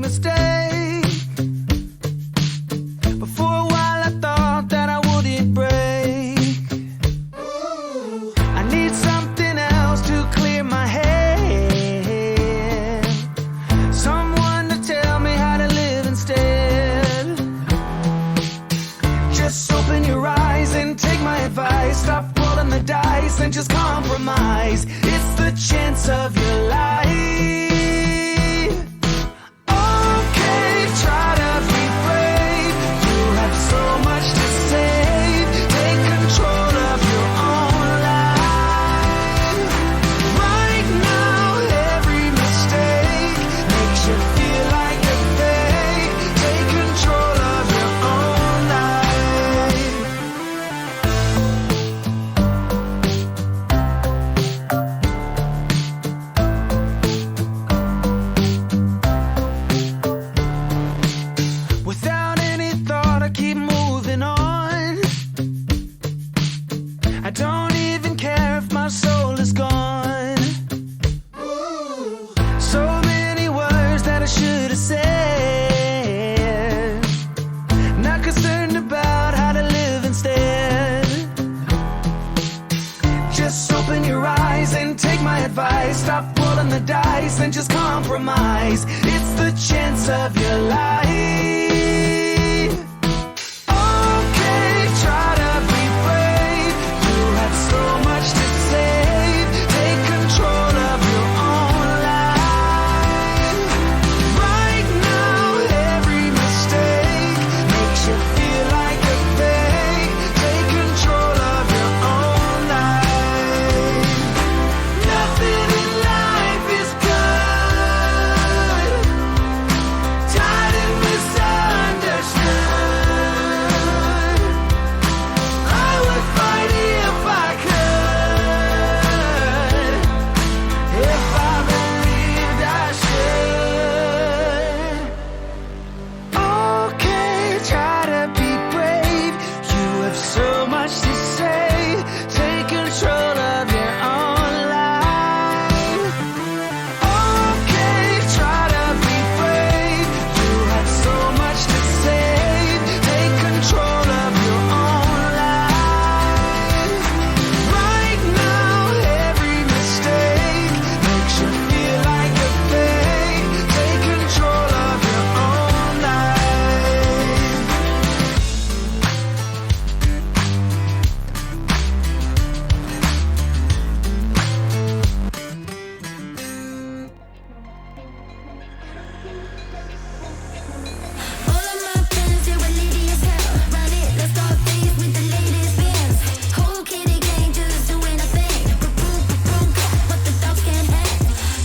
mistake. But for a while I thought that I wouldn't break. I need something else to clear my head. Someone to tell me how to live instead. Just open your eyes and take my advice. Stop rolling the dice and just compromise. It's the chance of your life. Okay, try to be brave. You have so much to save. Take control of your own life. Right now, every mistake makes you feel like a fake. Take control of your own life. Without any thought, I keep moving on. I don't even care if my soul is gone. So many words that I should have said. Not concerned about how to live instead. Just open your eyes and take my advice. Stop rolling the dice and just compromise. It's the chance of your life. Okay, try to be brave. You have so much to save. Take control of your own life. Right now, every mistake makes you feel like a fake. Take control of your own life. Nothing in life is good. Tired and misunderstood. I would fight if I could. If I believed I should. Okay, try to be brave. You have so much to say. Take control of your own life. Okay, try to be brave. You have so much to say. Take control of your own life. Right now, every mistake makes you feel like a fake. Take control of your own life. All of my friends, they were needy as hell. Run it, let's start things with the latest bands. Whole kitty gang just doing a thing. Boom, what the dogs can't have.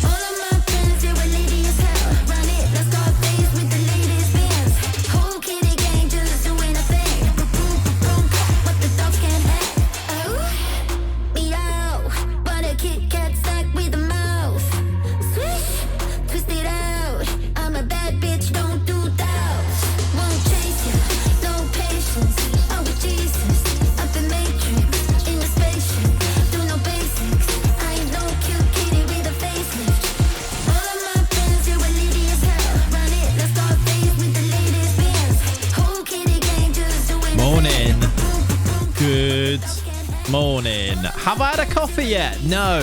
All of my friends, they were needy as hell. Run it, let's start things with the latest bands. Whole kitty gang just doing a thing. Boom, what the dogs can't have. Oh, meow, but a Kit Kat snack with a mouth. Swish, twist it out. I'm a bad bitch, don't do doubts. Won't chase you, no patience. Oh Jesus, up in Matrix, in the spaceship, do no basics. I ain't no cute kitty with a facelift. All of my friends, they were needy as hell. Run it, let's start things with the latest bands. Whole kitty gang just doing Morning. Good morning. Have I had a coffee yet? No.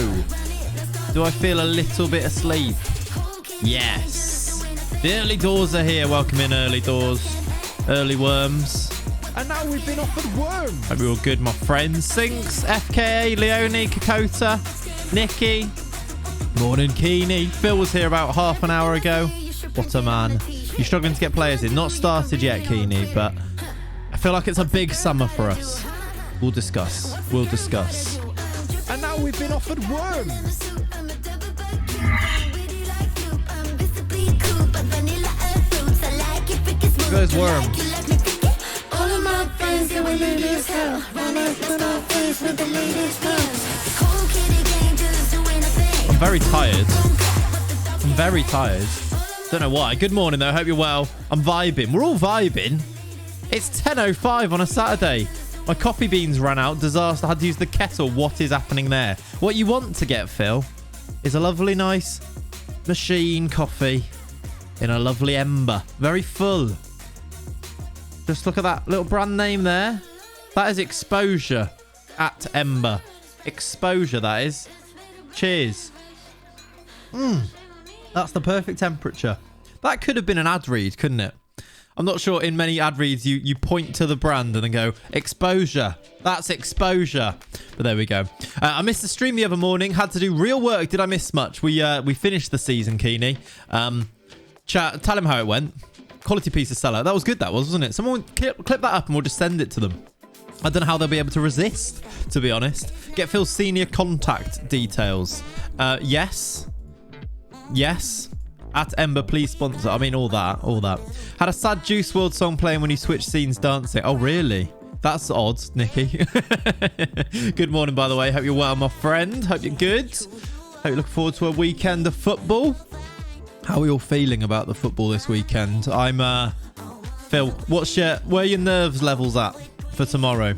Do I feel a little bit asleep? Yes. The early doors are here. Welcome in, early doors. Early worms. And now we've been offered worms. Hope you're all good, my friends. Sinks, FKA, Leonie, Kakota, Nikki. Morning, Keeney. Phil was here about half an hour ago. What a man. You're struggling to get players in. Not started yet, Keeney, but I feel like it's a big summer for us. We'll discuss. We'll discuss. And now we've been offered worms. Look at those worms. All of my friends, they were needy as hell. Run it, let's start things with the latest bands. Whole kitty gang just doing a thing. I'm very tired. I'm very tired. Don't know why. Good morning, though. Hope you're well. I'm vibing. We're all vibing. It's 10:05 on a Saturday. My coffee beans ran out. Disaster. I had to use the kettle. What is happening there? What you want to get, Phil, is a lovely, nice machine coffee. in a lovely Ember. Very full. Just look at that little brand name there. That is Exposure at Ember. Exposure, that is. Cheers. That's the perfect temperature. That could have been an ad read, couldn't it? I'm not sure in many ad reads you point to the brand and then go, Exposure. That's Exposure. But there we go. I missed the stream the other morning. Had to do real work. Did I miss much? We finished the season, Keeney. Chat, tell him how it went. Quality piece of seller. That was good, that was, wasn't it? Someone clip that up and we'll just send it to them. I don't know how they'll be able to resist, to be honest. Get Phil's senior contact details. Yes. Yes. At Ember, please sponsor. I mean, all that. Had a sad Juice WRLD song playing when you switch scenes dancing. Oh, really? That's odd, Nikki. Good morning, by the way. Hope you're well, my friend. Hope you're good. Hope you're looking forward to a weekend of football. How are we all feeling about the football this weekend? I'm, Phil, where are your nerves levels at for tomorrow?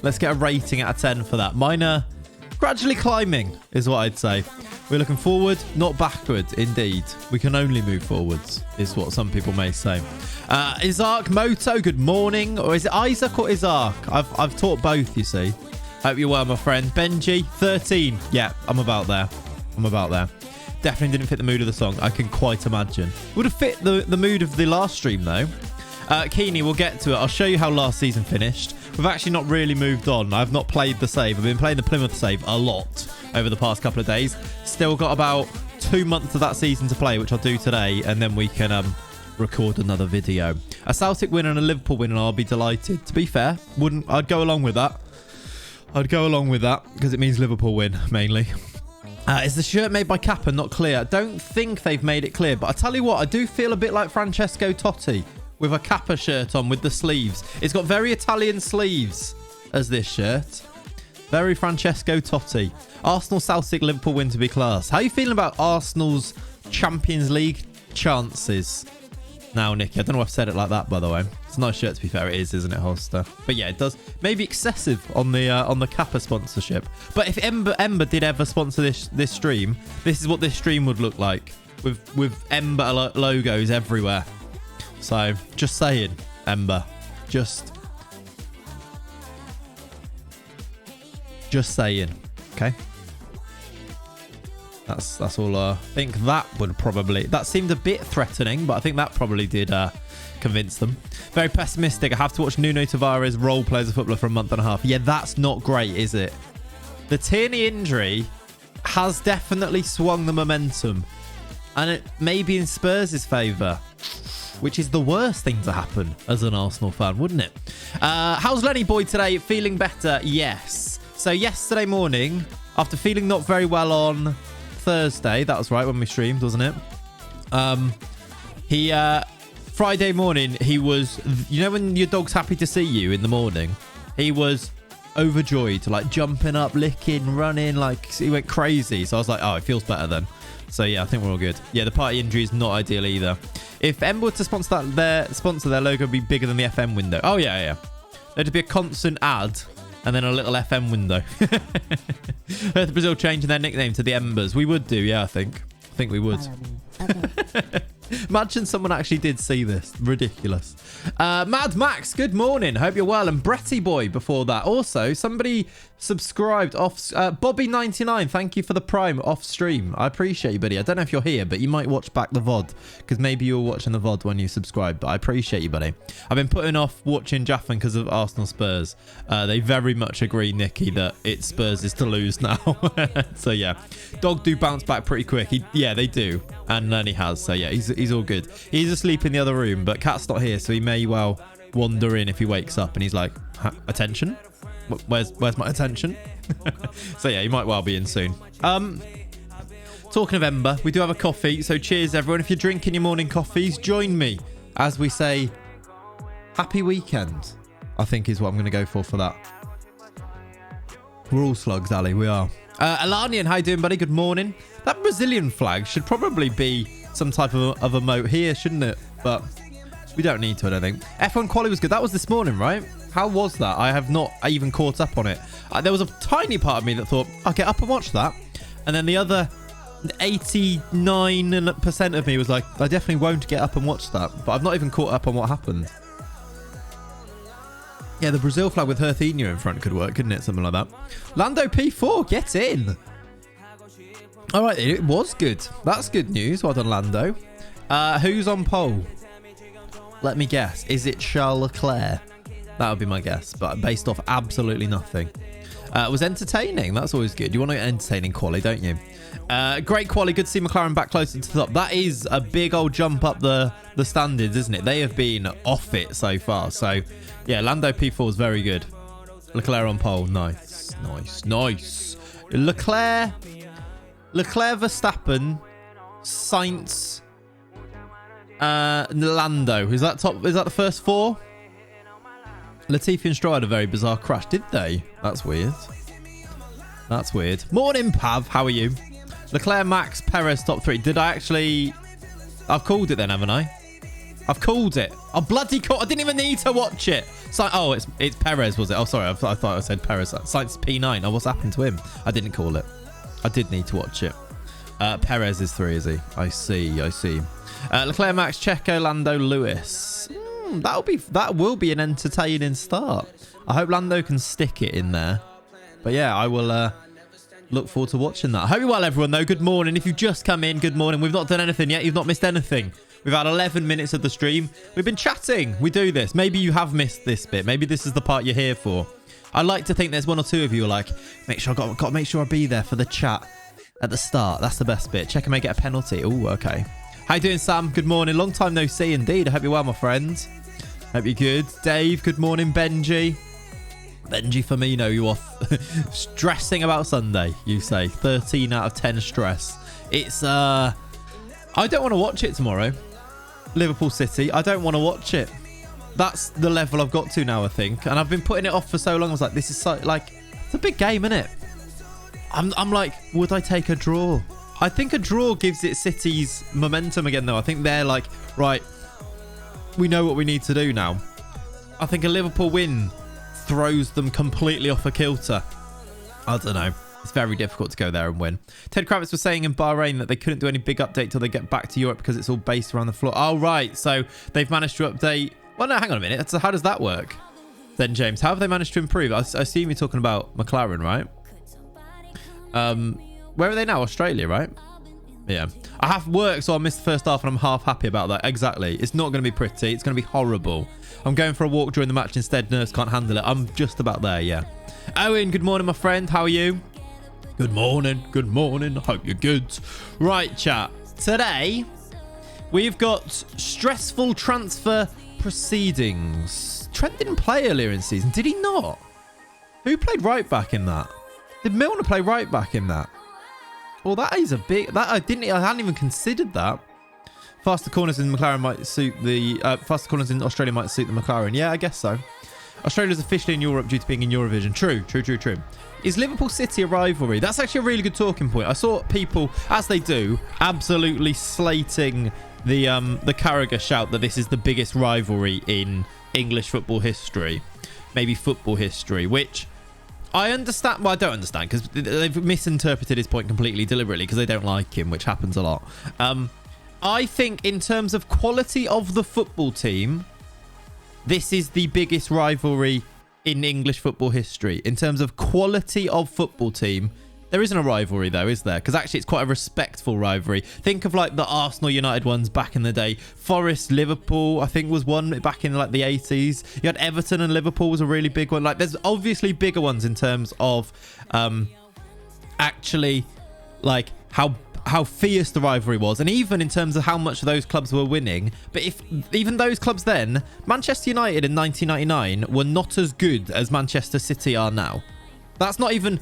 Let's get a rating out of 10 for that. Mine are gradually climbing, is what I'd say. We're looking forward, not backward, indeed. We can only move forwards, is what some people may say. Isaac Moto, good morning. Or is it Isaac or Isaac? I've taught both, you see. Hope you're well, my friend. Benji, 13. Yeah, I'm about there. Definitely didn't fit the mood of the song. I can quite imagine. Would have fit the mood of the last stream, though. Keeney, we'll get to it. I'll show you how last season finished. We've actually not really moved on. I've not played the save. I've been playing the Plymouth save a lot over the past couple of days. Still got about 2 months of that season to play, which I'll do today, and then we can record another video. A Celtic win and a Liverpool win, and I'll be delighted. To be fair, I'd go along with that. Because it means Liverpool win, mainly. Is the shirt made by Kappa not clear? I don't think they've made it clear, but I tell you what, I do feel a bit like Francesco Totti with a Kappa shirt on with the sleeves. It's got very Italian sleeves as this shirt. Very Francesco Totti. Arsenal, Celtic, Liverpool win to be class. How are you feeling about Arsenal's Champions League chances now, Nicky? I don't know if I've said it like that, by the way. It's a nice shirt, to be fair. It is, isn't it, Holster? But yeah, it does. Maybe excessive on the Kappa sponsorship. But if Ember did ever sponsor this stream, this is what this stream would look like with Ember logos everywhere. So just saying, Ember, just saying. Okay. That's all. I think that seemed a bit threatening, but I think that probably did convince them. Very pessimistic. I have to watch Nuno Tavares role play as a footballer for a month and a half. Yeah, that's not great, is it? The Tierney injury has definitely swung the momentum, and it may be in Spurs' favour, which is the worst thing to happen as an Arsenal fan, wouldn't it? How's Lenny Boy today? Feeling better? Yes. So yesterday morning, after feeling not very well on Thursday, that was right when we streamed, wasn't it? Friday morning, he was, you know when your dog's happy to see you in the morning? He was overjoyed, like jumping up, licking, running, like he went crazy. So I was like, oh, it feels better then. So yeah, I think we're all good. Yeah, the party injury is not ideal either. If Ember were to sponsor their logo would be bigger than the FM window. Oh yeah. There'd be a constant ad and then a little FM window. Hertha Brazil changing their nickname to the Embers. We would do, yeah, I think we would. Imagine someone actually did see this. Ridiculous. Mad Max, good morning. Hope you're well. And Bretty Boy before that. Also, somebody subscribed off. Bobby99, thank you for the Prime off stream. I appreciate you, buddy. I don't know if you're here, but you might watch back the VOD because maybe you were watching the VOD when you subscribed. But I appreciate you, buddy. I've been putting off watching Jaffin because of Arsenal Spurs. They very much agree, Nicky, that it's Spurs is to lose now. So yeah, dog do bounce back pretty quick. Yeah, they do. And then he has. So yeah, he's all good. He's asleep in the other room, but Cat's not here, so he may well wander in if he wakes up and he's like, attention? Where's my attention? So yeah, he might well be in soon. Talking of Ember, we do have a coffee, so cheers everyone. If you're drinking your morning coffees, join me as we say happy weekend, I think is what I'm going to go for that. We're all slugs, Ali, we are. Alanian, how you doing, buddy? Good morning. That Brazilian flag should probably be some type of emote here, shouldn't it? But we don't need to, I don't think. F1 quali was good. That was this morning, right? How was that? I have not even caught up on it. There was a tiny part of me that thought, I'll get up and watch that. And then the other 89% of me was like, I definitely won't get up and watch that. But I've not even caught up on what happened. Yeah, the Brazil flag with Hertha in front could work, couldn't it? Something like that. Lando P4, get in. All right, it was good. That's good news. Well done, Lando. Who's on pole? Let me guess. Is it Charles Leclerc? That would be my guess, but based off absolutely nothing. It was entertaining. That's always good. You want to get entertaining quali, don't you? Great quali. Good to see McLaren back closer to the top. That is a big old jump up the standards, isn't it? They have been off it so far. So, yeah, Lando P4 is very good. Leclerc on pole. Nice. Nice. Nice. Leclerc, Verstappen, Sainz, Lando. Is that top? Is that the first four? Latifi and Stroll had a very bizarre crash, did they? That's weird. That's weird. Morning, Pav. How are you? Leclerc, Max, Perez, top three. Did I actually... I've called it then, haven't I? I've called it. I bloody called... I didn't even need to watch it. Oh, it's Perez, was it? Oh, sorry. I thought I said Perez. Sainz P9. Oh, what's happened to him? I didn't call it. I did need to watch it. Perez is 3, is he? I see. Leclerc, Max, Checo, Lando, Lewis. That will be an entertaining start. I hope Lando can stick it in there. But yeah, I will look forward to watching that. I hope you're well, everyone, though. Good morning. If you've just come in, good morning. We've not done anything yet. You've not missed anything. We've had 11 minutes of the stream. We've been chatting. We do this. Maybe you have missed this bit. Maybe this is the part you're here for. I like to think there's one or two of you who are like, make sure got to make sure I be there for the chat at the start. That's the best bit. Check and may get a penalty. Oh, okay. How you doing, Sam? Good morning. Long time no see, indeed. I hope you're well, my friend. Hope you're good. Dave, good morning. Benji. Benji Firmino, you are stressing about Sunday, you say. 13 out of 10 stress. It's, I don't want to watch it tomorrow. Liverpool City. I don't want to watch it. That's the level I've got to now, I think. And I've been putting it off for so long. I was like, this is so, like, it's a big game, isn't it? I'm like, would I take a draw? I think a draw gives it City's momentum again, though. I think they're like, right, we know what we need to do now. I think a Liverpool win throws them completely off a kilter. I don't know. It's very difficult to go there and win. Ted Kravitz was saying in Bahrain that they couldn't do any big update till they get back to Europe because it's all based around the floor. Oh, right. So they've managed to update. Well, no, hang on a minute. So how does that work then, James? How have they managed to improve? I assume you're talking about McLaren, right? Where are they now? Australia, right? Yeah. I have work, so I missed the first half and I'm half happy about that. Exactly. It's not going to be pretty. It's going to be horrible. I'm going for a walk during the match instead. Nurse can't handle it. I'm just about there, yeah. Owen, good morning, my friend. How are you? Good morning. Good morning. Hope you're good. Right, chat. Today, we've got stressful transfer proceedings. Trent didn't play earlier in the season, did he not? Who played right back in that? Did Milner play right back in that? Well, that is a big... I hadn't even considered that. Faster corners in McLaren might suit the... faster corners in Australia might suit the McLaren. Yeah, I guess so. Australia's officially in Europe due to being in Eurovision. True. Is Liverpool City a rivalry? That's actually a really good talking point. I saw people, as they do, absolutely slating the Carragher shout that this is the biggest rivalry in English football history. Maybe football history, which... I understand. Well, I don't understand because they've misinterpreted his point completely deliberately because they don't like him, which happens a lot. I think in terms of quality of the football team, this is the biggest rivalry in English football history. In terms of quality of football team, there isn't a rivalry though, is there? Because actually it's quite a respectful rivalry. Think of like the Arsenal United ones back in the day. Forest Liverpool, I think, was one back in like the 80s. You had Everton and Liverpool was a really big one. Like there's obviously bigger ones in terms of actually like how fierce the rivalry was, and even in terms of how much those clubs were winning. But if even those clubs then, Manchester United in 1999 were not as good as Manchester City are now. That's not even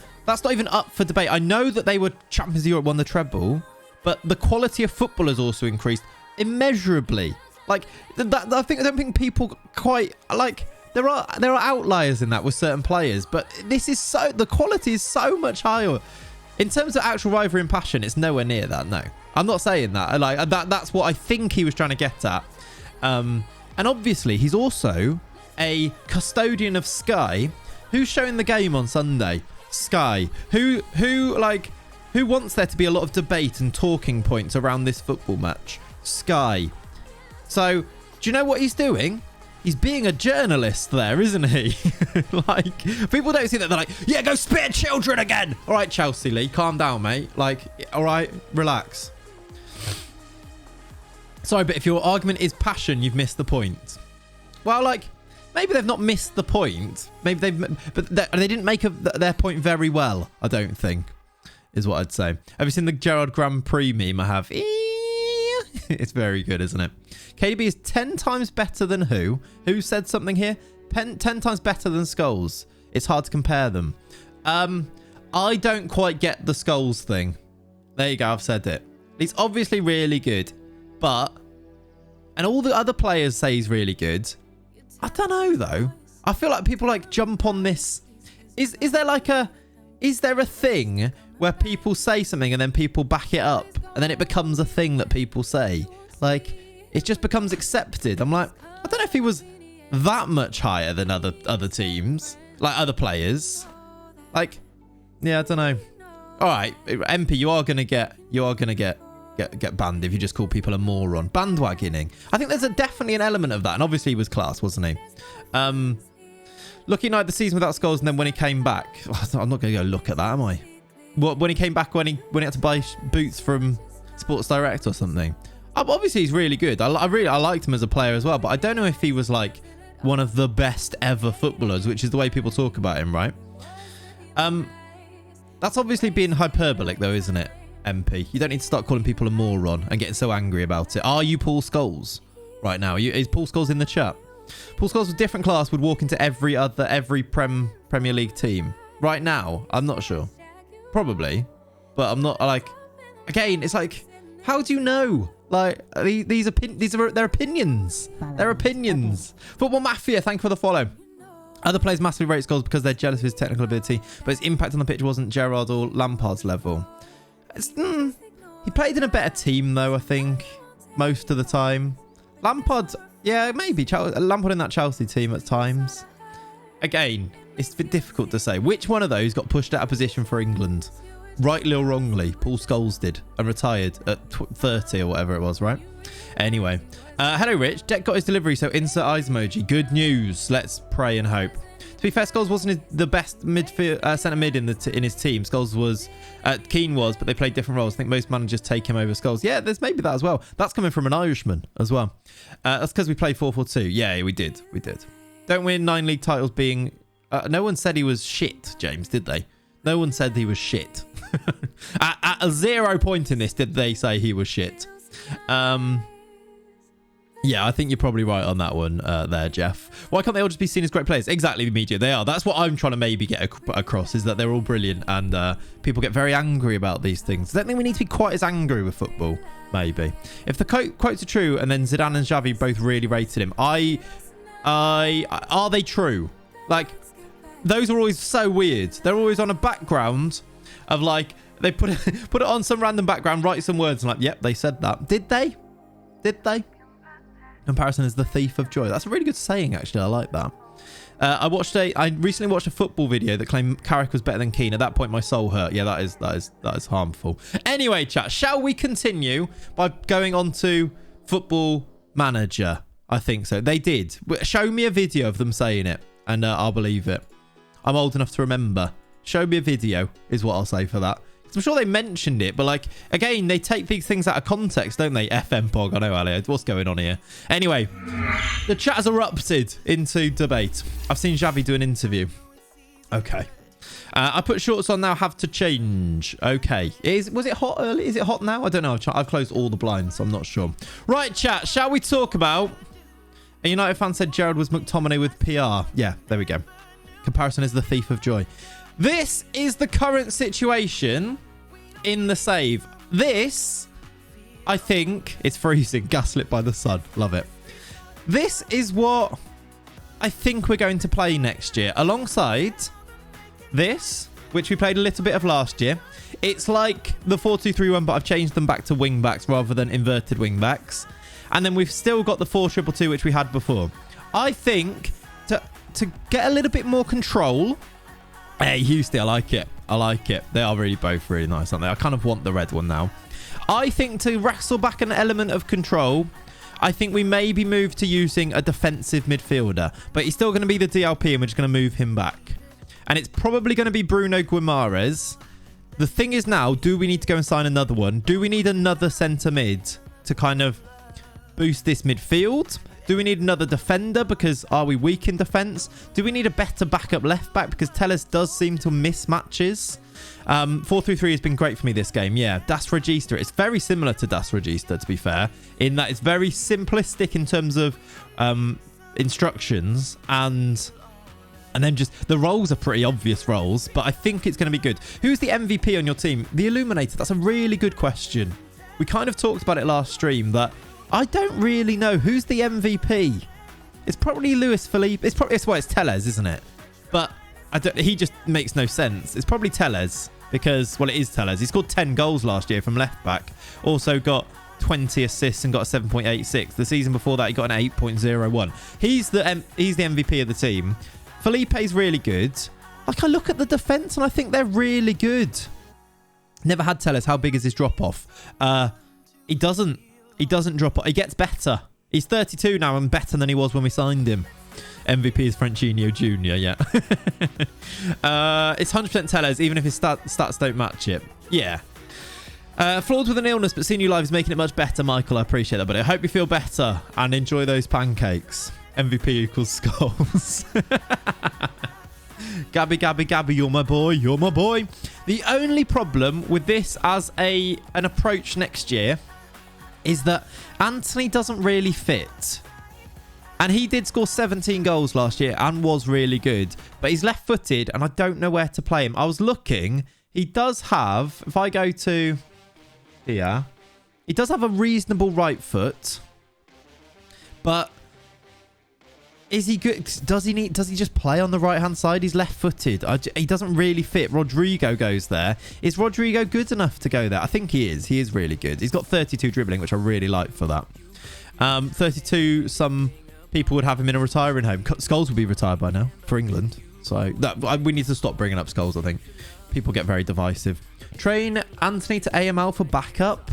up for debate. I know that they were champions of Europe, won the treble, but the quality of football has also increased immeasurably. Like that, I don't think people quite like. There are outliers in that with certain players, but the quality is so much higher. In terms of actual rivalry and passion, it's nowhere near that. No, I'm not saying that. Like that's what I think he was trying to get at. And obviously, he's also a custodian of Sky. Who's showing the game on Sunday? Sky. Who like Who wants there to be a lot of debate and talking points around this football match? Sky. So, do you know what he's doing? He's being a journalist there, isn't he? Like, people don't see that. They're like, yeah, go spit at children again. All right, Chelsea Lee, calm down, mate. Like, all right, relax. Sorry, but if your argument is passion, you've missed the point. Well, like, maybe they've not missed the point. Maybe but they didn't make their point very well, I don't think, is what I'd say. Have you seen the Gerard Grand Prix meme I have? It's very good, isn't it? KDB is 10 times better than who? Who said something here? 10 times better than Scholes. It's hard to compare them. I don't quite get the Scholes thing. There you go, I've said it. He's obviously really good, but... And all the other players say he's really good. I don't know, though. I feel like people, like, jump on this. Is there, like, Is there a thing where people say something and then people back it up? And then it becomes a thing that people say? Like, it just becomes accepted. I'm like, I don't know if he was that much higher than other teams. Like, other players. Like, yeah, I don't know. All right, MP, you are gonna get banned if you just call people a moron. Bandwagoning. I think there's definitely an element of that, and obviously he was class, wasn't he? Looking like the season without Scholes, and then when he came back, I'm not gonna go look at that, am I? What, when he came back, when he had to buy boots from Sports Direct or something? Obviously he's really good. I liked him as a player as well, but I don't know if he was like one of the best ever footballers, which is the way people talk about him, right? That's obviously being hyperbolic though, isn't it, MP? You don't need to start calling people a moron and getting so angry about it. Are you Paul Scholes right now? Is Paul Scholes in the chat? Paul Scholes with different class would walk into every Premier League team. Right now, I'm not sure. Probably. But I'm not, like... Again, it's like, how do you know? Like, these are their opinions. They're opinions. Football Mafia, thank you for the follow. Other players massively rate Scholes because they're jealous of his technical ability, but his impact on the pitch wasn't Gerrard or Lampard's level. He played in a better team, though, I think, most of the time. Lampard, yeah, maybe. Lampard in that Chelsea team at times. Again, it's a bit difficult to say. Which one of those got pushed out of position for England? Rightly or wrongly, Paul Scholes did and retired at 30 or whatever it was, right? Anyway, hello Rich. Deck got his delivery, so insert eyes emoji. Good news. Let's pray and hope. To be fair, Scholes wasn't the best midfield centre mid in his team. Scholes was, Keane was, but they played different roles. I think most managers take him over Scholes. Yeah, there's maybe that as well. That's coming from an Irishman as well. That's because we played 4-4-2. Yeah, we did. Don't win 9 league titles being... no one said he was shit, James, did they? No one said he was shit. At a 0 point in this, did they say he was shit? Yeah, I think you're probably right on that one there, Jeff. Why can't they all just be seen as great players? Exactly, media. They are. That's what I'm trying to maybe get across, is that they're all brilliant and people get very angry about these things. I don't think we need to be quite as angry with football, maybe. If the quotes are true and then Zidane and Xavi both really rated him, are they true? Like, those are always so weird. They're always on a background of like, they put it on some random background, write some words and like, yep, they said that. Did they? Comparison is the thief of joy. That's a really good saying, actually. I like that. I recently watched a football video that claimed Carrick was better than Keane. At that point, my soul hurt. Yeah, that is harmful. Anyway, chat, shall we continue by going on to Football Manager? I think so. They did. Show me a video of them saying it, and I'll believe it. I'm old enough to remember. Show me a video is what I'll say for that. I'm sure they mentioned it, but like, again, they take these things out of context, don't they? FM Pog, I know, Elliot. What's going on here? Anyway, the chat has erupted into debate. I've seen Xavi do an interview. Okay. I put shorts on now, have to change. Okay. Was it hot early? Is it hot now? I don't know. I've closed all the blinds, so I'm not sure. Right, chat. Shall we talk about... A United fan said Gerrard was McTominay with PR. Yeah, there we go. Comparison is the thief of joy. This is the current situation in the save. This, I think, it's freezing. Gaslit by the sun. Love it. This is what I think we're going to play next year. Alongside this, which we played a little bit of last year. It's like the 4-2-3-1, but I've changed them back to wing backs rather than inverted wing backs. And then we've still got the 4-2-2, which we had before. I think to get a little bit more control Hey, Houston, I like it. I like it. They are really both really nice, aren't they? I kind of want the red one now. I think to wrestle back an element of control, I think we maybe move to using a defensive midfielder. But he's still going to be the DLP and we're just going to move him back. And it's probably going to be Bruno Guimaraes. The thing is now, do we need to go and sign another one? Do we need another centre mid to kind of boost this midfield? Do we need another defender because are we weak in defence? Do we need a better backup left back because Telles does seem to miss matches? 4-3-3 has been great for me this game. Yeah, Das Register. It's very similar to Das Register, to be fair, in that it's very simplistic in terms of instructions and then just the roles are pretty obvious roles, but I think it's going to be good. Who's the MVP on your team? The Illuminator. That's a really good question. We kind of talked about it last stream, that I don't really know who's the MVP. It's probably Luis Felipe. It's Telles, isn't it? But he just makes no sense. It's probably Telles because, well, it is Telles. He scored 10 goals last year from left back. Also got 20 assists and got a 7.86. The season before that, he got an 8.01. He's the MVP of the team. Felipe's really good. Like, I look at the defense and I think they're really good. Never had Telles. How big is his drop off? He doesn't drop off. He gets better. He's 32 now and better than he was when we signed him. MVP is Francinho Jr. Yeah. It's 100% Telles, even if his stats don't match it. Yeah. Flawed with an illness, but seeing you live is making it much better, Michael. I appreciate that, but I hope you feel better and enjoy those pancakes. MVP equals skulls. Gabby, you're my boy. You're my boy. The only problem with this as an approach next year is that Anthony doesn't really fit. And he did score 17 goals last year and was really good. But he's left-footed and I don't know where to play him. I was looking. He does have, if I go to here, he does have a reasonable right foot. But is he good? Does he just play on the right-hand side? He's left-footed. He doesn't really fit. Rodrigo goes there. Is Rodrigo good enough to go there? I think he is. He is really good. He's got 32 dribbling, which I really like for that. 32, some people would have him in a retiring home. Scholes will be retired by now for England. So we need to stop bringing up Scholes, I think. People get very divisive. Train Anthony to AML for backup.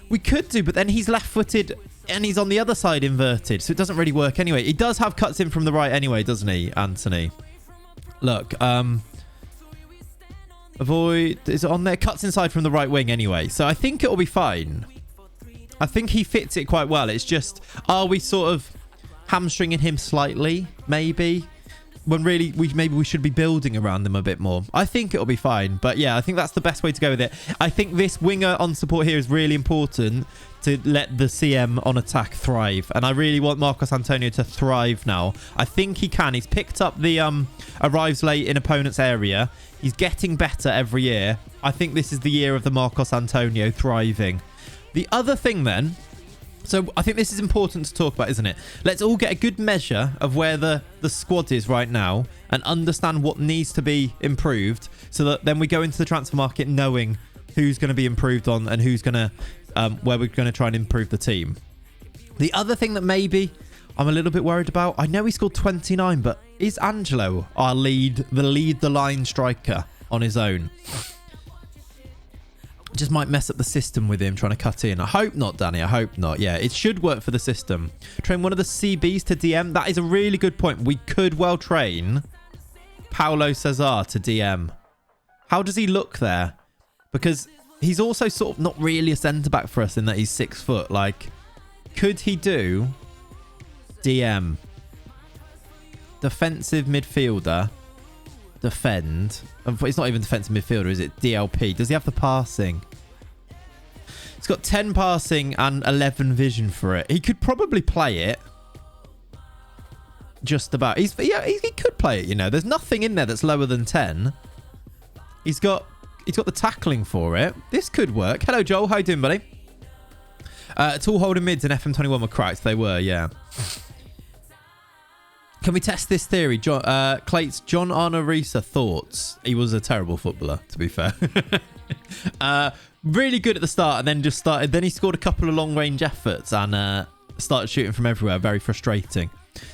We could do, but then he's left-footed and he's on the other side inverted, so it doesn't really work anyway. He does have cuts in from the right anyway, doesn't he, Anthony? Look, avoid, is it on there? Cuts inside from the right wing anyway, so I think it'll be fine. I think he fits it quite well. It's just, are we sort of hamstringing him slightly, maybe? When really, maybe we should be building around them a bit more. I think it'll be fine. But yeah, I think that's the best way to go with it. I think this winger on support here is really important to let the CM on attack thrive. And I really want Marcos Antonio to thrive now. I think he can. He's picked up the arrives late in opponent's area. He's getting better every year. I think this is the year of the Marcos Antonio thriving. The other thing then, so I think this is important to talk about, isn't it? Let's all get a good measure of where the squad is right now and understand what needs to be improved so that then we go into the transfer market knowing who's going to be improved on and who's going to, where we're going to try and improve the team. The other thing that maybe I'm a little bit worried about, I know he scored 29, but is Angelo our the line striker on his own? Just might mess up the system with him trying to cut in. I hope not, Danny. I hope not. Yeah, it should work for the system. Train one of the CBs to DM. That is a really good point. We could well train Paulo Cesar to DM. How does he look there? Because he's also sort of not really a centre-back for us in that he's 6 foot. Like, could he do DM? Defensive midfielder. Defend. It's not even defensive midfielder, is it? DLP. Does he have the passing? He's got 10 passing and 11 vision for it. He could probably play it. Just about. He could play it, you know. There's nothing in there that's lower than 10. He's got the tackling for it. This could work. Hello, Joel. How you doing, buddy? Tall holding mids in FM21 were cracked. They were, yeah. Can we test this theory? Clates, John Arnorisa thoughts. He was a terrible footballer, to be fair. Really good at the start and then just started. Then he scored a couple of long-range efforts and started shooting from everywhere. Very frustrating.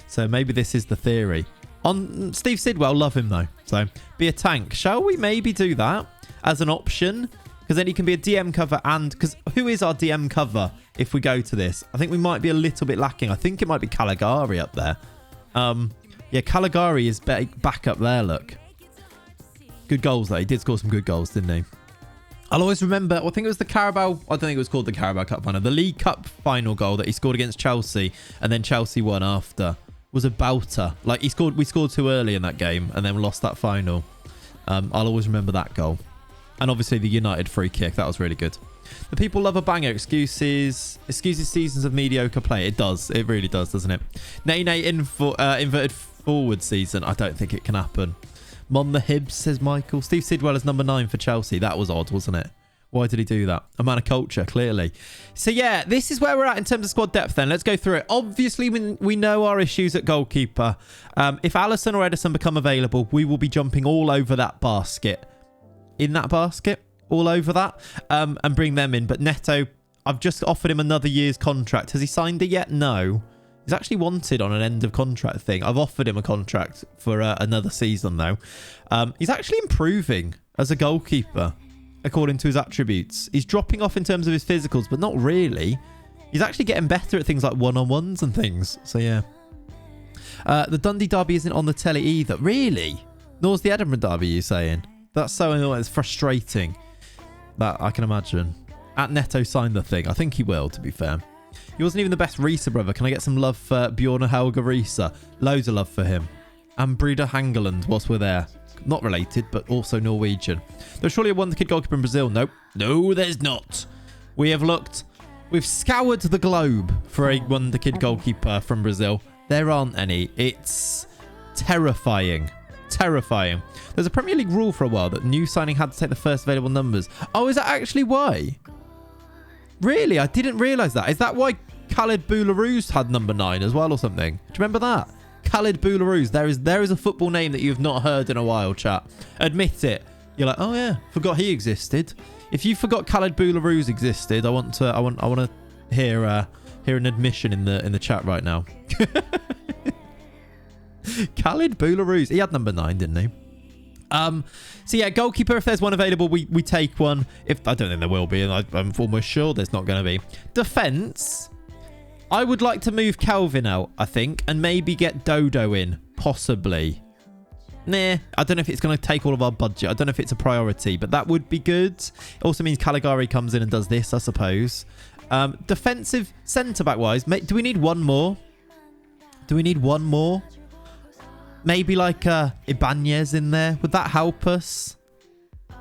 So maybe this is the theory. On Steve Sidwell, love him though. So be a tank. Shall we maybe do that as an option? Because then he can be a DM cover and... Because who is our DM cover if we go to this? I think we might be a little bit lacking. I think it might be Caligari up there. Yeah, Caligari is back up there, look. Good goals though. He did score some good goals, didn't he? I'll always remember, I think it was the Carabao... I don't think it was called the Carabao Cup final. The League Cup final goal that he scored against Chelsea and then Chelsea won after was a belter. Like, we scored too early in that game and then lost that final. I'll always remember that goal. And obviously the United free kick. That was really good. The people love a banger. Excuses seasons of mediocre play. It does. It really does, doesn't it? Nay, inverted forward season. I don't think it can happen. Mon the Hibs, says Michael. Steve Sidwell is number 9 for Chelsea. That was odd, wasn't it? Why did he do that? A man of culture, clearly. So, yeah, this is where we're at in terms of squad depth then. Let's go through it. Obviously, we know our issues at goalkeeper. If Alisson or Edison become available, we will be jumping all over that basket. In that basket? All over that. And bring them in. But Neto, I've just offered him another year's contract. Has he signed it yet? No. He's actually wanted on an end of contract thing. I've offered him a contract for another season, though. He's actually improving as a goalkeeper, according to his attributes. He's dropping off in terms of his physicals, but not really. He's actually getting better at things like one-on-ones and things. So, yeah. The Dundee derby isn't on the telly either. Really? Nor's the Edinburgh derby, you saying? That's so annoying. It's frustrating. That I can imagine. At Neto signed the thing. I think he will, to be fair. He wasn't even the best Risa brother. Can I get some love for Bjorn Helga Risa? Loads of love for him. And Breda Hangeland whilst we're there. Not related, but also Norwegian. There's surely a wonder kid goalkeeper in Brazil. Nope. No, there's not. We have looked. We've scoured the globe for a wonder kid goalkeeper from Brazil. There aren't any. It's terrifying. Terrifying. There's a Premier League rule for a while that new signing had to take the first available numbers. Oh, is that actually why? Really? I didn't realise that. Is that why Khalid Boularus had number 9 as well or something? Do you remember that? Khalid Boularus. There is a football name that you've not heard in a while, chat. Admit it. You're like, oh yeah, forgot he existed. If you forgot Khalid Boularus existed, I want to hear an admission in the chat right now. Khalid Boularus. He had number 9, didn't he? So yeah, goalkeeper, if there's one available, we take one. If I don't think there will be, and I'm almost sure there's not going to be. Defense, I would like to move Calvin out, I think, and maybe get Dodo in, possibly. Nah, I don't know if it's going to take all of our budget. I don't know if it's a priority, but that would be good. It also means Caligari comes in and does this, I suppose. Defensive centre-back wise, do we need one more? Do we need one more? Maybe like Ibanez in there. Would that help us?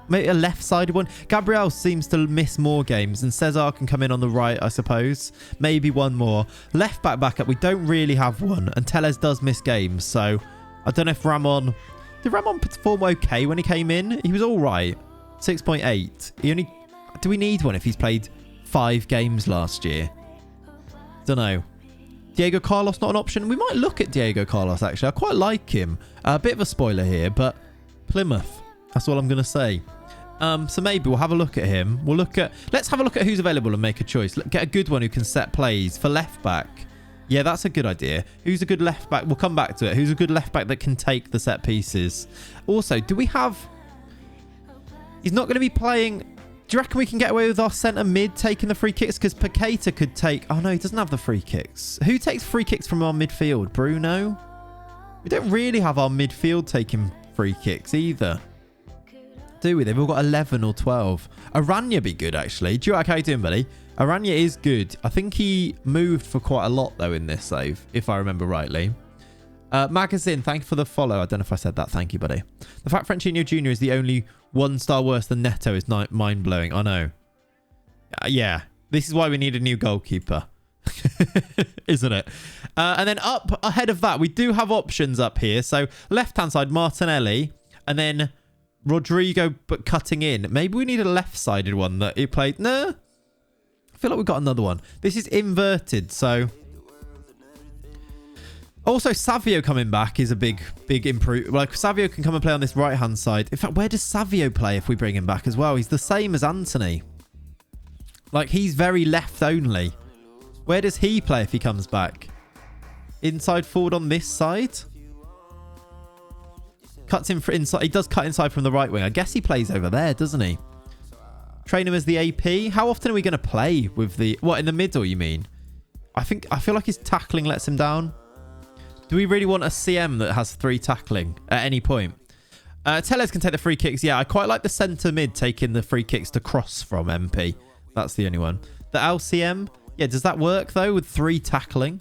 Maybe a left-sided one. Gabriel seems to miss more games, and Cesar can come in on the right, I suppose. Maybe one more. Left-back backup, we don't really have one, and Tellez does miss games, so I don't know if Ramon... Did Ramon perform okay when he came in? He was all right. 6.8. Do we need one if he's played 5 games last year? Don't know. Diego Carlos not an option. We might look at Diego Carlos, actually. I quite like him. A bit of a spoiler here, but Plymouth. That's all I'm going to say. So maybe we'll have a look at him. Let's have a look at who's available and make a choice. Get a good one who can set plays for left back. Yeah, that's a good idea. Who's a good left back? We'll come back to it. Who's a good left back that can take the set pieces? Also, do we have... He's not going to be playing... Do you reckon we can get away with our centre mid taking the free kicks? Because Paqueta could take... Oh, no, he doesn't have the free kicks. Who takes free kicks from our midfield? Bruno? We don't really have our midfield taking free kicks either. Do we? They've all got 11 or 12. Aranya be good, actually. Do you like how you doing, buddy? Aranya is good. I think he moved for quite a lot, though, in this save, if I remember rightly. Magazine, thank you for the follow. I don't know if I said that. Thank you, buddy. The fact Francinho Jr. is the only 1 star worse than Neto is mind-blowing. I know. Yeah. This is why we need a new goalkeeper. Isn't it? And then up ahead of that, we do have options up here. So left-hand side, Martinelli. And then Rodrigo, but cutting in. Maybe we need a left-sided one that he played. No. I feel like we've got another one. This is inverted, so... Also, Savio coming back is a big improvement. Like, Savio can come and play on this right-hand side. In fact, where does Savio play if we bring him back as well? He's the same as Anthony. Like, he's very left only. Where does he play if he comes back? Inside forward on this side? Cuts in for inside. He does cut inside from the right wing. I guess he plays over there, doesn't he? Train him as the AP. How often are we going to play with the... What, in the middle, you mean? I feel like his tackling lets him down. Do we really want a CM that has 3 tackling at any point? Tellez can take the free kicks. Yeah, I quite like the centre mid taking the free kicks to cross from MP. That's the only one. The LCM, yeah, does that work though with 3 tackling?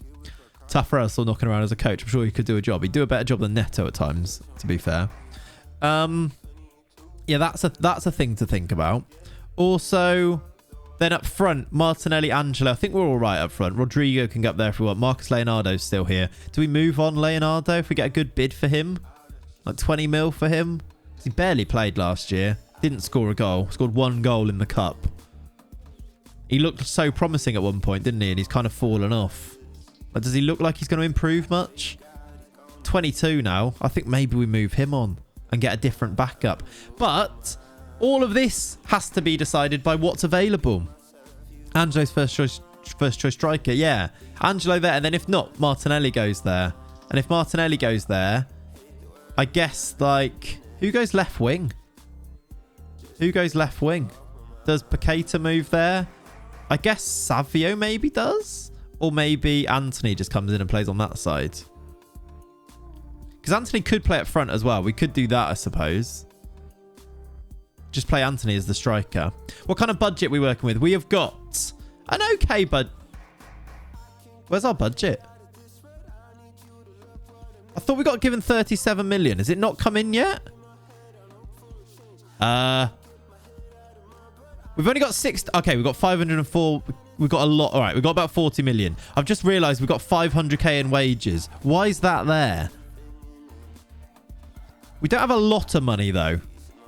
Tough Russell knocking around as a coach. I'm sure he could do a job. He'd do a better job than Neto at times, to be fair. Yeah, that's a thing to think about. Also, then up front, Martinelli, Angelo. I think we're all right up front. Rodrigo can get up there if we want. Marcus Leonardo's still here. Do we move on Leonardo if we get a good bid for him? Like 20 mil for him? He barely played last year. Didn't score a goal. Scored 1 goal in the cup. He looked so promising at one point, didn't he? And he's kind of fallen off. But does he look like he's going to improve much? 22 now. I think maybe we move him on and get a different backup. But all of this has to be decided by what's available. Angelo's first choice striker. Yeah. Angelo there. And then if not, Martinelli goes there. And if Martinelli goes there, I guess, like, who goes left wing? Who goes left wing? Does Paqueta move there? I guess Savio maybe does? Or maybe Anthony just comes in and plays on that side. Because Anthony could play up front as well. We could do that, I suppose. Just play Anthony as the striker. What kind of budget are we working with? We have got an okay budget. Where's our budget? I thought we got given 37 million. Has it not come in yet? We've only got 6. Okay, we've got 504. We've got a lot. All right, we've got about 40 million. I've just realised we've got 500k in wages. Why is that there? We don't have a lot of money, though.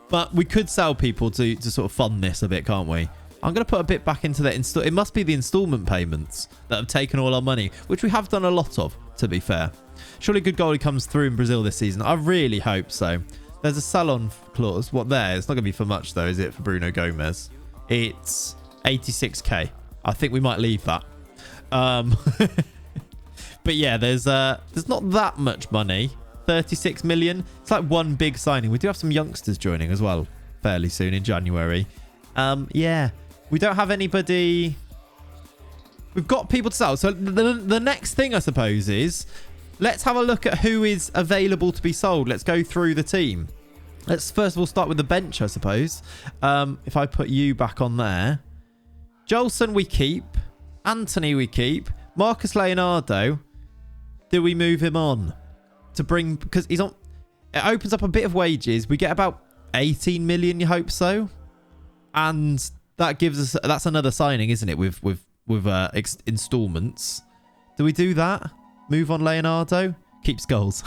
But we could sell people to sort of fund this a bit, can't we? I'm going to put a bit back into that. It must be the instalment payments that have taken all our money, which we have done a lot of, to be fair. Surely good goalie comes through in Brazil this season. I really hope so. There's a sell-on clause. What there? It's not going to be for much, though, is it, for Bruno Gomez? It's 86k. I think we might leave that. But yeah, there's not that much money. 36 million. It's like one big signing. We do have some youngsters joining as well fairly soon in January. Yeah, we don't have anybody. We've got people to sell. So the next thing, I suppose, is let's have a look at who is available to be sold. Let's go through the team. Let's first of all start with the bench, I suppose. If I put you back on there. Jolson we keep. Anthony we keep. Marcus Leonardo. Do we move him on? To bring, because he's on, it opens up a bit of wages. We get about 18 million, you hope so. And that gives us, that's another signing, isn't it? With installments. Do we do that? Move on Leonardo? Keeps goals.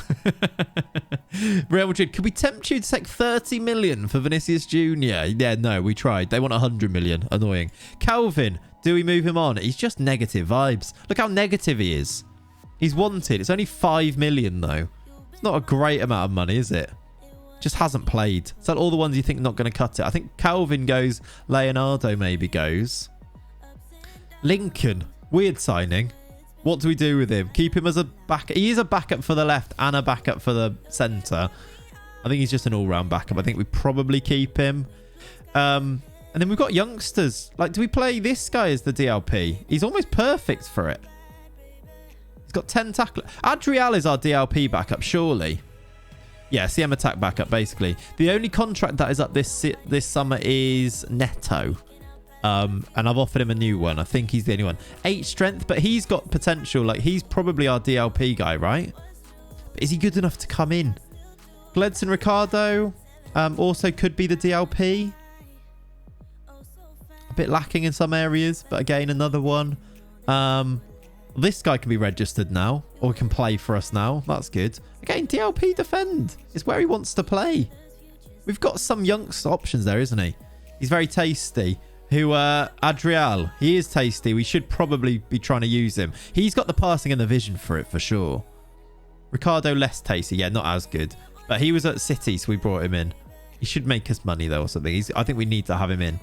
Real Madrid, could we tempt you to take 30 million for Vinicius Jr.? Yeah, no, we tried. They want 100 million. Annoying. Calvin, do we move him on? He's just negative vibes. Look how negative he is. He's wanted. It's only 5 million, though. It's not a great amount of money, is it? Just hasn't played. Is that all the ones you think not going to cut it? I think Calvin goes. Leonardo maybe goes. Lincoln. Weird signing. What do we do with him? Keep him as a back. He is a backup for the left and a backup for the centre. I think he's just an all-round backup. I think we probably keep him. And then we've got youngsters. Like, do we play this guy as the DLP? He's almost perfect for it. He's got 10 tackle. Adriel is our DLP backup, surely. Yeah, CM attack backup, basically. The only contract that is up this summer is Neto. And I've offered him a new one. I think he's the only one. 8 strength, but he's got potential. Like, he's probably our DLP guy, right? But is he good enough to come in? Gledson Ricardo also could be the DLP. A bit lacking in some areas, but again, another one. This guy can be registered now, or can play for us now. That's good. Again, DLP defend is where he wants to play. We've got some youngster options there, isn't he? He's very tasty. Adriel, he is tasty. We should probably be trying to use him. He's got the passing and the vision for it, for sure. Ricardo, less tasty. Yeah, not as good. But he was at City, so we brought him in. He should make us money, though, or something. I think we need to have him in.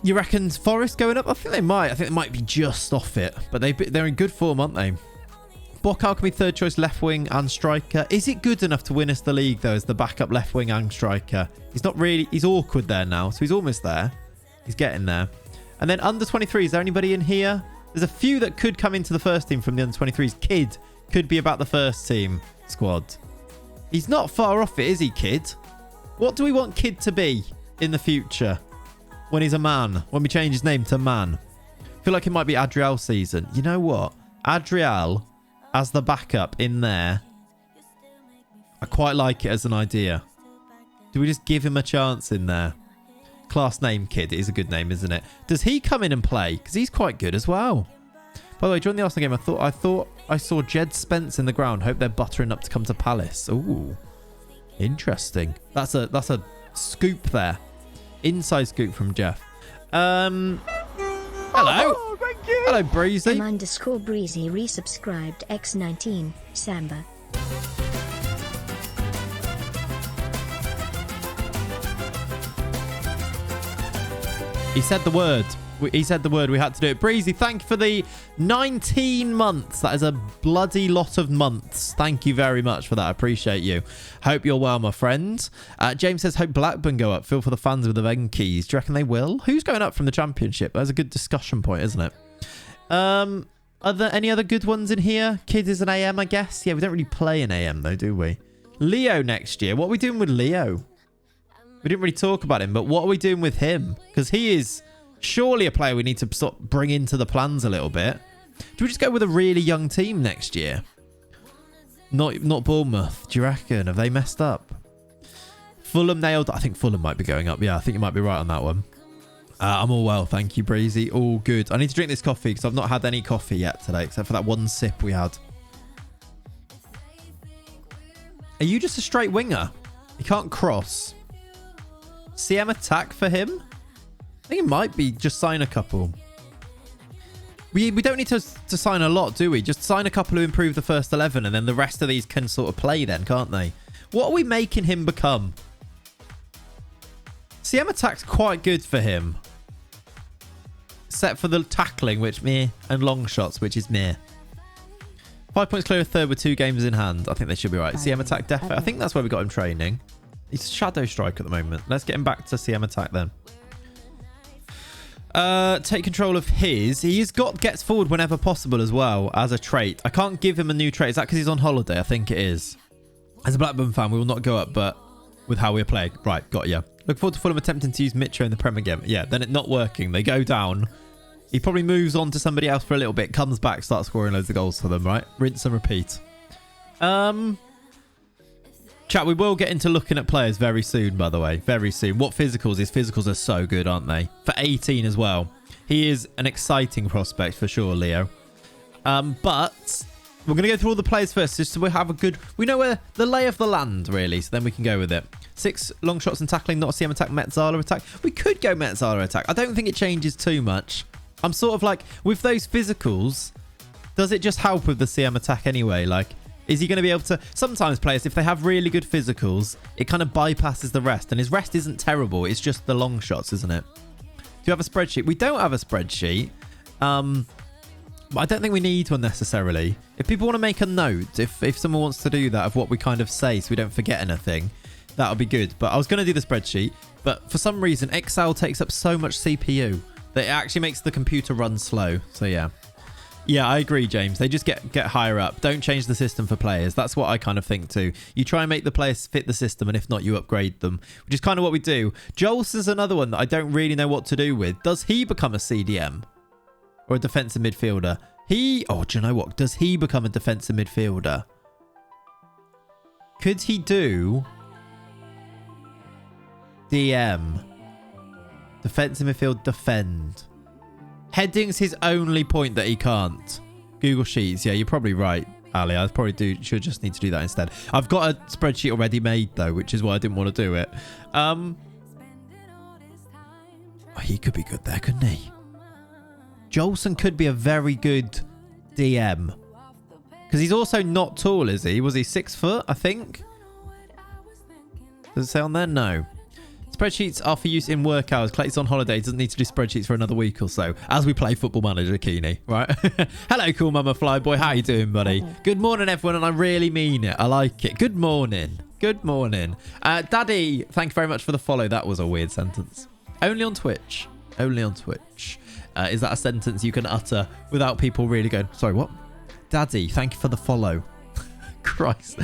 You reckon Forest going up? I think they might. I think they might be just off it. But they're in good form, aren't they? Bokal can be third choice left wing and striker. Is it good enough to win us the league, though, as the backup left wing and striker? He's not really... He's awkward there now, so he's almost there. He's getting there. And then under 23, is there anybody in here? There's a few that could come into the first team from the under 23s. Kid could be about the first team squad. He's not far off it, is he, Kid? What do we want Kid to be in the future when he's a man? When we change his name to Man? I feel like it might be Adriel season. You know what? Adriel as the backup in there. I quite like it as an idea. Do we just give him a chance in there? Class name, Kid. It is a good name, isn't it? Does he come in and play? Because he's quite good as well. By the way, during the Arsenal game, I thought I saw Jed Spence in the ground. Hope they're buttering up to come to Palace. Ooh, interesting. That's a scoop there. Inside scoop from Jeff. Hello. Oh, thank you. Hello, Breezy. M_Breezy resubscribed X19 Samba. He said the word. He said the word. We had to do it. Breezy, thank you for the 19 months. That is a bloody lot of months. Thank you very much for that. I appreciate you. Hope you're well, my friend. James says, hope Blackburn go up. Feel for the fans with the Venkeys. Do you reckon they will? Who's going up from the Championship? That's a good discussion point, isn't it? Are there any other good ones in here? Kid is an AM, I guess. Yeah, we don't really play an AM, though, do we? Leo next year. What are we doing with Leo? We didn't really talk about him, but what are we doing with him? Because he is surely a player we need to sort of bring into the plans a little bit. Do we just go with a really young team next year? Not Bournemouth. Do you reckon? Have they messed up? Fulham nailed. I think Fulham might be going up. Yeah, I think you might be right on that one. I'm all well. Thank you, Breezy. All good. I need to drink this coffee because I've not had any coffee yet today, except for that one sip we had. Are you just a straight winger? You can't cross. CM attack for him? I think it might be just sign a couple. We don't need to sign a lot, do we? Just sign a couple who improve the first 11 and then the rest of these can sort of play then, can't they? What are we making him become? CM attack's quite good for him. Except for the tackling, which meh, and long shots, which is meh. 5 points clear of third with 2 games in hand. I think they should be right. CM attack definitely. I think that's where we got him training. He's shadow strike at the moment. Let's get him back to CM attack then. Take control of his. Gets forward whenever possible as well as a trait. I can't give him a new trait. Is that because he's on holiday? I think it is. As a Blackburn fan, we will not go up, but with how we're playing. Right, got ya. Look forward to Fulham attempting to use Mitro in the Premier game. Yeah, then it not working. They go down. He probably moves on to somebody else for a little bit, comes back, starts scoring loads of goals for them, right? Rinse and repeat. Chat, we will get into looking at players very soon, by the way. Very soon. What physicals? His physicals are so good, aren't they? For 18 as well. He is an exciting prospect for sure, Leo. But we're going to go through all the players first, just so we have a good... We know where the lay of the land, really, so then we can go with it. 6 long shots and tackling, not a CM attack, Metzala attack. We could go Metzala attack. I don't think it changes too much. I'm sort of like, with those physicals, does it just help with the CM attack anyway? Like... Is he going to be able to... Sometimes players, if they have really good physicals, it kind of bypasses the rest. And his rest isn't terrible. It's just the long shots, isn't it? Do you have a spreadsheet? We don't have a spreadsheet. But I don't think we need one necessarily. If people want to make a note, if someone wants to do that of what we kind of say so we don't forget anything, that would be good. But I was going to do the spreadsheet. But for some reason, Excel takes up so much CPU that it actually makes the computer run slow. So yeah. Yeah, I agree, James. They just get higher up. Don't change the system for players. That's what I kind of think too. You try and make the players fit the system, and if not, you upgrade them, which is kind of what we do. Joel's is another one that I don't really know what to do with. Does he become a CDM or a defensive midfielder? Oh, do you know what? Does he become a defensive midfielder? Could he do DM? Defensive midfield, defend. Heading's his only point that he can't. Google Sheets. Yeah, you're probably right, Ali. I probably should just need to do that instead. I've got a spreadsheet already made, though, which is why I didn't want to do it. Oh, he could be good there, couldn't he? Jolson could be a very good DM. Because he's also not tall, is he? Was he 6 foot, I think? Does it say on there? No. Spreadsheets are for use in work hours. Clayton's on holiday. Doesn't need to do spreadsheets for another week or so as we play Football Manager, Keeney, right? Hello, cool mama flyboy. How you doing, buddy? Good morning, everyone, and I really mean it. I like it. Good morning. Good morning. Daddy, thank you very much for the follow. That was a weird sentence. Only on Twitch. Only on Twitch. Is that a sentence you can utter without people really going, sorry, what? Daddy, thank you for the follow. Christ.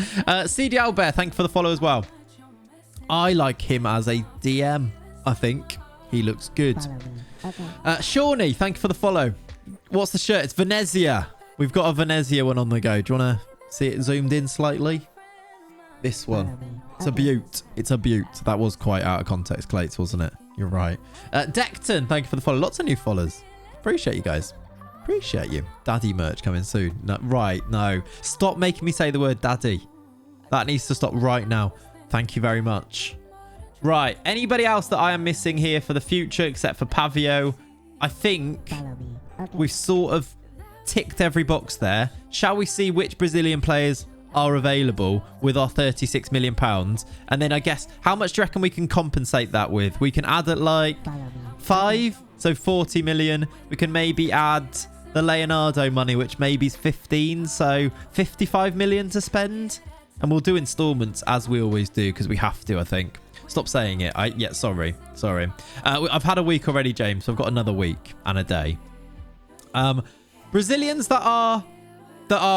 CD Albert, thank you for the follow as well. I like him as a DM, I think. He looks good. Shawnee, thank you for the follow. What's the shirt? It's Venezia. We've got a Venezia one on the go. Do you want to see it zoomed in slightly? This one. It's a beaut. It's a beaut. That was quite out of context, Clates, wasn't it? You're right. Decton, thank you for the follow. Lots of new followers. Appreciate you guys. Appreciate you. Daddy merch coming soon. No, right, no. Stop making me say the word daddy. That needs to stop right now. Thank you very much. Right. Anybody else that I am missing here for the future except for Pavio? I think we've sort of ticked every box there. Shall we see which Brazilian players are available with our £36 million? And then I guess, how much do you reckon we can compensate that with? We can add at like 5, so 40 million. We can maybe add the Leonardo money, which maybe is 15, so 55 million to spend. And we'll do installments as we always do because we have to, I think. Stop saying it. Yeah, sorry. I've had a week already, James, so I've got another week and a day. Brazilians that are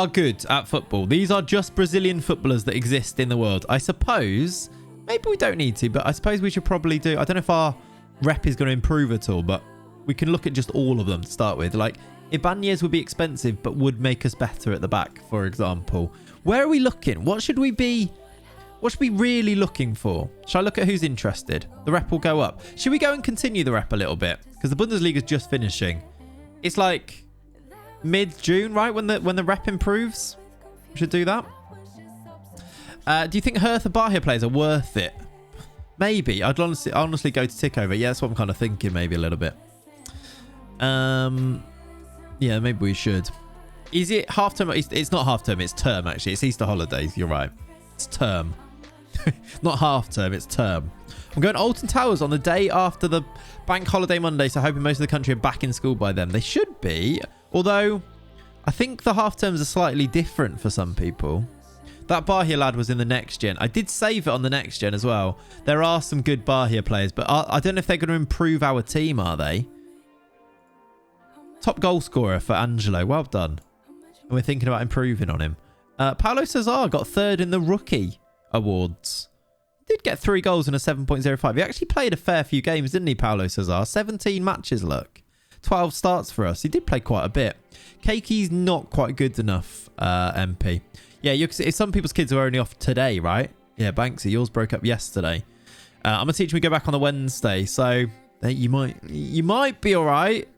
good at football. These are just Brazilian footballers that exist in the world. I suppose maybe we don't need to, but I suppose we should probably do. I don't know if our rep is going to improve at all, but we can look at just all of them to start with. Like Ibanez would be expensive, but would make us better at the back, for example. Where are we looking? What should we be really looking for? Shall I look at who's interested? The rep will go up. Should we go and continue the rep a little bit? Because the Bundesliga is just finishing. It's like mid-June, right? When the rep improves. We should do that. Do you think Hertha Bahia players are worth it? Maybe. I'd honestly go to tick over. Yeah, that's what I'm kind of thinking maybe a little bit. Yeah, maybe we should. Is it half term? It's not half term. It's term, actually. It's Easter holidays. You're right. It's term. Not half term. It's term. I'm going to Alton Towers on the day after the bank holiday Monday, so hoping most of the country are back in school by then. They should be. Although, I think the half terms are slightly different for some people. That Bahia lad was in the next gen. I did save it on the next gen as well. There are some good Bahia players, but I don't know if they're going to improve our team, are they? Top goal scorer for Angelo. Well done. And we're thinking about improving on him. Paulo Cesar got third in the rookie awards. He did get 3 goals and a 7.05. He actually played a fair few games, didn't he, Paulo Cesar? 17 matches, look. 12 starts for us. He did play quite a bit. Keki's not quite good enough, MP. Yeah, if some people's kids are only off today, right? Yeah, Banksy, yours broke up yesterday. I'm going to teach him to go back on the Wednesday, so you might be all right.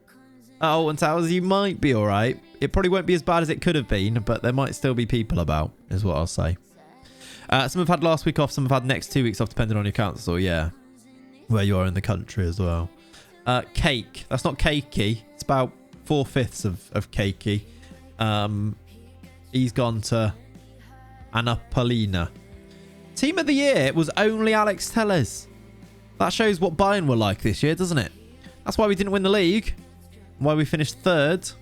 Alton Towers, you might be all right. It probably won't be as bad as it could have been, but there might still be people about, is what I'll say. Some have had last week off, some have had next 2 weeks off, depending on your council, yeah. Where you are in the country as well. Cake. That's not cakey. It's about 4/5 of cakey. He's gone to Anna Paulina. Team of the year was only Alex Telles. That shows what Bayern were like this year, doesn't it? That's why we didn't win the league. Why we finished 3rd.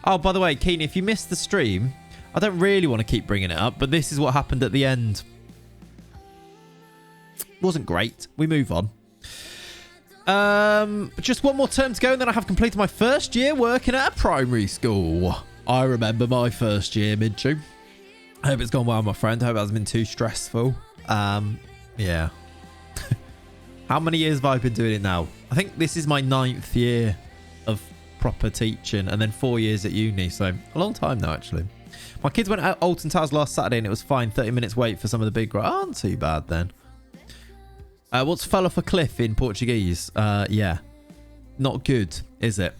Oh, by the way, Keen, if you missed the stream, I don't really want to keep bringing it up, but this is what happened at the end. Wasn't great. We move on. Just one more term to go, and then I have completed my first year working at a primary school. I remember my first year, Midju. I hope it's gone well, my friend. I hope it hasn't been too stressful. Yeah. How many years have I been doing it now? I think this is my 9th year of proper teaching, and then 4 years at uni, so a long time now, actually. My kids went out Alton Towers last Saturday, and it was fine. 30 minutes wait for some of the big... aren't too bad, then. What's fell off a cliff in Portuguese? Yeah. Not good, is it?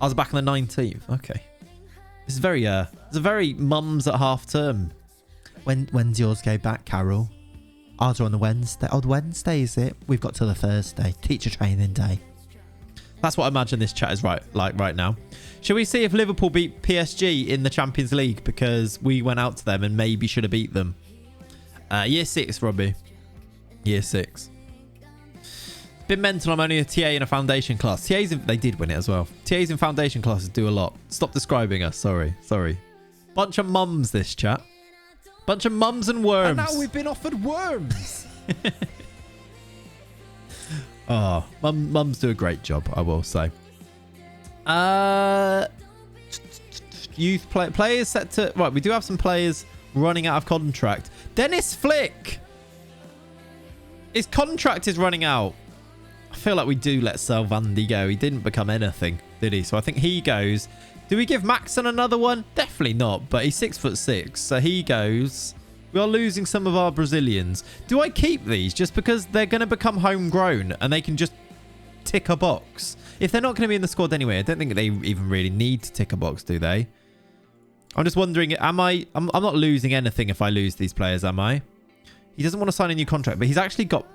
I was back on the 19th. Okay. It's very, it's a very mums at half term. When's yours go back, Carol? Ours are on the Wednesday. Oh, Wednesday, is it? We've got till the Thursday. Teacher training day. That's what I imagine this chat is right now. Shall we see if Liverpool beat PSG in the Champions League? Because we went out to them and maybe should have beat them. Year 6, Robbie. Year 6. Been mental. I'm only a TA in a foundation class. They did win it as well. TAs in foundation classes do a lot. Stop describing us. Sorry. Bunch of mums, this chat. Bunch of mums and worms. And now we've been offered worms. Oh, mums do a great job, I will say. Youth players set to... Right, we do have some players running out of contract. Dennis Flick! His contract is running out. I feel like we do let Salvandi go. He didn't become anything, did he? So I think he goes. Do we give Maxon another one? Definitely not, but he's 6'6", so he goes. We are losing some of our Brazilians. Do I keep these just because they're going to become homegrown and they can just tick a box? If they're not going to be in the squad anyway, I don't think they even really need to tick a box, do they? I'm just wondering, I'm not losing anything if I lose these players, am I? He doesn't want to sign a new contract, but he's actually got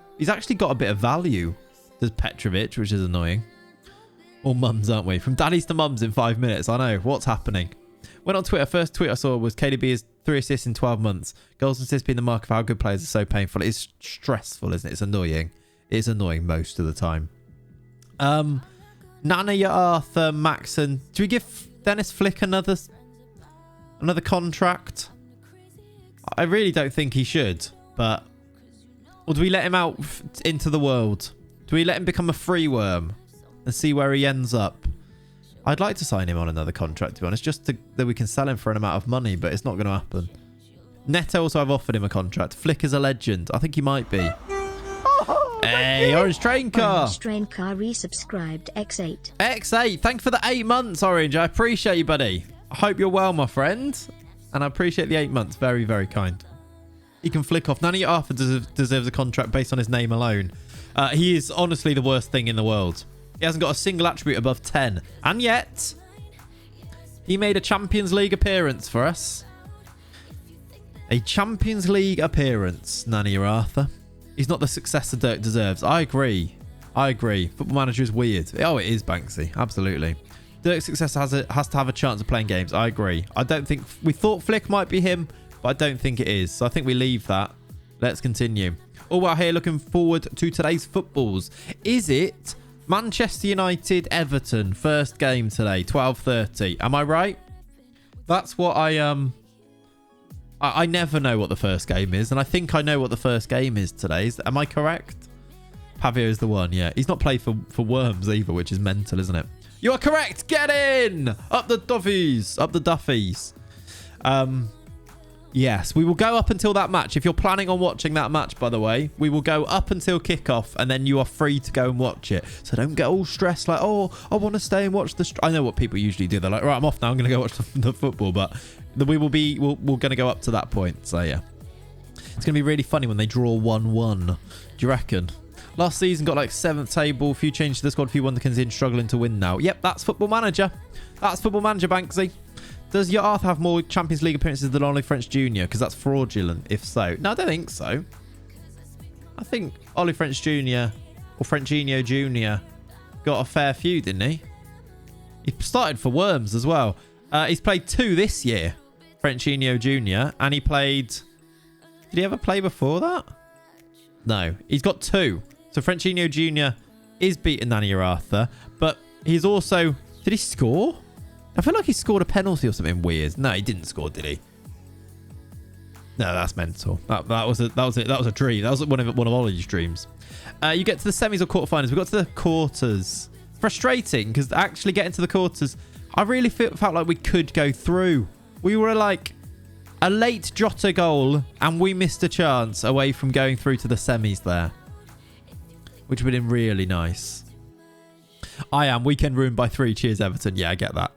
a bit of value. There's Petrovic, which is annoying. All mums, aren't we? From daddies to mums in 5 minutes. I know. What's happening? Went on Twitter. First tweet I saw was KDB is 3 assists in 12 months. Goals and assists being the mark of how good players are so painful. It's stressful, isn't it? It's annoying. It's annoying most of the time. Nana, Arthur, Maxon. Do we give Dennis Flick another contract? I really don't think he should, but... Or do we let him out into the world? Do we let him become a free worm and see where he ends up? I'd like to sign him on another contract, to be honest, just that we can sell him for an amount of money, but it's not going to happen. Neto also, I've offered him a contract. Flick is a legend. I think he might be. Hey, Orange Train Car. Orange Train Car resubscribed X8. X8, thanks for the 8 months, Orange. I appreciate you, buddy. I hope you're well, my friend. And I appreciate the 8 months. Very, very kind. He can flick off. None of your Arthur deserves a contract based on his name alone. He is honestly the worst thing in the world. He hasn't got a single attribute above 10. And yet, he made a Champions League appearance for us. A Champions League appearance, Nani Arthur. He's not the successor Dirk deserves. I agree. Football Manager is weird. Oh, it is, Banksy. Absolutely. Dirk's successor has to have a chance of playing games. I agree. I don't think... We thought Flick might be him, but I don't think it is. So I think we leave that. Let's continue. All while here looking forward to today's footballs. Is it Manchester United, Everton, first game today, 12:30? Am I right? That's what I never know what the first game is, and I think I know what the first game is today. Am I correct? Pavio is the one, yeah. He's not played for Worms either, which is mental, isn't it? You are correct. Get in! Up the Duffies. Up the Duffies. Yes, we will go up until that match. If you're planning on watching that match, by the way, we will go up until kickoff, and then you are free to go and watch it. So don't get all stressed like, oh, I want to stay and watch the... I know what people usually do. They're like, right, I'm off now. I'm going to go watch the football. But we're going to go up to that point. So, yeah. It's going to be really funny when they draw 1-1. Do you reckon? Last season got like 7th table. Few changes to the squad. Few wonders in, struggling to win now. Yep, that's Football Manager. That's Football Manager, Banksy. Does your Arthur have more Champions League appearances than Ollie French Jr.? Because that's fraudulent, if so. No, I don't think so. I think Ollie French Jr. or Frenchinho Jr. got a fair few, didn't he? He started for Worms as well. He's played 2 this year, Frenchinho Jr. And he played... Did he ever play before that? No, he's got 2. So Frenchinho Jr. is beating Nani Arthur. But he's also... Did he score? I feel like he scored a penalty or something weird. No, he didn't score, did he? No, that's mental. That was a dream. That was one of Ollie's dreams. You get to the semis or quarterfinals. We got to the quarters. Frustrating because actually getting to the quarters, I really felt like we could go through. We were like a late Jota goal and we missed a chance away from going through to the semis there, which would have been really nice. I am weekend ruined by 3. Cheers, Everton. Yeah, I get that.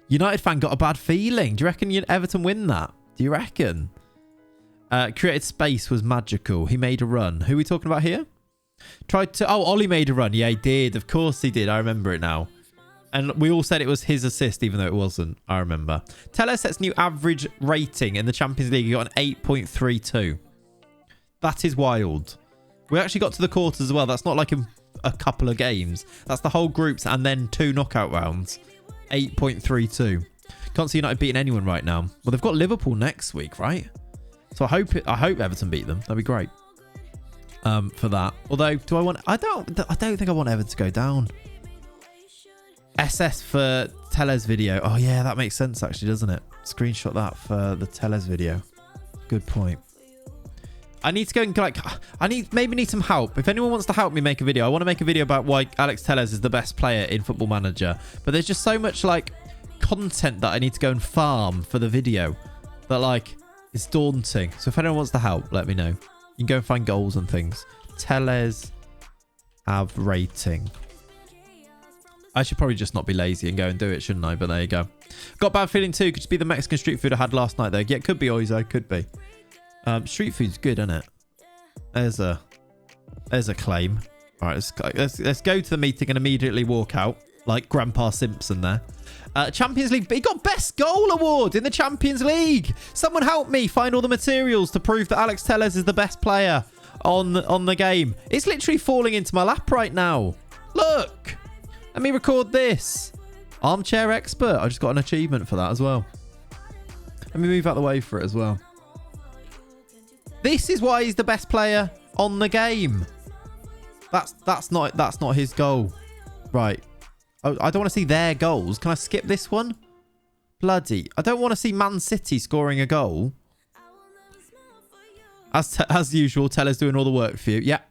United fan got a bad feeling. Do you reckon Everton win that? Do you reckon? Created space was magical. He made a run. Who are we talking about here? Ollie made a run. Yeah, he did. Of course he did. I remember it now. And we all said it was his assist, even though it wasn't. I remember. Teller sets new average rating in the Champions League. He got an 8.32. That is wild. We actually got to the quarters as well. That's not like a couple of games. That's the whole groups and then 2 knockout rounds. 8.32. Can't see United beating anyone right now. Well, they've got Liverpool next week, right? So I hope Everton beat them. That'd be great. for that. Although, do I want... I don't think I want Everton to go down. SS for Teles video. Oh, yeah, that makes sense, actually, doesn't it? Screenshot that for the Teles video. Good point. I need to go and, like... maybe need some help. If anyone wants to help me make a video, I want to make a video about why Alex Teles is the best player in Football Manager. But there's just so much, like, content that I need to go and farm for the video that, like, it's daunting. So if anyone wants to help, let me know. You can go and find goals and things. Teles have rating. I should probably just not be lazy and go and do it, shouldn't I? But there you go. Got a bad feeling too. Could just be the Mexican street food I had last night, though. Yeah, it could be Oizo. Could be. Street food's good, isn't it? There's a claim. All right, let's go to the meeting and immediately walk out like Grandpa Simpson there. Champions League. He got Best Goal Award in the Champions League. Someone help me find all the materials to prove that Alex Teles is the best player on the game. It's literally falling into my lap right now. Look. Let me record this. Armchair expert. I just got an achievement for that as well. Let me move out the way for it as well. This is why he's the best player on the game. That's not his goal. Right. I don't want to see their goals. Can I skip this one? Bloody. I don't want to see Man City scoring a goal. As usual, Teller's doing all the work for you. Yeah.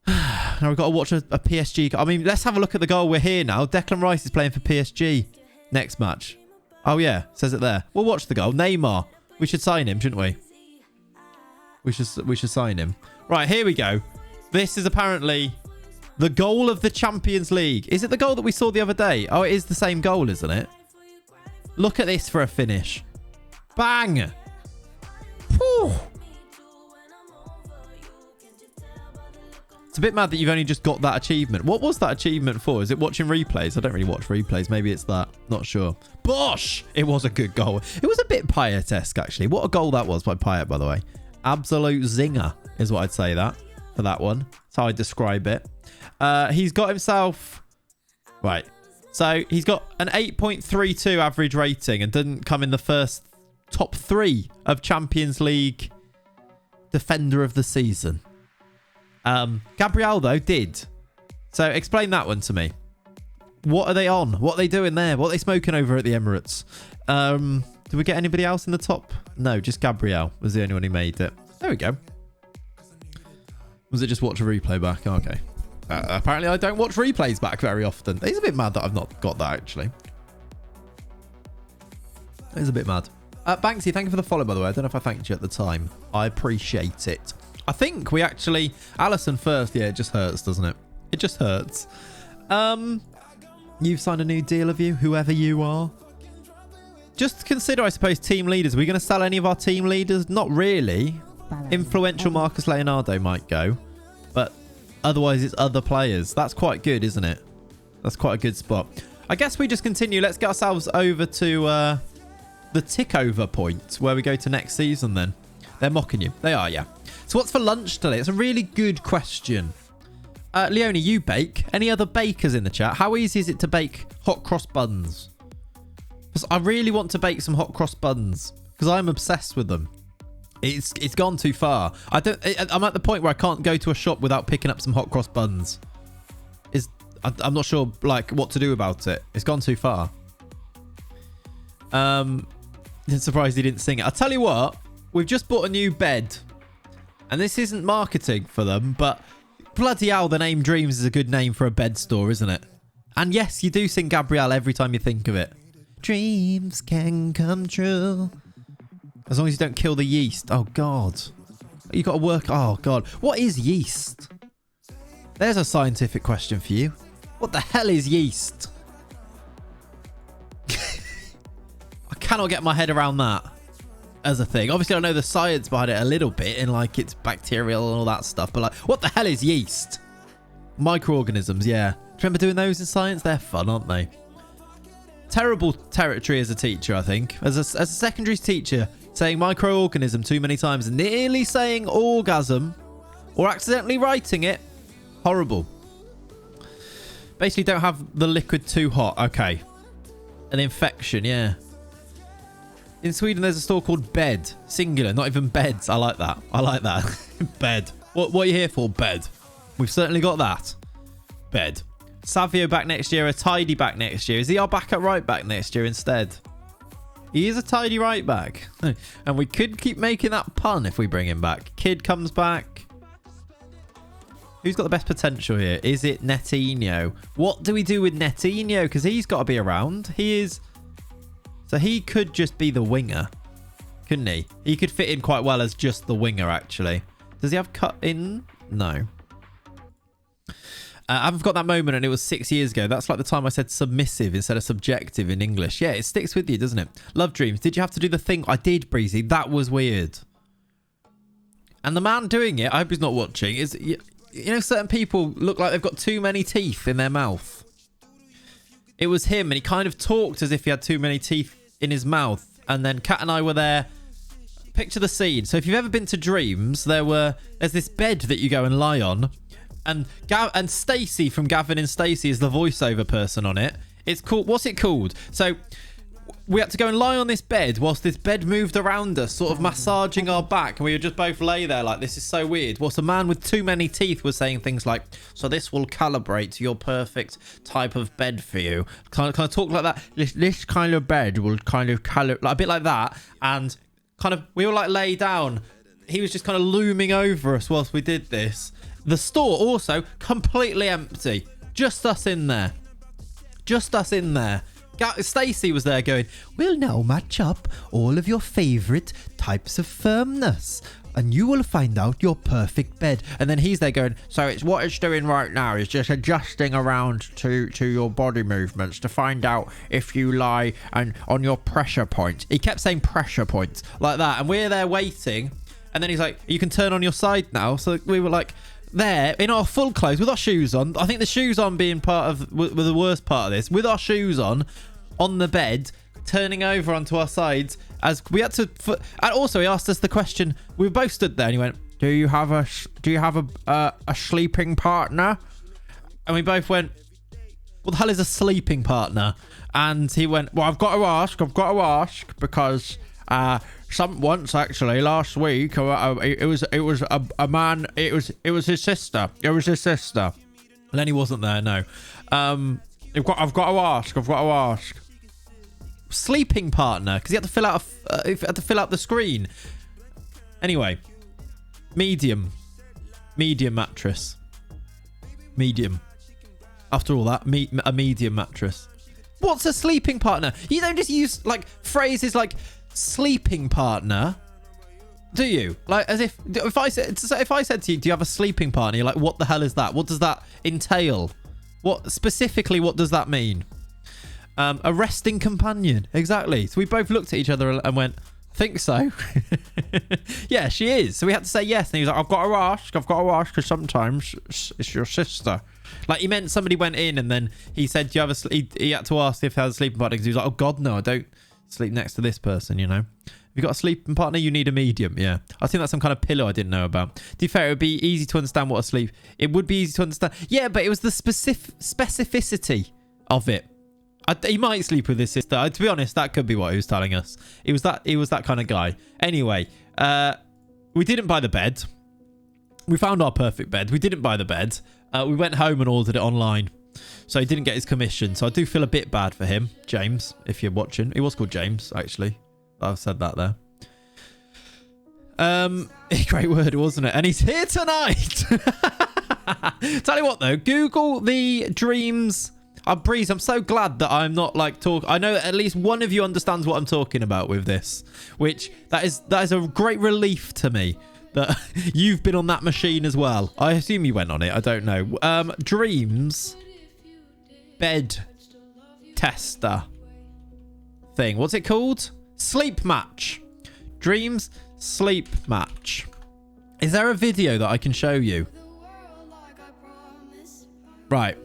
Now we've got to watch a PSG. I mean, let's have a look at the goal. We're here now. Declan Rice is playing for PSG next match. Oh, yeah. Says it there. We'll watch the goal. Neymar. We should sign him, shouldn't we? We should sign him. Right, here we go. This is apparently the goal of the Champions League. Is it the goal that we saw the other day? Oh, it is the same goal, isn't it? Look at this for a finish. Bang! Whew. It's a bit mad that you've only just got that achievement. What was that achievement for? Is it watching replays? I don't really watch replays. Maybe it's that. Not sure. Bosh! It was a good goal. It was a bit Payet-esque, actually. What a goal that was by Payet, by the way. Absolute zinger is what I'd say that for that one. That's how I describe it. He's got himself... Right. So he's got an 8.32 average rating and didn't come in the first top 3 of Champions League Defender of the Season. Gabriel, though, did. So explain that one to me. What are they on? What are they doing there? What are they smoking over at the Emirates? Did we get anybody else in the top? No, just Gabriel was the only one who made it. There we go. Was it just watch a replay back? Oh, okay. Apparently, I don't watch replays back very often. It's a bit mad that I've not got that, actually. It's a bit mad. Banksy, thank you for the follow, by the way. I don't know if I thanked you at the time. I appreciate it. I think we actually... Allison first. Yeah, it just hurts, doesn't it? It just hurts. You've signed a new deal, have you? Whoever you are. Just consider, I suppose, team leaders. Are we going to sell any of our team leaders? Not really. Influential Marcus Leonardo might go. But otherwise, it's other players. That's quite good, isn't it? That's quite a good spot. I guess we just continue. Let's get ourselves over to the tick-over point where we go to next season then. They're mocking you. They are, yeah. So what's for lunch today? It's a really good question. Leonie, you bake. Any other bakers in the chat? How easy is it to bake hot cross buns? Because I really want to bake some hot cross buns because I'm obsessed with them. It's gone too far. I'm at the point where I can't go to a shop without picking up some hot cross buns. I'm not sure like what to do about it. It's gone too far. Surprised he didn't sing it. I'll tell you what. We've just bought a new bed. And this isn't marketing for them, but bloody hell, the name Dreams is a good name for a bed store, isn't it? And yes, you do sing Gabrielle every time you think of it. Dreams can come true. As long as you don't kill the yeast. Oh, God. You got to work... Oh, God. What is yeast? There's a scientific question for you. What the hell is yeast? I cannot get my head around that as a thing. Obviously, I know the science behind it a little bit and like it's bacterial and all that stuff. But like, what the hell is yeast? Microorganisms, yeah. Do you remember doing those in science? They're fun, aren't they? Terrible territory as a teacher, I think. As a secondary teacher, saying microorganism too many times, nearly saying orgasm, or accidentally writing it. Horrible. Basically, don't have the liquid too hot. Okay. An infection, yeah. In Sweden, there's a store called Bed. Singular, not even beds. I like that. I like that. Bed. What are you here for? Bed. We've certainly got that. Bed. Savio back next year. A tidy back next year. Is he our backup right back next year instead? He is a tidy right back. And we could keep making that pun if we bring him back. Kid comes back. Who's got the best potential here? Is it Netinho? What do we do with Netinho? Because he's got to be around. He is... So he could just be the winger. Couldn't he? He could fit in quite well as just the winger, actually. Does he have cut in? No. I've got that moment and it was 6 years ago. That's like the time I said submissive instead of subjective in English. Yeah, it sticks with you, doesn't it? Love Dreams. Did you have to do the thing? I did, Breezy. That was weird. And the man doing it, I hope he's not watching, is... You know, certain people look like they've got too many teeth in their mouth. It was him, and he kind of talked as if he had too many teeth in his mouth. And then Kat and I were there. Picture the scene. So if you've ever been to Dreams, there's this bed that you go and lie on. And Stacey from Gavin and Stacey is the voiceover person on it. It's called... What's it called? So... We had to go and lie on this bed whilst this bed moved around us, sort of massaging our back. And we would just both lay there like, this is so weird. Whilst a man with too many teeth was saying things like, so this will calibrate your perfect type of bed for you. Kind of talk like that. This kind of bed will kind of calibrate, like a bit like that. And kind of, we were like lay down. He was just kind of looming over us whilst we did this. The store also completely empty. Just us in there. Just us in there. Stacey was there going, we'll now match up all of your favourite types of firmness and you will find out your perfect bed. And then he's there going, so it's what it's doing right now is just adjusting around to your body movements to find out if you lie and on your pressure points. He kept saying pressure points like that. And we're there waiting. And then he's like, you can turn on your side now. So we were like... There in our full clothes with our shoes on. I think the shoes on being part of were the worst part of this. With our shoes on the bed, turning over onto our sides as we had to. And also, he asked us the question. We both stood there, and he went, "Do you have a sleeping partner?" And we both went, "What the hell is a sleeping partner?" And he went, "Well, I've got to ask because." Once actually last week it was a man, it was his sister, and then he wasn't there. No. I've got to ask sleeping partner because he had to fill out the screen. Anyway, medium mattress, medium. After all that, a medium mattress. What's a sleeping partner? You don't just use like phrases like sleeping partner, do you? Like as if I said to you, do you have a sleeping partner? You're like, what the hell is that? What does that entail? What specifically? What does that mean? A resting companion, exactly. So we both looked at each other and went, I think so. Yeah, she is. So we had to say yes. And he was like, I've got to ask because sometimes it's your sister. Like he meant somebody went in and then he said, do you have he had to ask if he has a sleeping partner because he was like, oh God, no, I don't sleep next to this person, you know. If you've got a sleeping partner, you need a medium. Yeah, I think that's some kind of pillow I didn't know about. To be fair, it would be easy to understand what a sleep. It would be easy to understand. Yeah, but it was the specificity of it. He might sleep with his sister. To be honest, that could be what he was telling us. He was that kind of guy. Anyway, we didn't buy the bed. We found our perfect bed. We didn't buy the bed. We went home and ordered it online. So he didn't get his commission. So I do feel a bit bad for him. James, if you're watching. He was called James, actually. I've said that there. Great word, wasn't it? And he's here tonight. Tell you what, though. Google the Dreams... Breeze, I'm so glad that I'm not like talk. I know at least one of you understands what I'm talking about with this. Which, that is a great relief to me. That you've been on that machine as well. I assume you went on it. I don't know. Dreams... bed tester thing. What's it called? Sleep match. Dreams sleep match. Is there a video that I can show you? Right.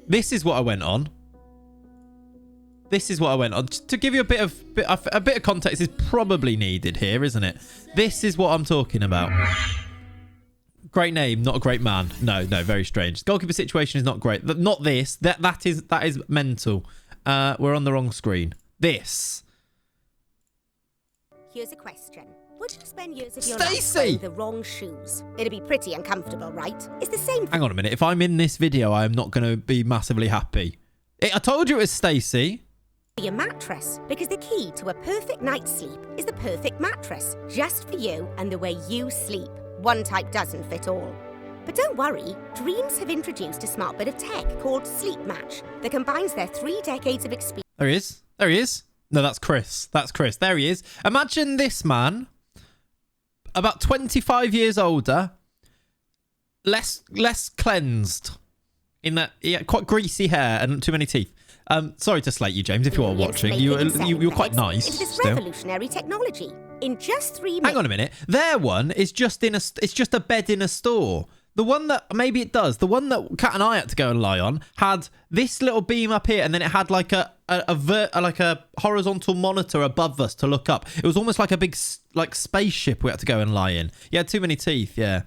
This is what I went on. To give you a bit of context is probably needed here, isn't it? This is what I'm talking about. Great name, not a great man. No, very strange. Goalkeeper situation is not great. Not this. That is mental. We're on the wrong screen. This. Here's a question. Would you spend years of your Stacey! life wearing the wrong shoes? It'd be pretty uncomfortable, right? It's the same Hang on a minute. If I'm in this video, I am not going to be massively happy. I told you it was Stacey. for your mattress, because the key to a perfect night's sleep is the perfect mattress, just for you and the way you sleep. One type doesn't fit all. But don't worry, Dreams have introduced a smart bit of tech called Sleep Match that combines their 3 decades of experience. There he is. There he is. No, that's Chris. That's Chris. There he is. Imagine this man, about 25 years older, less cleansed, in that he had quite greasy hair and too many teeth. Sorry to slate you, James, if you are watching. You're quite nice. Into this Still. revolutionary technology in just 3 minutes. Hang on a minute. Their one is just it's just a bed in a store. The one that maybe it does. The one that Kat and I had to go and lie on had this little beam up here, and then it had like a horizontal monitor above us to look up. It was almost like a big spaceship we had to go and lie in. You had too many teeth. Yeah,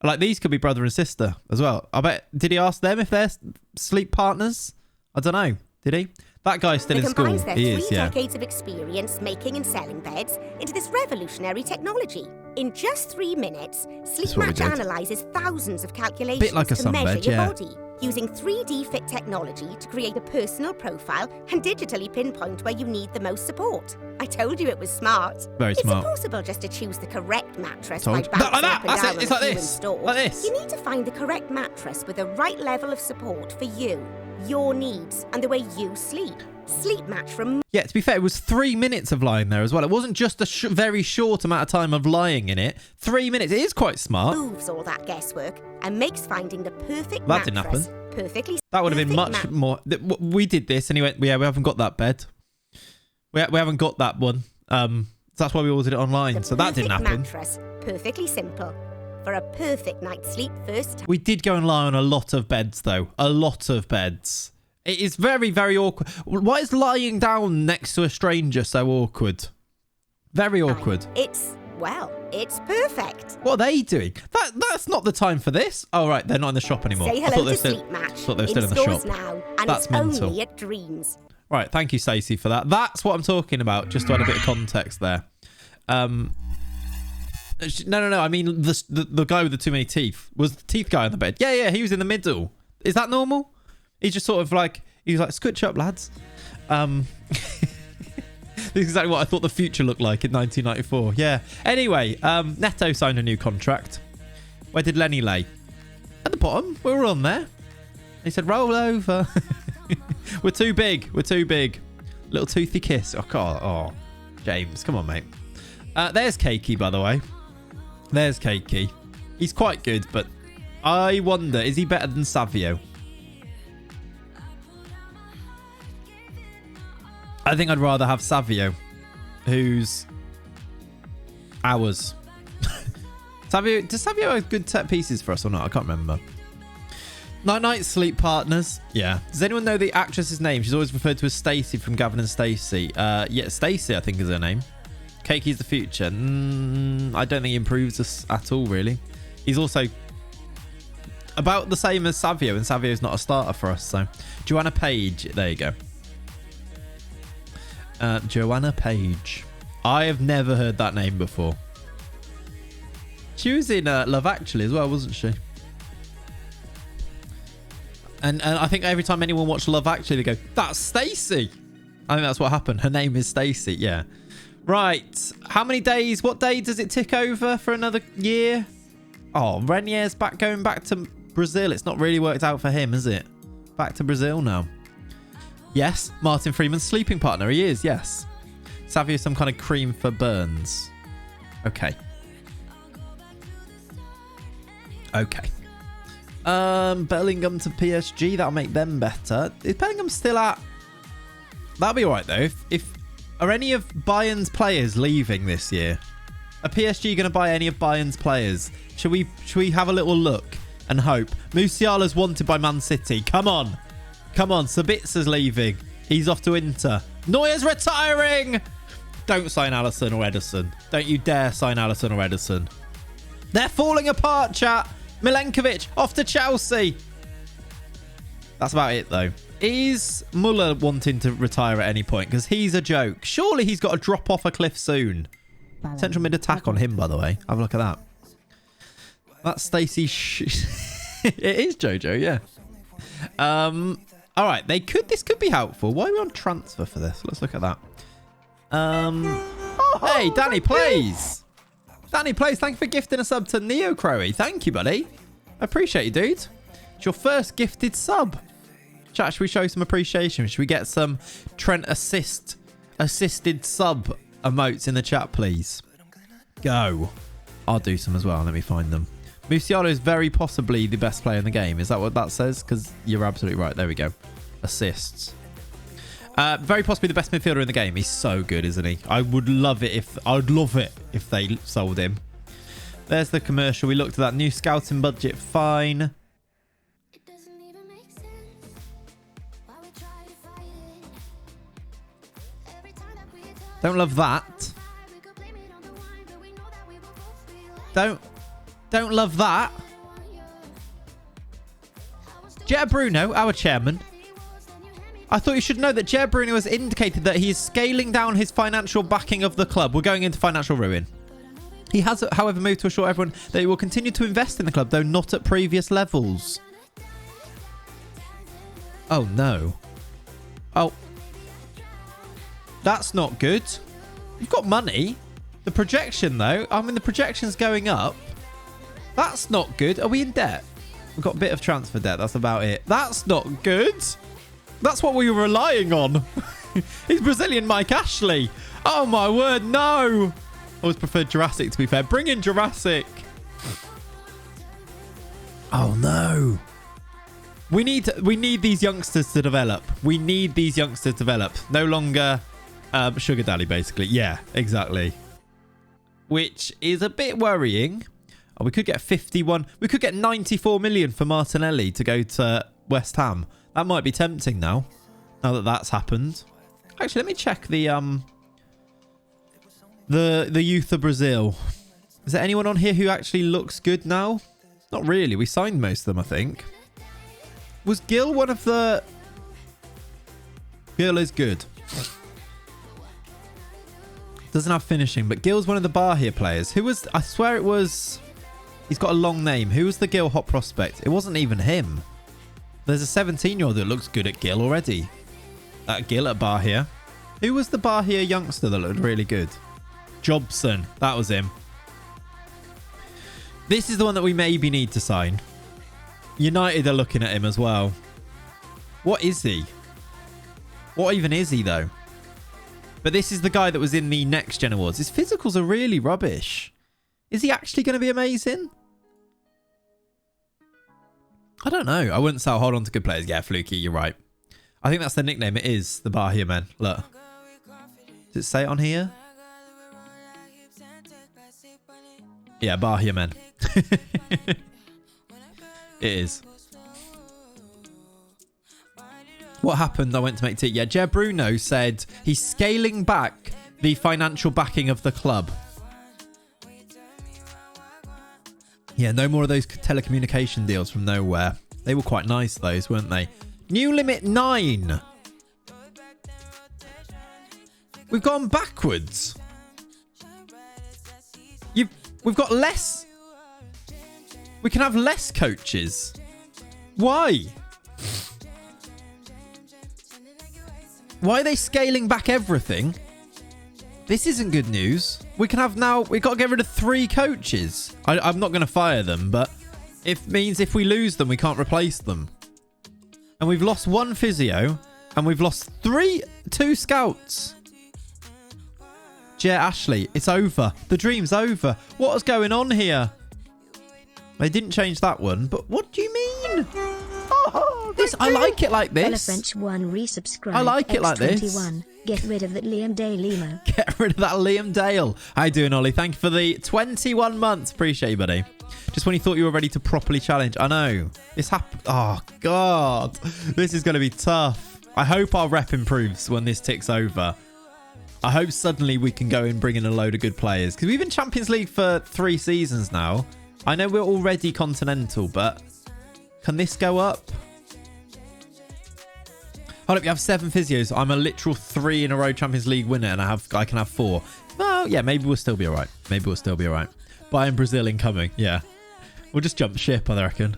like these could be brother and sister as well. I bet. Did he ask them if they're sleep partners? I don't know. Did he? That guy's still in school. Combines their He 3 is. Yeah. decades of experience making and selling beds into this revolutionary technology. In just 3 minutes, Sleep That's what we Match did. analyses thousands of calculations Bit like a to measure sunbed, your yeah. body, using 3D fit technology to create a personal profile and digitally pinpoint where you need the most support. I told you it was smart. Very smart. It's impossible just to choose the correct mattress Told by you. bouncing Like that. up and That's down it. It's on like a few this. in store. Like this. You need to find the correct mattress with the right level of support for you, your needs, and the way you sleep. Sleep Match from Yeah, to be fair, it was 3 minutes of lying there as well. It wasn't just a very short amount of time of lying in it. 3 minutes. It is quite smart. removes all that guesswork and makes finding the perfect That didn't mattress happen. perfectly. That would have been perfect much more. We did this and he went, yeah, we haven't got that bed. We haven't got that one. That's why we ordered it online. The So that didn't perfect happen. Mattress, perfectly simple for a perfect night's sleep first time. We did go and lie on a lot of beds, though. A lot of beds. It is very, very awkward. Why is lying down next to a stranger so awkward? Very awkward. It's perfect. What are they doing? That's not the time for this. Oh, right. They're not in the shop anymore. Say I thought hello they were to still, Sleep Match. thought they were still in the stores shop. now, and That's it's mental. only at Dreams. Right, thank you, Stacey, for that. That's what I'm talking about, just to add a bit of context there. No. I mean, the guy with the too many teeth was the teeth guy on the bed. Yeah, he was in the middle. Is that normal? He's just sort of like, he was like, scooch up, lads. This is exactly what I thought the future looked like in 1994. Yeah. Anyway, Neto signed a new contract. Where did Lenny lay? At the bottom. We were on there. He said, roll over. We're too big. Little toothy kiss. Oh, God. Oh, James. Come on, mate. There's Keiki, by the way. There's Keiki. He's quite good, but I wonder, is he better than Savio? I think I'd rather have Savio, who's ours. Does Savio have good set pieces for us or not? I can't remember. Night sleep partners. Yeah. Does anyone know the actress's name? She's always referred to as Stacey from Gavin and Stacey. Yeah, Stacey, I think is her name. Keiki's the future. I don't think he improves us at all, really. He's also about the same as Savio, and Savio's not a starter for us. So, Joanna Page. There you go. Joanna Page. I have never heard that name before. She was in Love Actually as well, wasn't she? And I think every time anyone watched Love Actually, they go, that's Stacey. I think that's what happened. Her name is Stacey. Yeah. Right. How many days? What day does it tick over for another year? Oh, Renier's going back to Brazil. It's not really worked out for him, is it? Back to Brazil now. Yes, Martin Freeman's sleeping partner. He is, yes. Savio, some kind of cream for burns. Okay. Bellingham to PSG. That'll make them better. Is Bellingham still at... That'll be all right, though. Are any of Bayern's players leaving this year? Are PSG going to buy any of Bayern's players? Should we have a little look and hope? Musiala's wanted by Man City. Come on. Sabitza's leaving. He's off to Inter. Neuer's retiring. Don't sign Alisson or Ederson. Don't you dare sign Alisson or Ederson. They're falling apart, chat. Milenkovic off to Chelsea. That's about it, though. Is Muller wanting to retire at any point? Because he's a joke. Surely he's got to drop off a cliff soon. Central mid attack on him, by the way. Have a look at that. That's Stacey. It is Jojo, yeah. All right, this could be helpful. Why are we on transfer for this? Let's look at that. Hey, Danny Plays. Danny Plays, thank you for gifting a sub to Neo Crowy. Thank you, buddy. I appreciate you, dude. It's your first gifted sub. Chat, should we show some appreciation? Should we get some Trent assisted sub emotes in the chat, please? Go. I'll do some as well. Let me find them. Musiala is very possibly the best player in the game. Is that what that says? Because you're absolutely right. There we go. Assists. Very possibly the best midfielder in the game. He's so good, isn't he? I would love it if they sold him. There's the commercial. We looked at that new scouting budget. Fine. Don't love that. Don't love that. Jet Bruno, our chairman. I thought you should know that Jet Bruno has indicated that he is scaling down his financial backing of the club. We're going into financial ruin. He has, however, moved to assure everyone that he will continue to invest in the club, though not at previous levels. Oh, no. Oh. That's not good. You've got money. The projection, though. I mean, the projection's going up. That's not good. Are we in debt? We've got a bit of transfer debt. That's about it. That's not good. That's what we were relying on. He's Brazilian Mike Ashley. Oh, my word. No. I always preferred Jurassic, to be fair. Bring in Jurassic. Oh, no. We need these youngsters to develop. We need these youngsters to develop. No longer sugar daddy, basically. Yeah, exactly. Which is a bit worrying. Oh, we could get 51. We could get 94 million for Martinelli to go to West Ham. That might be tempting now that that's happened. Actually, let me check the youth of Brazil. Is there anyone on here who actually looks good now? Not really. We signed most of them, I think. Was Gil one of the... Gil is good. Doesn't have finishing, but Gil's one of the Bahia players. Who was... I swear it was... He's got a long name. Who was the Gil hot prospect? It wasn't even him. There's a 17-year-old that looks good at Gil already. That Gil at Bahia. Who was the Bahia youngster that looked really good? Jobson. That was him. This is the one that we maybe need to sign. United are looking at him as well. What is he? What even is he, though? But this is the guy that was in the Next Gen Awards. His physicals are really rubbish. Is he actually going to be amazing? I don't know. I wouldn't say I'll hold on to good players. Yeah, Fluky, you're right. I think that's the nickname. It is the Bahia men. Look. Does it say it on here? Yeah, Bahia men. It is. What happened? I went to make tea. Yeah, Jer Bruno said he's scaling back the financial backing of the club. Yeah, no more of those telecommunication deals from nowhere. They were quite nice, those, weren't they? New limit 9. We've gone backwards. We've got less. We can have less coaches. Why? Why are they scaling back everything? This isn't good news. We can have now... We've got to get rid of 3 coaches. I'm not going to fire them, but it means if we lose them, we can't replace them. And we've lost 1 physio, and we've lost 2 scouts. Jet Ashley, it's over. The dream's over. What is going on here? They didn't change that one, but what do you mean? Oh, this, I like it like this. French 1 resubscribe. I like it like this. Get rid of that Liam Dale emo. Get rid of that Liam Dale. How you doing, Ollie? Thank you for the 21 months. Appreciate you, buddy. Just when you thought you were ready to properly challenge. I know. This happened. Oh, God. This is going to be tough. I hope our rep improves when this ticks over. I hope suddenly we can go and bring in a load of good players. Because we've been Champions League for 3 seasons now. I know we're already continental, but can this go up? Hold up, you have 7 physios. I'm a literal 3 in a row Champions League winner, and I can have 4. Well, yeah, maybe we'll still be all right. Maybe we'll still be all right. Bayern Brazil incoming. Yeah. We'll just jump ship, I reckon.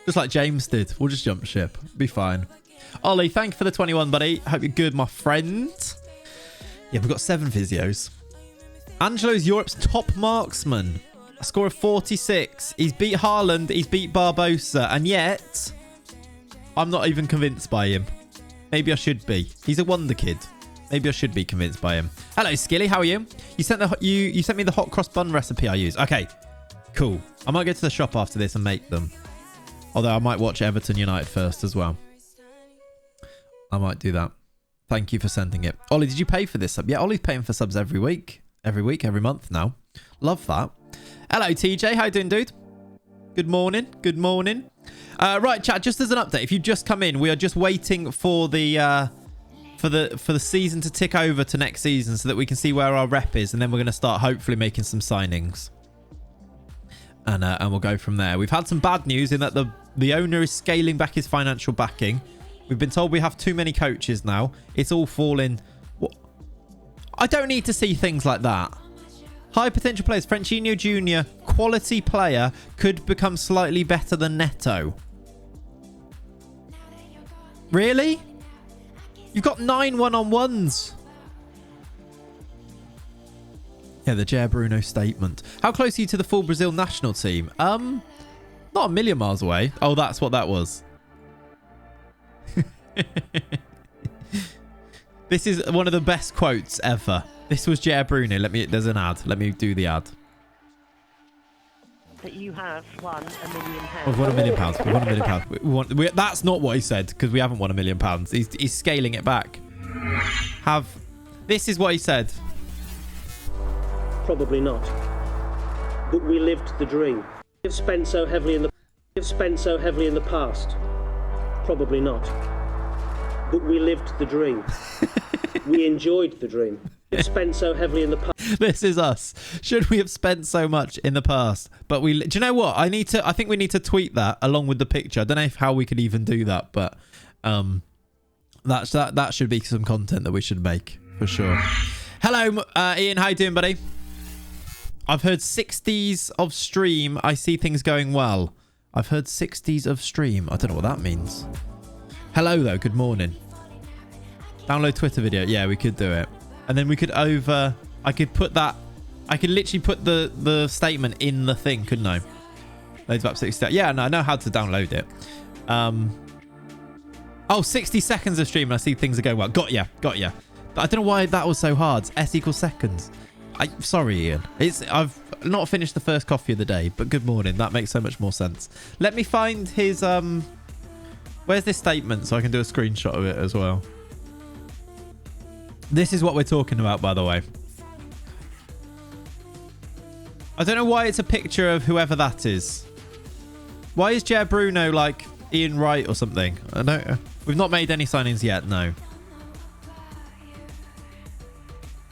Just like James did. We'll just jump ship. Be fine. Ollie, thank you for the 21, buddy. Hope you're good, my friend. Yeah, we've got 7 physios. Angelo's Europe's top marksman. A score of 46. He's beat Haaland. He's beat Barbosa. And yet, I'm not even convinced by him. Maybe I should be. He's a wonder kid. Maybe I should be convinced by him. Hello, Skilly. How are you? You sent me the hot cross bun recipe I use. Okay, cool. I might go to the shop after this and make them. Although I might watch Everton United first as well. I might do that. Thank you for sending it. Ollie, did you pay for this sub? Yeah, Ollie's paying for subs every week. Every month now. Love that. Hello, TJ. How you doing, dude? Good morning. Good morning. Right, chat. Just as an update, if you just come in, we are just waiting for the for the season to tick over to next season, so that we can see where our rep is, and then we're going to start hopefully making some signings, and we'll go from there. We've had some bad news in that the owner is scaling back his financial backing. We've been told we have too many coaches now. It's all falling. I don't need to see things like that. High potential players. Francinho Jr., quality player, could become slightly better than Neto. Really? You've got 9 one-on-ones. Yeah, the Jair Bruno statement. How close are you to the full Brazil national team? Not a million miles away. Oh, that's what that was. This is one of the best quotes ever. This was Jair Bruno. There's an ad. Let me do the ad. That you have won £1 million. We've won £1 million. We've won £1 million. That's not what he said, because we haven't won £1 million. He's scaling it back. This is what he said. Probably not. But we lived the dream. We've spent so heavily in the past. Probably not. But we lived the dream. We enjoyed the dream. We've spent so heavily in the past. This is us. Should we have spent so much in the past? But do you know what? I think we need to tweet that along with the picture. I don't know how we could even do that, but that should be some content that we should make for sure. Hello, Ian. How you doing, buddy? I've heard 60s of stream. I see things going well. I've heard 60s of stream. I don't know what that means. Hello, though. Good morning. Download Twitter video. Yeah, we could do it. And then we could I could put that. I could literally put the statement in the thing, couldn't I? Loads of up 60. Yeah, no, I know how to download it. Oh, 60 seconds of stream. And I see things are going well. Got ya. I don't know why that was so hard. S equals seconds. Sorry, Ian. I've not finished the first coffee of the day, but good morning. That makes so much more sense. Let me find his where's this statement so I can do a screenshot of it as well. This is what we're talking about, by the way. I don't know why it's a picture of whoever that is. Why is Jair Bruno like Ian Wright or something? I don't. We've not made any signings yet, no.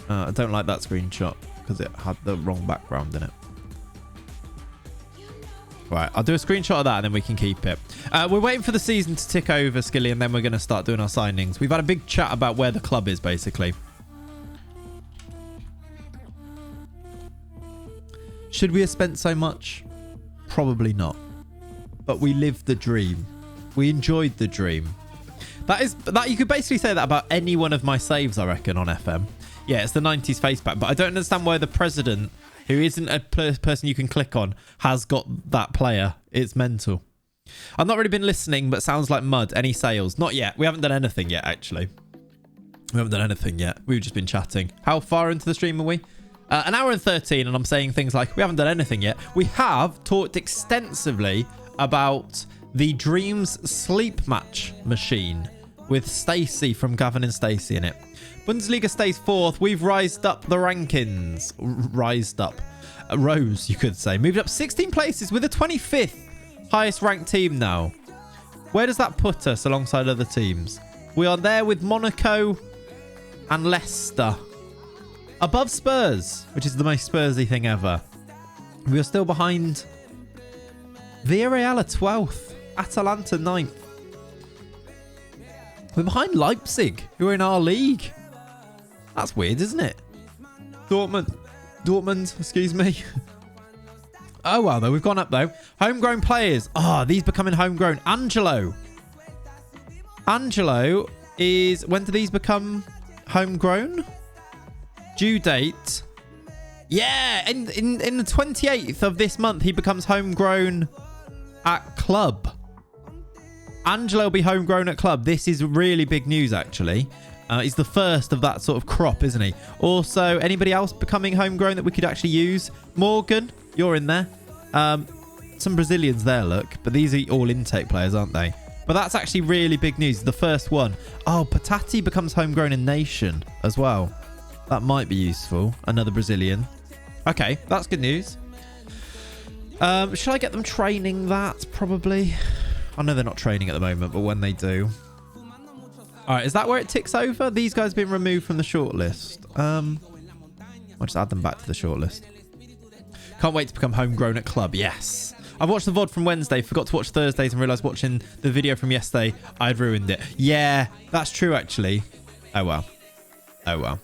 I don't like that screenshot because it had the wrong background in it. Right, I'll do a screenshot of that and then we can keep it. We're waiting for the season to tick over, Skilly, and then we're going to start doing our signings. We've had a big chat about where the club is, basically. Should we have spent so much? Probably not. But we lived the dream. We enjoyed the dream. That you could basically say that about any one of my saves, I reckon, on FM. Yeah, it's the 90s face back, but I don't understand why the president, who isn't a person you can click on, has got that player. It's mental. I've not really been listening, but sounds like mud. Any sales? Not yet. We haven't done anything yet, actually. We haven't done anything yet. We've just been chatting. How far into the stream are we? An hour and 13, and I'm saying things like, we haven't done anything yet. We have talked extensively about the Dreams sleep match machine with Stacey from Gavin and Stacey in it. Bundesliga stays 4th. We've rised up the rankings. Rose, you could say. Moved up 16 places with the 25th highest ranked team now. Where does that put us alongside other teams? We are there with Monaco and Leicester. Above Spurs, which is the most Spursy thing ever. We are still behind Villarreal at 12th. Atalanta 9th. We're behind Leipzig, who are in our league. That's weird, isn't it? Dortmund, excuse me. Oh, well, though. We've gone up, though. Homegrown players. Ah, these becoming homegrown. Angelo is... When do these become homegrown? Due date. Yeah, in the 28th of this month, he becomes homegrown at club. Angelo will be homegrown at club. This is really big news, actually. He's the first of that sort of crop, isn't he? Also, anybody else becoming homegrown that we could actually use? Morgan, you're in there. Some Brazilians there, look. But these are all intake players, aren't they? But that's actually really big news. The first one. Oh, Patati becomes homegrown in Nation as well. That might be useful. Another Brazilian. Okay, that's good news. Should I get them training that? Probably. I know they're not training at the moment, but when they do. All right, is that where it ticks over? These guys have been removed from the shortlist. I'll just add them back to the shortlist. Can't wait to become homegrown at club. Yes. I've watched the VOD from Wednesday, forgot to watch Thursdays and realised watching the video from yesterday, I'd ruined it. Yeah, that's true, actually. Oh, well. Oh, well.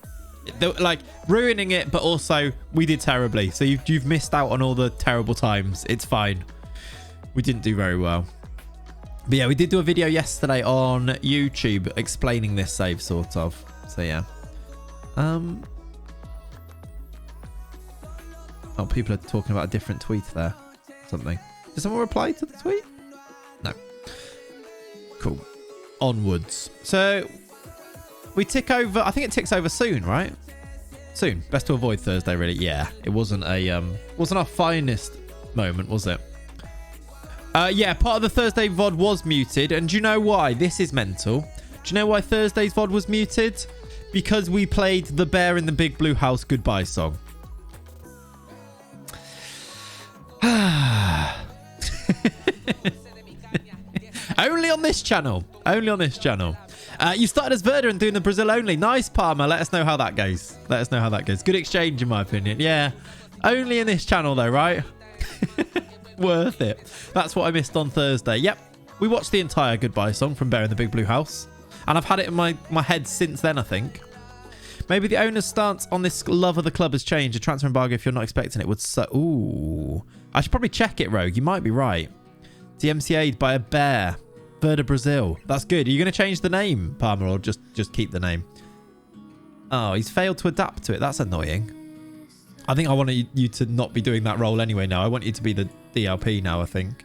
Like, ruining it, but also we did terribly. So you've missed out on all the terrible times. It's fine. We didn't do very well. But yeah, we did do a video yesterday on YouTube explaining this save, sort of. So yeah. Oh, people are talking about a different tweet there. Something. Did someone reply to the tweet? No. Cool. Onwards. So we tick over. I think it ticks over soon, right? Soon. Best to avoid Thursday, really. Yeah. It wasn't our finest moment, was it? Yeah, part of the Thursday VOD was muted. And do you know why? This is mental. Do you know why Thursday's VOD was muted? Because we played the Bear in the Big Blue House goodbye song. Only on this channel. Only on this channel. You started as Verda and doing the Brazil only. Nice, Palmer. Let us know how that goes. Let us know how that goes. Good exchange, in my opinion. Yeah. Only in this channel, though, right? Worth it. That's what I missed on Thursday. Yep. We watched the entire goodbye song from Bear in the Big Blue House. And I've had it in my head since then, I think. Maybe the owner's stance on this love of the club has changed. A transfer embargo, if you're not expecting it, would... Ooh. I should probably check it, Rogue. You might be right. DMCA'd by a bear. Verda Brazil. That's good. Are you going to change the name, Palmer, or just keep the name? Oh, he's failed to adapt to it. That's annoying. I think I want you to not be doing that role anyway now. I want you to be the DLP now, I think.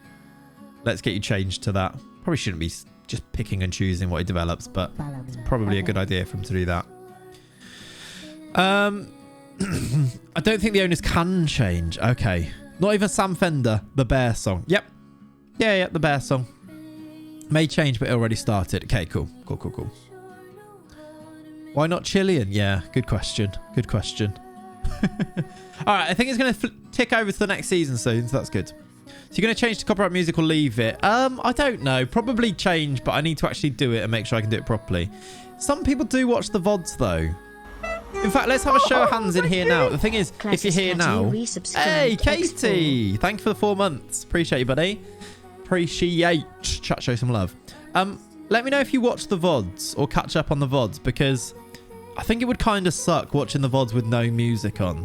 Let's get you changed to that. Probably shouldn't be just picking and choosing what he develops, but it's probably a good idea for him to do that. I don't think the owners can change. Okay. Not even Sam Fender, the Bear song. Yep. Yeah, the Bear song. May change, but it already started. Okay, cool. Cool. Why not Chilean? Yeah, good question. Good question. All right, I think it's going to tick over to the next season soon, so that's good. So you're going to change to copyright music or leave it? I don't know. Probably change, but I need to actually do it and make sure I can do it properly. Some people do watch the VODs, though. In fact, let's have a show of hands in here now. The thing is, if you're here now... Hey, Katie! Thank you for the 4 months. Appreciate you, buddy. Appreciate. Chat, show some love. Let me know if you watch the VODs or catch up on the VODs, because I think it would kind of suck watching the VODs with no music on.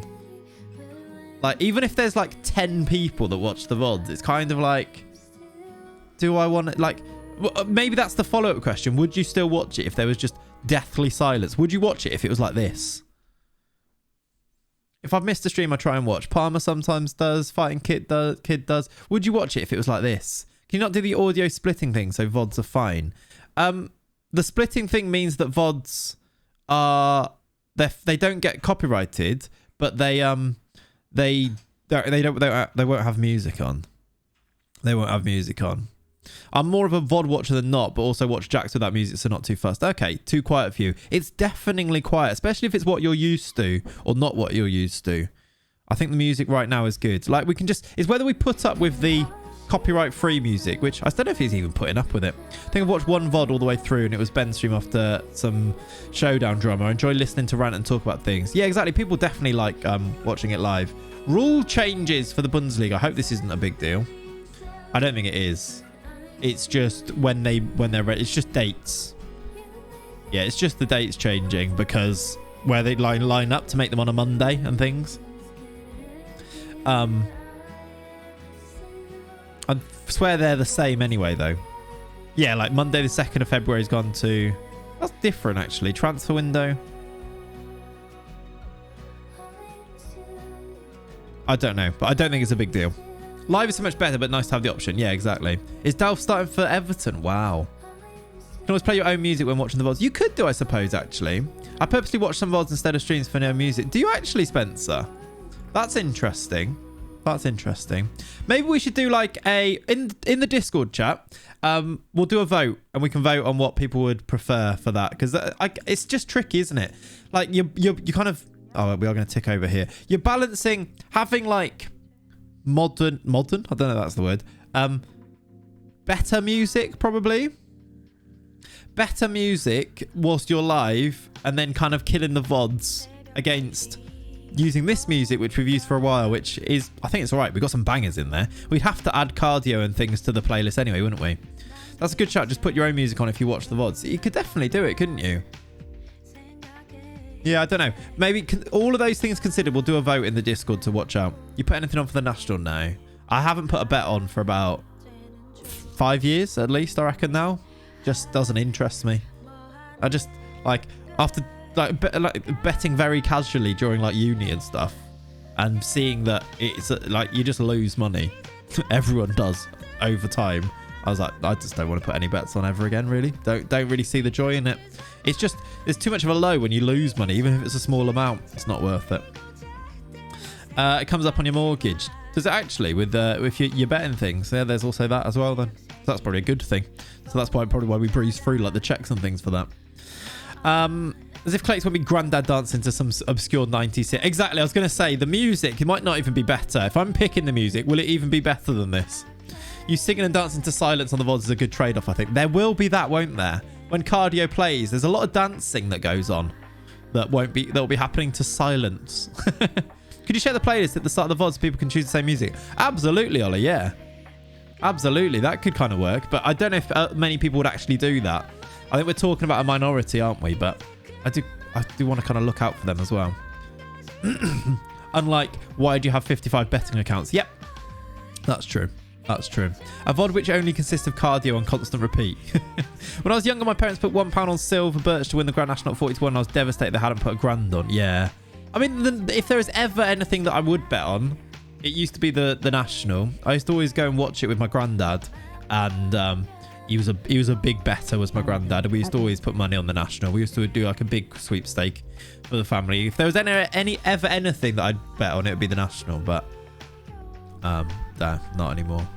Like, even if there's like 10 people that watch the VODs, it's kind of like, do I want it? Like, maybe that's the follow-up question. Would you still watch it if there was just deathly silence? Would you watch it if it was like this? If I've missed a stream, I try and watch. Palmer sometimes does. Fighting Kid does. Would you watch it if it was like this? Can you not do the audio splitting thing so VODs are fine? The splitting thing means that VODs are... They don't get copyrighted, but they won't have music on. They won't have music on. I'm more of a VOD watcher than not, but also watch Jacks without music, so not too fast. Okay, too quiet for you. It's definitely quiet, especially if it's what you're used to or not what you're used to. I think the music right now is good. Like, we can just... It's whether we put up with the copyright-free music, which I don't know if he's even putting up with it. I think I've watched one VOD all the way through, and it was Ben's stream after some Showdown drama. I enjoy listening to rant and talk about things. Yeah, exactly. People definitely like watching it live. Rule changes for the Bundesliga. I hope this isn't a big deal. I don't think it is. It's just when they're ready. It's just dates. Yeah, it's just the dates changing because where they line up to make them on a Monday and things. I swear they're the same anyway, though. Yeah, like Monday the 2nd of February has gone to... That's different, actually. Transfer window. I don't know, but I don't think it's a big deal. Live is so much better, but nice to have the option. Yeah, exactly. Is Delph starting for Everton? Wow. You can always play your own music when watching the VODs. You could do, I suppose, actually. I purposely watch some VODs instead of streams for no music. Do you actually, Spencer? That's interesting. That's interesting. Maybe we should do like a... In the Discord chat, we'll do a vote and we can vote on what people would prefer for that. Because it's just tricky, isn't it? Like, you kind of... Oh, we are going to tick over here. You're balancing having like modern, I don't know if that's the word. Better music, probably. Better music whilst you're live and then kind of killing the VODs against using this music, which we've used for a while, which is, I think it's all right. We've got some bangers in there. We'd have to add cardio and things to the playlist anyway, wouldn't we? That's a good shout. Just put your own music on if you watch the VODs. You could definitely do it, couldn't you? Yeah, I don't know. Maybe all of those things considered, we'll do a vote in the Discord to watch out. You put anything on for the National now? I haven't put a bet on for about 5 years at least, I reckon now. Just doesn't interest me. I just, like, after like betting very casually during like uni and stuff and seeing that it's like you just lose money. Everyone does over time. I was like, I just don't want to put any bets on ever again, really. Don't really see the joy in it. It's just, there's too much of a low when you lose money, even if it's a small amount. It's not worth it. It comes up on your mortgage. Does it actually? With if you're betting things, yeah, there's also that as well then. So that's probably a good thing. So that's probably why we breeze through like the checks and things for that. As if Clayton would be granddad dancing to some obscure 90s hit. Exactly, I was going to say, the music, it might not even be better. If I'm picking the music, will it even be better than this? You singing and dancing to silence on the VODs is a good trade-off, I think. There will be that, won't there? When cardio plays, there's a lot of dancing that goes on that will be happening to silence. Could you share the playlist at the start of the VODs so people can choose the same music? Absolutely, Ollie, yeah. Absolutely, that could kind of work. But I don't know if many people would actually do that. I think we're talking about a minority, aren't we? But I do want to kind of look out for them as well. Unlike, why do you have 55 betting accounts? Yep, that's true. That's true. A VOD which only consists of cardio on constant repeat. When I was younger, my parents put £1 on Silver Birch to win the Grand National at 41. I was devastated they hadn't put a grand on. Yeah. I mean, if there is ever anything that I would bet on, it used to be the National. I used to always go and watch it with my granddad. And he was a big better, was my granddad. We used to always put money on the National. We used to do like a big sweepstake for the family. If there was ever anything that I'd bet on, it would be the National. But no, not anymore.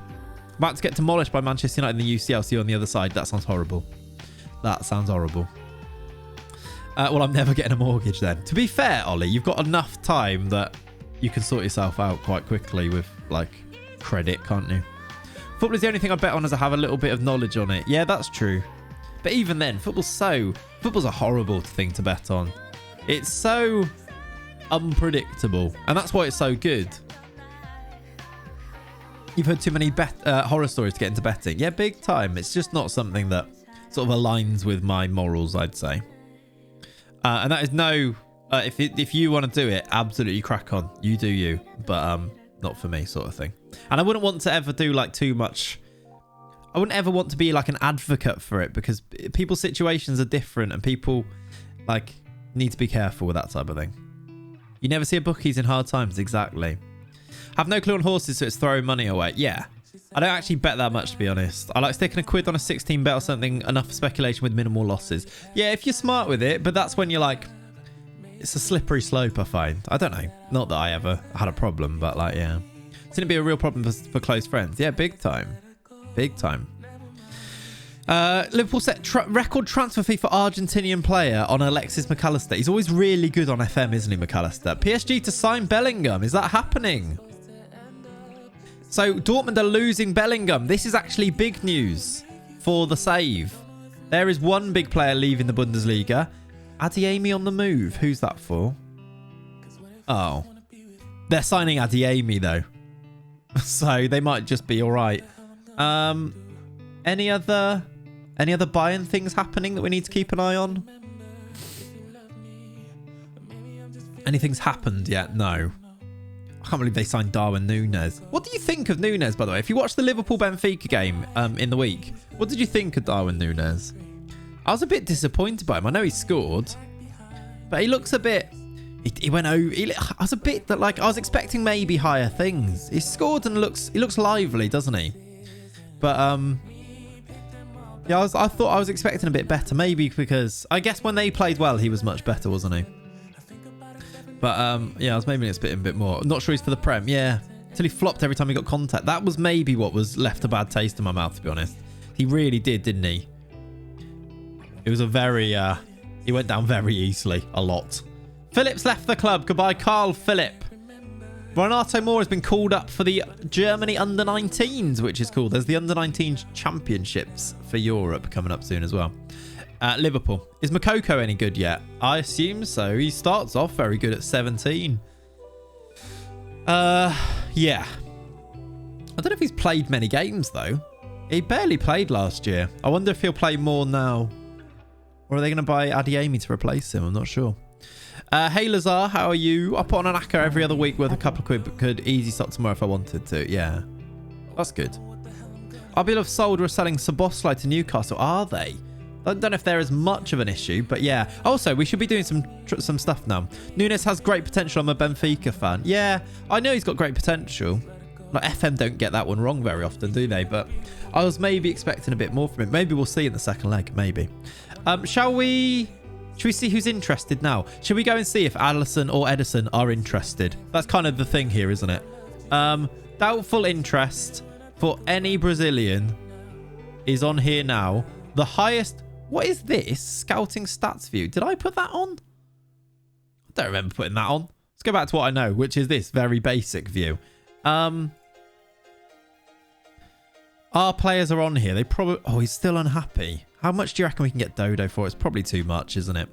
About to get demolished by Manchester United in the UCL. On the other side. That sounds horrible. That sounds horrible. Well, I'm never getting a mortgage then. To be fair, Ollie, you've got enough time that you can sort yourself out quite quickly with like credit, can't you? Football is the only thing I bet on as I have a little bit of knowledge on it. Yeah, that's true. But even then, football's a horrible thing to bet on. It's so unpredictable. And that's why it's so good. You've heard too many horror stories to get into betting. Yeah, big time. It's just not something that sort of aligns with my morals, I'd say. And that is no... if you want to do it, absolutely crack on. You do you. But not for me, sort of thing. And I wouldn't want to ever do like too much... I wouldn't ever want to be like an advocate for it because people's situations are different and people like need to be careful with that type of thing. You never see a bookies in hard times. Exactly. Have no clue on horses, so it's throwing money away. Yeah. I don't actually bet that much, to be honest. I like sticking a quid on a 16 bet or something, enough for speculation with minimal losses. Yeah, if you're smart with it, but that's when you're like... It's a slippery slope, I find. I don't know. Not that I ever had a problem, but like, yeah. It's going to be a real problem for close friends. Yeah, big time. Big time. Liverpool set record transfer fee for Argentinian player on Alexis McAllister. He's always really good on FM, isn't he, McAllister? PSG to sign Bellingham. Is that happening? So Dortmund are losing Bellingham. This is actually big news for the save. There is one big player leaving the Bundesliga. Adeyemi on the move. Who's that for? Oh. They're signing Adeyemi though. So they might just be all right. Any other Bayern things happening that we need to keep an eye on? Anything's happened yet? No. I can't believe they signed Darwin Núñez. What do you think of Núñez, by the way? If you watched the Liverpool-Benfica game in the week, what did you think of Darwin Núñez? I was a bit disappointed by him. I know he scored, but he looks a bit... He went over... I was a bit... like I was expecting maybe higher things. He scored and he looks lively, doesn't he? But, yeah, I thought I was expecting a bit better. Maybe because... I guess when they played well, he was much better, wasn't he? But, yeah, I was maybe expecting a bit more. I'm not sure he's for the Prem. Yeah. Until he flopped every time he got contact. That was maybe what was left a bad taste in my mouth, to be honest. He really did, didn't he? It was a very... he went down very easily. A lot. Phillips left the club. Goodbye, Carl Phillip. Renato Moore has been called up for the Germany under-19s, which is cool. There's the under-19 championships for Europe coming up soon as well. Liverpool. Is Makoko any good yet? I assume so. He starts off very good at 17. Yeah. I don't know if he's played many games, though. He barely played last year. I wonder if he'll play more now. Or are they going to buy Adeyemi to replace him? I'm not sure. Hey, Lazar, how are you? I put on an ACCA every other week worth a couple of quid, but could easy start tomorrow if I wanted to. Yeah. That's good. RB Love sold or selling Szoboszlai to Newcastle. Are they? I don't know if they're as much of an issue, but yeah. Also, we should be doing some stuff now. Núñez has great potential. I'm a Benfica fan. Yeah, I know he's got great potential. Like, FM don't get that one wrong very often, do they? But I was maybe expecting a bit more from him. Maybe we'll see in the second leg. Maybe. Should we see who's interested now? Should we go and see if Alisson or Edison are interested? That's kind of the thing here, isn't it? Doubtful interest for any Brazilian is on here now. The highest... What is this? Scouting stats view. Did I put that on? I don't remember putting that on. Let's go back to what I know, which is this very basic view. Our players are on here. They probably... Oh, he's still unhappy. How much do you reckon we can get Dodo for? It's probably too much, isn't it?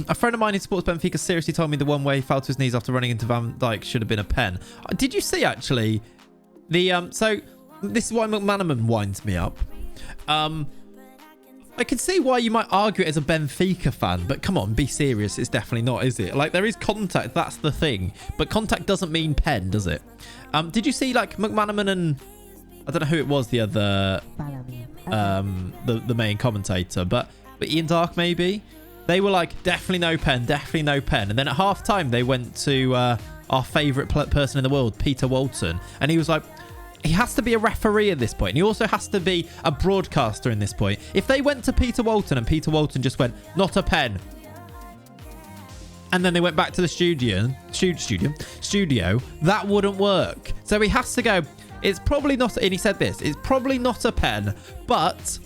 A friend of mine who supports Benfica seriously told me the one way he fell to his knees after running into Van Dijk should have been a pen. Did you see, actually? So, this is why McManaman winds me up. I can see why you might argue it as a Benfica fan, but come on, be serious. It's definitely not, is it? Like, there is contact, that's the thing. But contact doesn't mean pen, does it? Did you see, like, McManaman and... I don't know who it was, the other... the main commentator, but Ian Dark, maybe? They were like, definitely no pen, definitely no pen. And then at half-time, they went to our favourite person in the world, Peter Walton. And he was like... He has to be a referee at this point. And he also has to be a broadcaster in this point. If they went to Peter Walton and Peter Walton just went, not a pen. And then they went back to the studio, that wouldn't work. So he has to go, it's probably not, and he said this, it's probably not a pen, but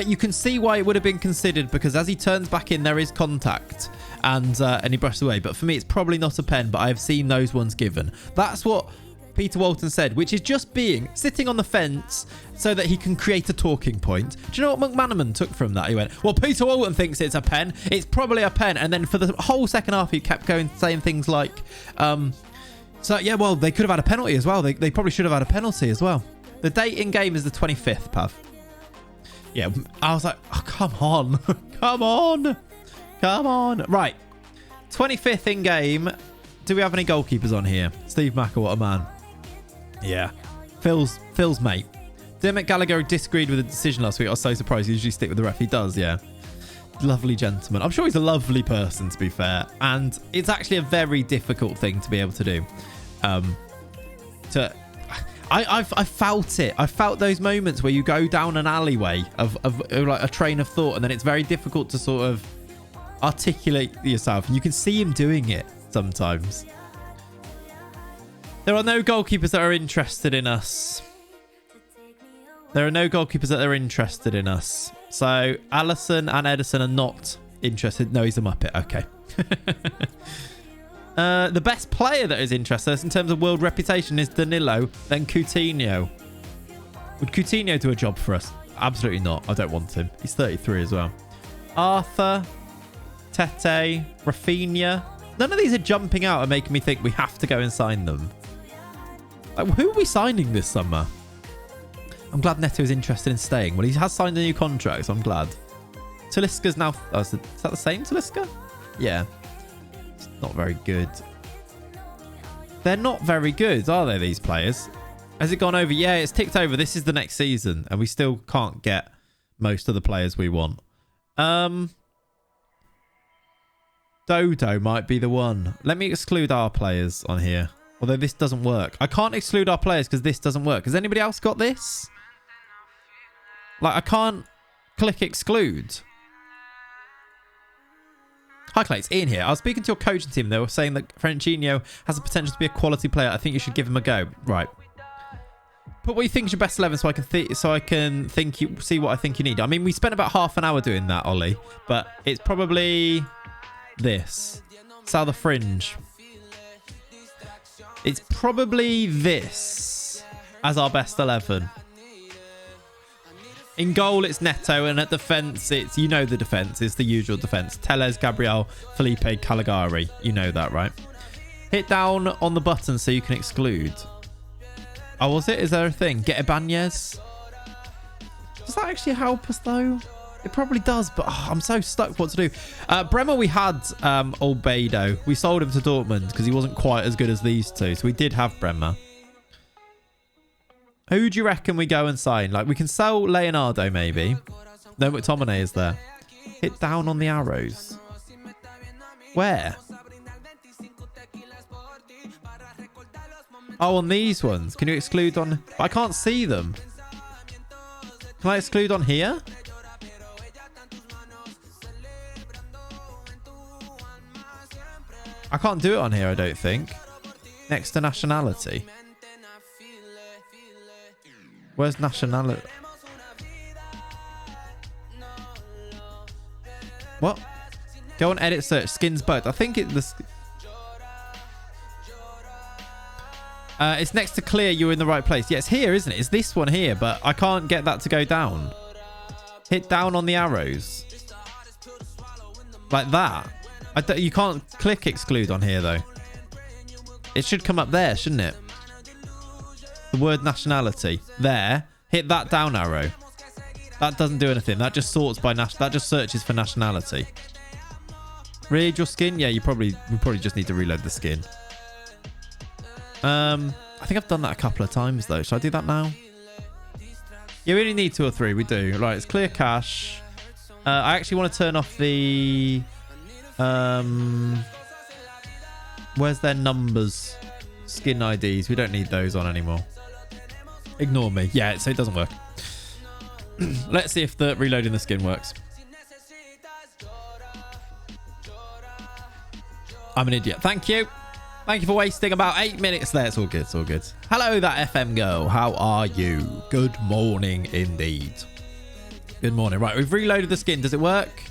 you can see why it would have been considered, because as he turns back in, there is contact. And he brushed away. But for me, it's probably not a pen, but I have seen those ones given. That's what Peter Walton said, which is just sitting on the fence so that he can create a talking point. Do you know what McManaman took from that? He went, well, Peter Walton thinks it's a pen. It's probably a pen. And then for the whole second half, he kept going, saying things like, so, yeah, well, they could have had a penalty as well. They probably should have had a penalty as well. The date in game is the 25th, Pav. Yeah, I was like, oh, come on. Come on. Come on. Right. 25th in game. Do we have any goalkeepers on here? Steve Macker, what a man. Yeah. Phil's mate. Dermot Gallagher disagreed with the decision last week. I was so surprised. He usually stick with the ref. He does, yeah. Lovely gentleman. I'm sure he's a lovely person, to be fair. And it's actually a very difficult thing to be able to do. I felt it. I felt those moments where you go down an alleyway of like a train of thought, and then it's very difficult to sort of articulate yourself. And you can see him doing it sometimes. There are no goalkeepers that are interested in us. There are no goalkeepers that are interested in us. So Alisson and Edison are not interested. No, he's a Muppet. Okay. The best player that is interested in terms of world reputation is Danilo, then Coutinho. Would Coutinho do a job for us? Absolutely not. I don't want him. He's 33 as well. Arthur, Tete, Rafinha. None of these are jumping out and making me think we have to go and sign them. Like, who are we signing this summer? I'm glad Neto is interested in staying. Well, he has signed a new contract, so I'm glad. Talisca's now... Oh, is that the same Talisca? Yeah. Not very good. They're not very good, are they, these players? Has it gone over? Yeah, it's ticked over. This is the next season, and we still can't get most of the players we want. Dodo might be the one. Let me exclude our players on here. Although this doesn't work. I can't exclude our players because this doesn't work. Has anybody else got this? Like, I can't click exclude. Hi, Clay. It's Ian here. I was speaking to your coaching team. They were saying that Francinho has the potential to be a quality player. I think you should give him a go. Right. Put what you think is your best 11 so I can see what I think you need. I mean, we spent about half an hour doing that, Ollie. But it's probably this. Sal the Fringe. It's probably this as our best 11. In goal, it's Neto, and at defence, it's, you know the defence. It's the usual defence. Tellez, Gabriel, Felipe, Caligari. You know that, right? Hit down on the button so you can exclude. Oh, was it? Is there a thing? Get Ibanez? Does that actually help us, though? It probably does, but I'm so stuck what to do. Bremer, we had Albedo. We sold him to Dortmund because he wasn't quite as good as these two. So we did have Bremer. Who do you reckon we go and sign? Like, we can sell Leonardo, maybe. No, McTominay is there. Hit down on the arrows. Where? Oh, on these ones. Can you exclude on... I can't see them. Can I exclude on here? I can't do it on here, I don't think. Next to nationality. Where's nationality? What? Go on edit search. Skins both. I think it's next to clear. You're in the right place. Yeah, it's here, isn't it? It's this one here, but I can't get that to go down. Hit down on the arrows. Like that. You can't click exclude on here, though. It should come up there, shouldn't it? The word nationality. There. Hit that down arrow. That doesn't do anything. That just sorts by that just searches for nationality. Read your skin? Yeah, we probably just need to reload the skin. I think I've done that a couple of times, though. Should I do that now? Yeah, we only need 2 or 3. We do. Right, it's clear cache. I actually want to turn off the... where's their numbers? Skin IDs. We don't need those on anymore. Ignore me. Yeah, so it doesn't work. Let's see if the reloading the skin works. I'm an idiot. Thank you. Thank you for wasting about 8 minutes there. It's all good. It's all good. Hello, that FM girl. How are you? Good morning indeed. Good morning. Right, we've reloaded the skin. Does it work?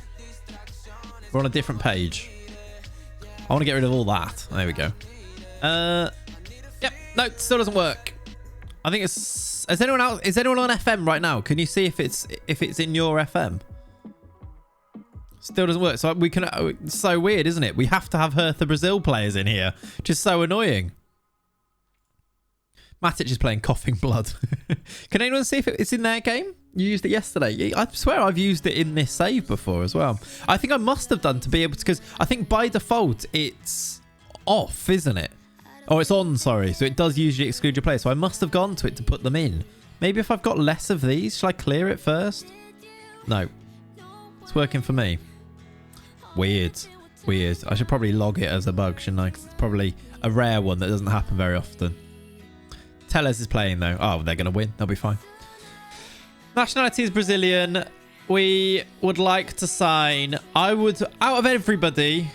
We're on a different page. I want to get rid of all that. There we go. Yep. No, it still doesn't work. I think it's... Is anyone on FM right now? Can you see if it's in your FM? Still doesn't work. So we can... It's so weird, isn't it? We have to have Hertha Brazil players in here. Which is so annoying. Matic is playing Coughing Blood. Can anyone see if it's in their game? You used it yesterday. I swear I've used it in this save before as well. I think I must have done to be able to... Because I think by default it's off, isn't it? Oh, it's on, sorry. So it does usually exclude your players. So I must have gone to it to put them in. Maybe if I've got less of these, shall I clear it first? No. It's working for me. Weird. Weird. I should probably log it as a bug, shouldn't I? 'Cause it's probably a rare one that doesn't happen very often. Tellez is playing, though. Oh, they're going to win. They'll be fine. Nationality is Brazilian. We would like to sign... I would... Out of everybody...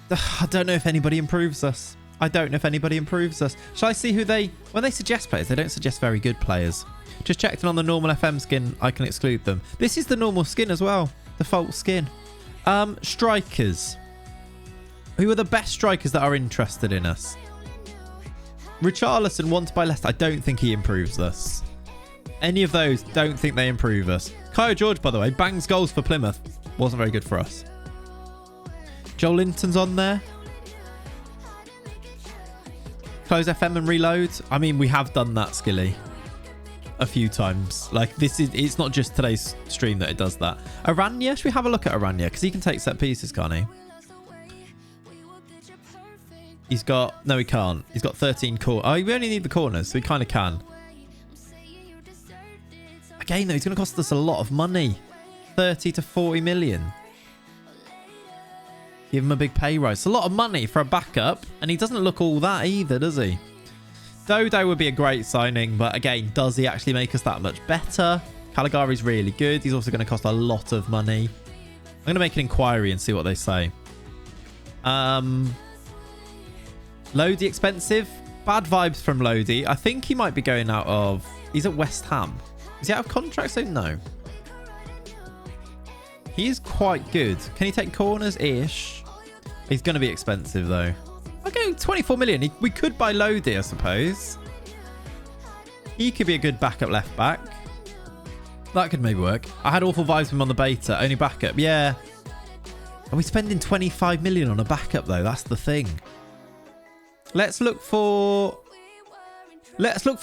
I don't know if anybody improves us. I don't know if anybody improves us. Shall I see who they... When they suggest players, they don't suggest very good players. Just checked on the normal FM skin. I can exclude them. This is the normal skin as well. Default skin. Strikers. Who are the best strikers that are interested in us? Richarlison wanted by Leicester. I don't think he improves us. Any of those, don't think they improve us. Kyle George, by the way, bangs goals for Plymouth. Wasn't very good for us. Joel Linton's on there. Close FM and reload. I mean, we have done that, Skilly. A few times. Like, it's not just today's stream that it does that. Aranya? Should we have a look at Aranya? Because he can take set pieces, can't he? He's got... No, he can't. He's got 13 corners. Oh, we only need the corners, so he kind of can. Again, though, he's going to cost us a lot of money. 30 to 40 million. Give him a big pay rise. It's a lot of money for a backup, and he doesn't look all that either, does he? Dodo would be a great signing, but again, does he actually make us that much better? Caligari's really good. He's also going to cost a lot of money. I'm going to make an inquiry and see what they say. Lodi expensive. Bad vibes from Lodi. I think he might be going out of... He's at West Ham. Is he out of contract soon? No. He is quite good. Can he take corners-ish? He's going to be expensive, though. Okay, 24 million. We could buy Lodi, I suppose. He could be a good backup left back. That could maybe work. I had awful vibes with him on the beta. Only backup. Yeah. Are we spending 25 million on a backup, though? That's the thing. Let's look for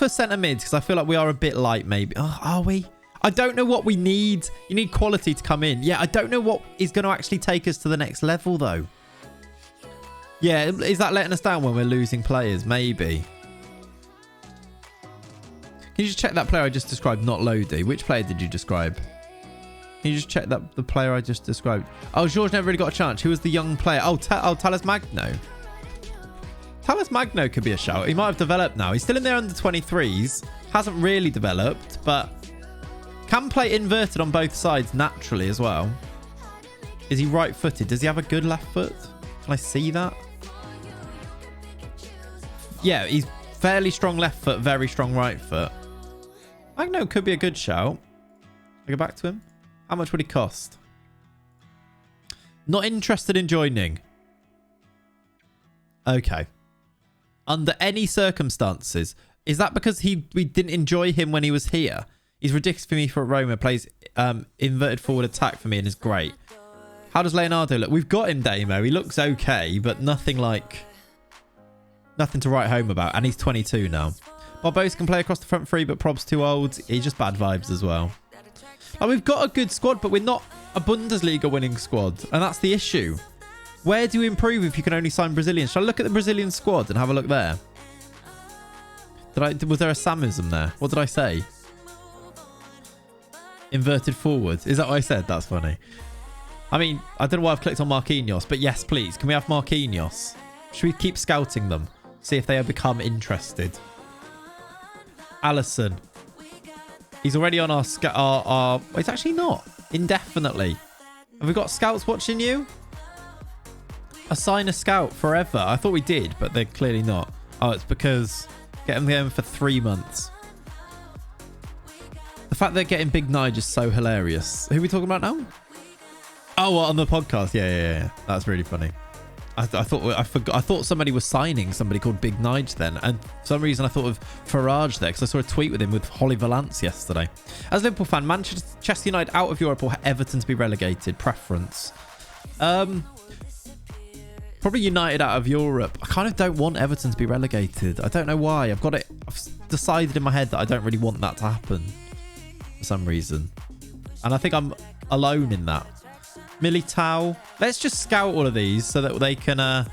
centre mids, because I feel like we are a bit light, maybe. Oh, are we? I don't know what we need. You need quality to come in. Yeah, I don't know what is going to actually take us to the next level, though. Yeah, is that letting us down when we're losing players? Maybe. Can you just check that player I just described, not Lodi? Which player did you describe? Can you just check that the player I just described? Oh, George never really got a chance. Who was the young player? Oh, Talis Magno. Talis Magno could be a shout. He might have developed now. He's still in there under 23s. Hasn't really developed, but can play inverted on both sides naturally as well. Is he right-footed? Does he have a good left foot? Can I see that? Yeah, he's fairly strong left foot, very strong right foot. Magno could be a good shout. I go back to him. How much would he cost? Not interested in joining. Okay. Under any circumstances. Is that because we didn't enjoy him when he was here? He's ridiculous for me for Roma. Plays inverted forward attack for me and is great. How does Leonardo look? We've got him, Damo. He looks okay, but nothing to write home about. And he's 22 now. Barbosa can play across the front three, but Prob's too old. He's just bad vibes as well. Like, we've got a good squad, but we're not a Bundesliga winning squad. And that's the issue. Where do you improve if you can only sign Brazilians? Shall I look at the Brazilian squad and have a look there? Was there a Samism there? What did I say? Inverted forward. Is that what I said? That's funny. I mean, I don't know why I've clicked on Marquinhos, but yes, please. Can we have Marquinhos? Should we keep scouting them? See if they have become interested. Allison. He's already on our... It's actually not. Indefinitely. Have we got scouts watching you? Assign a scout forever. I thought we did, but they're clearly not. Oh, it's because... Get them going for 3 months. The fact they're getting Big Nige is so hilarious. Who are we talking about now? Oh, on the podcast. Yeah. That's really funny. I thought somebody was signing somebody called Big Nige then, and for some reason I thought of Farage there because I saw a tweet with him with Holly Valance yesterday. As a Liverpool fan, Manchester United out of Europe or Everton to be relegated? Preference? Probably United out of Europe. I kind of don't want Everton to be relegated. I don't know why. I've decided in my head that I don't really want that to happen for some reason, and I think I'm alone in that. Militao. Let's just scout all of these so that they can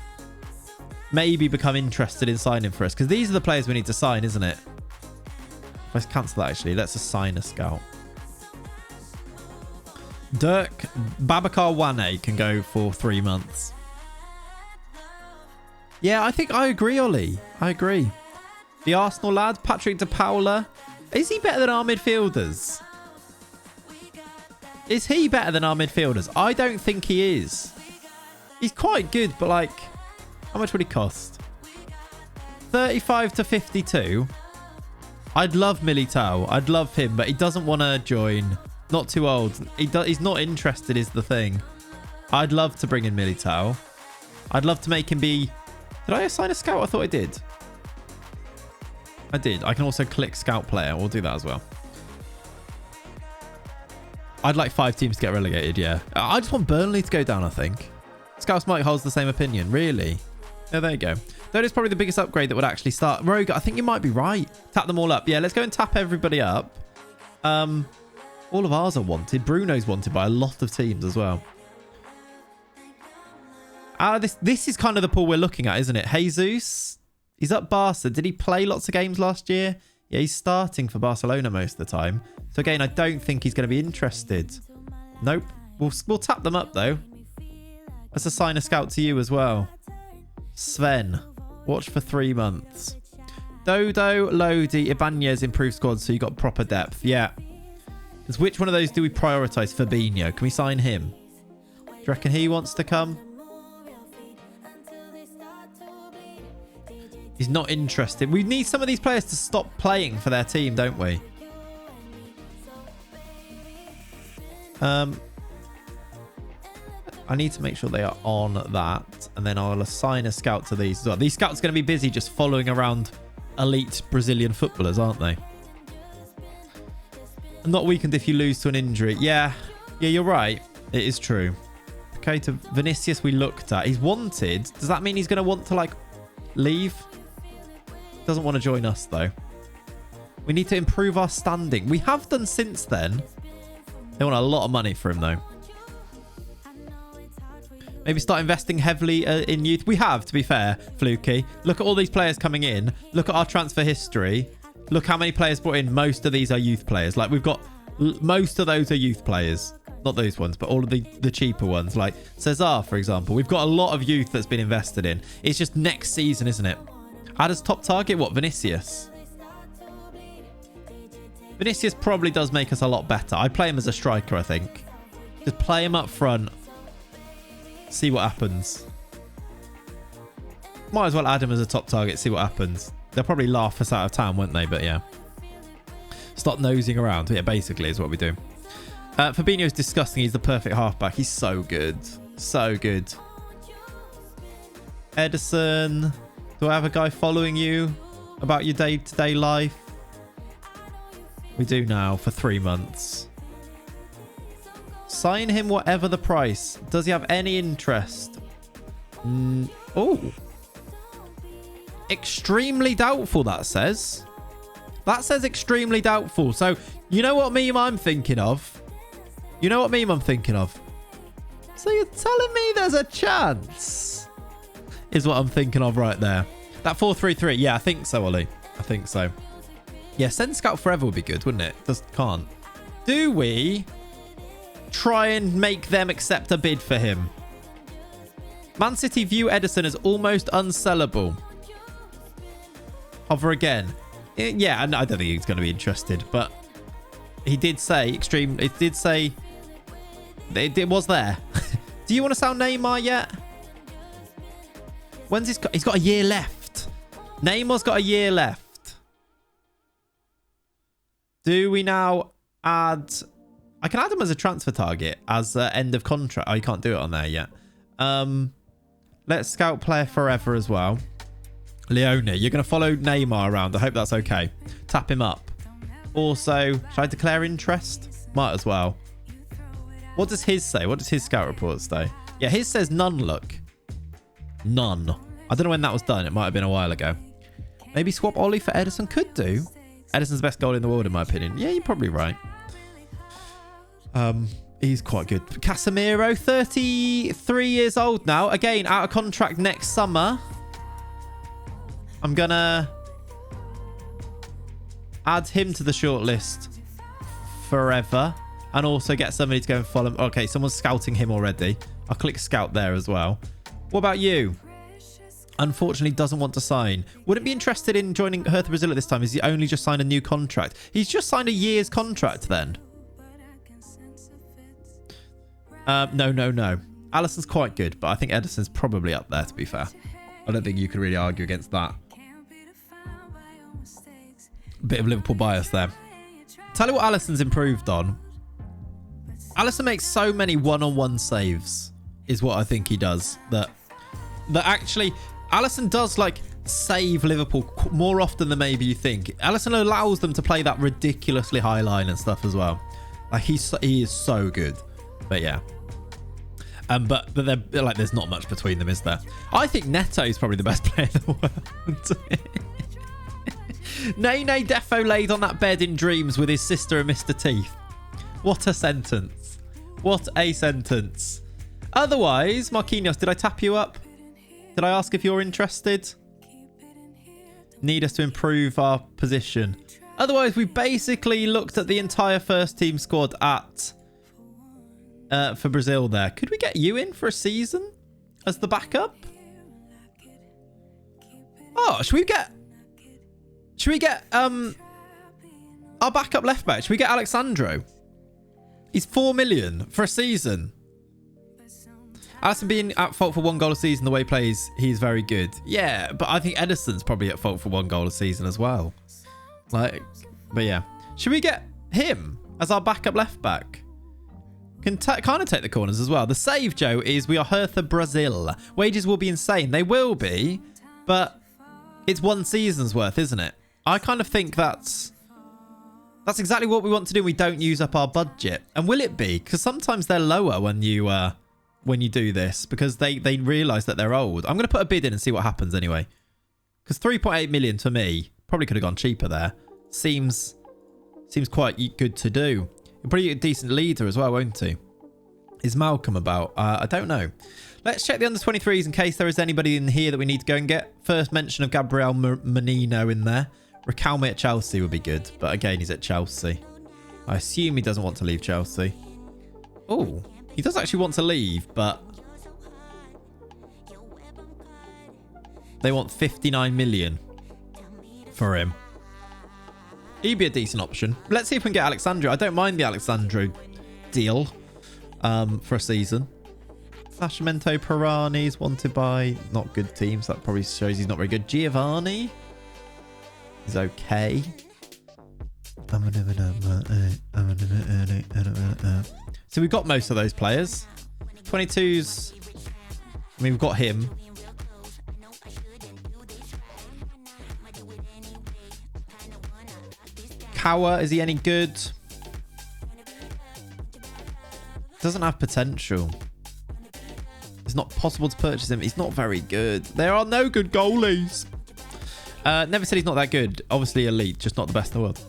maybe become interested in signing for us. Because these are the players we need to sign, isn't it? Let's cancel that, actually. Let's assign a scout. Dirk Babacar Wane can go for 3 months. Yeah, I think I agree, Ollie. I agree. The Arsenal lad, Patrick De Paula. Is he better than our midfielders? Is he better than our midfielders? I don't think he is. He's quite good, but like, how much would he cost? 35 to 52. I'd love Militao. I'd love him, but he doesn't want to join. Not too old. He's not interested is the thing. I'd love to bring in Militao. I'd love to make him be... Did I assign a scout? I thought I did. I did. I can also click scout player. We'll do that as well. I'd like 5 teams to get relegated, yeah. I just want Burnley to go down, I think. Scouts Mike holds the same opinion. Really? Yeah, there you go. That is probably the biggest upgrade that would actually start. Rogue, I think you might be right. Tap them all up. Yeah, let's go and tap everybody up. All of ours are wanted. Bruno's wanted by a lot of teams as well. This is kind of the pool we're looking at, isn't it? Jesus, he's at Barca. Did he play lots of games last year? Yeah, he's starting for Barcelona most of the time. So again, I don't think he's going to be interested. Nope. We'll tap them up though. Let's assign a scout to you as well. Sven, watch for 3 months. Dodo, Lodi, Ibanez improved squad, so you got proper depth. Yeah. Because which one of those do we prioritise? Fabinho. Can we sign him? Do you reckon he wants to come? He's not interested. We need some of these players to stop playing for their team, don't we? I need to make sure they are on that. And then I'll assign a scout to these as well. These scouts are going to be busy just following around elite Brazilian footballers, aren't they? Not weakened if you lose to an injury. Yeah, you're right. It is true. Okay, to Vinicius we looked at. He's wanted. Does that mean he's going to want to, like, leave? Doesn't want to join us, though. We need to improve our standing. We have done since then. They want a lot of money for him, though. Maybe start investing heavily in youth. We have, to be fair, Fluky. Look at all these players coming in. Look at our transfer history. Look how many players brought in. Most of these are youth players. Like, we've got... Most of those are youth players. Not those ones, but all of the cheaper ones. Like Cesar, for example. We've got a lot of youth that's been invested in. It's just next season, isn't it? Ada's top target, what? Vinicius. Vinicius probably does make us a lot better. I play him as a striker, I think. Just play him up front. See what happens. Might as well add him as a top target, see what happens. They'll probably laugh us out of town, won't they? But yeah. Stop nosing around. Yeah, basically is what we do. Fabinho's disgusting. He's the perfect halfback. He's so good. So good. Edison. Do I have a guy following you about your day-to-day life? We do now for 3 months. Sign him whatever the price. Does he have any interest? Oh. Extremely doubtful, that says. That says extremely doubtful. So, you know what meme I'm thinking of? You know what meme I'm thinking of? So you're telling me there's a chance? Is what I'm thinking of right there. That 4-3-3. Yeah, I think so, Ollie. I think so. Yeah, send Scout Forever would be good, wouldn't it? Just can't. Do we try and make them accept a bid for him? Man City view Edison as almost unsellable. Hover again. Yeah, I don't think he's going to be interested, but he did say extreme. It did say it was there. Do you want to sound Neymar yet? When's he's got a year left. Neymar's got a year left. Do we now add... I can add him as a transfer target as end of contract. Oh, you can't do it on there yet. Let's scout player forever as well. Leone, you're going to follow Neymar around. I hope that's okay. Tap him up. Also, should I declare interest? Might as well. What does his say? What does his scout report say? Yeah, his says none, look. None. I don't know when that was done. It might have been a while ago. Maybe swap Ollie for Edison. Could do. Edison's the best goal in the world, in my opinion. Yeah, you're probably right. He's quite good. Casemiro, 33 years old now. Again, out of contract next summer. I'm going to add him to the shortlist forever. And also get somebody to go and follow him. Okay, someone's scouting him already. I'll click scout there as well. What about you? Unfortunately, doesn't want to sign. Wouldn't be interested in joining Hertha Brazil at this time. Has he only just signed a new contract? He's just signed a year's contract then. No. Alisson's quite good, but I think Edison's probably up there, to be fair. I don't think you could really argue against that. Bit of Liverpool bias there. Tell you what Alisson's improved on. Alisson makes so many one-on-one saves, is what I think he does. That actually, Alisson does like save Liverpool more often than maybe you think. Alisson allows them to play that ridiculously high line and stuff as well. Like he is so good. But yeah. But they're like, there's not much between them, is there? I think Neto is probably the best player in the world. Nene defo laid on that bed in dreams with his sister and Mr. Teeth. What a sentence. What a sentence. Otherwise, Marquinhos, did I tap you up? Did I ask if you're interested? Need us to improve our position. Otherwise, we basically looked at the entire first team squad at for Brazil there. Could we get you in for a season as the backup? Oh, should we get our backup left back? Should we get Alexandro? He's 4 million for a season. Alisson being at fault for 1 goal a season, the way he plays, he's very good. Yeah, but I think Edison's probably at fault for 1 goal a season as well. Like, but yeah. Should we get him as our backup left back? Can kind of take the corners as well. The save, Joe, is we are Hertha, Brazil. Wages will be insane. They will be, but it's 1 season's worth, isn't it? I kind of think that's exactly what we want to do. We don't use up our budget. And will it be? Because sometimes they're lower when you do this, because they realise that they're old. I'm going to put a bid in and see what happens anyway. Because 3.8 million to me, probably could have gone cheaper there. Seems quite good to do. He'll probably get a decent leader as well, won't he? Is Malcolm about? I don't know. Let's check the under-23s in case there is anybody in here that we need to go and get. First mention of Gabriel Menino in there. Riquelme at Chelsea would be good, but again, he's at Chelsea. I assume he doesn't want to leave Chelsea. Oh, he does actually want to leave, but they want 59 million for him. He'd be a decent option. Let's see if we can get Alexandro. I don't mind the Alexandro deal for a season. Nascimento, Pirani's wanted by not good teams. That probably shows he's not very good. Giovanni is okay. So we've got most of those players. 22s. I mean, we've got him. Kawa, is he any good? Doesn't have potential. It's not possible to purchase him. He's not very good. There are no good goalies. Never said he's not that good. Obviously elite, just not the best in the world.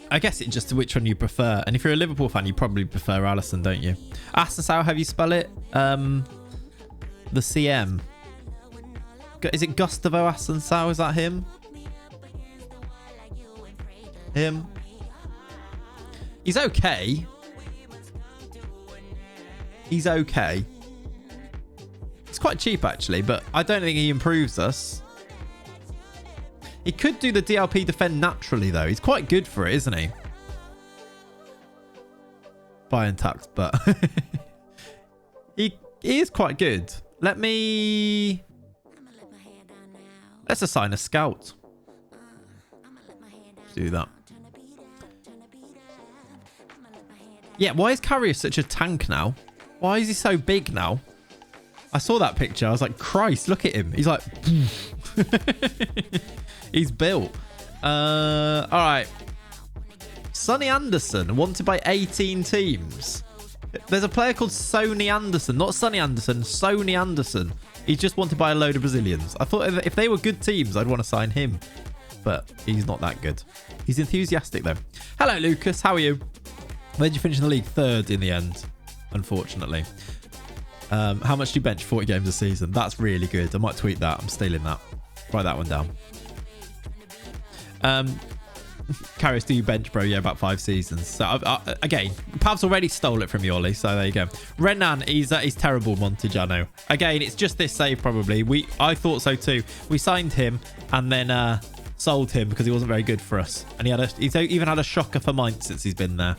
I guess it's just which one you prefer. And if you're a Liverpool fan, you probably prefer Alisson, don't you? Asensao, how you spell it? The CM. Is it Gustavo Asensao? Is that him? Him. He's okay. He's okay. It's quite cheap, actually, but I don't think he improves us. He could do the DLP defend naturally, though. He's quite good for it, isn't he? Buying tax, but he is quite good. Let's assign a scout. Let's do that. Yeah, why is Carrier such a tank now? Why is he so big now? I saw that picture. I was like, Christ, look at him. He's like... He's built. All right. Sonny Anderson, wanted by 18 teams. There's a player called Sony Anderson. Not Sonny Anderson, Sony Anderson. He's just wanted by a load of Brazilians. I thought if they were good teams, I'd want to sign him. But he's not that good. He's enthusiastic, though. Hello, Lucas. How are you? Where did you finish in the league? 3rd in the end, unfortunately. How much do you bench? 40 games a season. That's really good. I might tweet that. I'm stealing that. Write that one down. Karius, do you bench, bro? Yeah, about 5 seasons. So, again, Pav's already stole it from you, Ollie. So, there you go. Renan, he's terrible, Montejano. Again, it's just this save, probably. I thought so, too. We signed him and then sold him because he wasn't very good for us. And he's even had a shocker for Mainz since he's been there.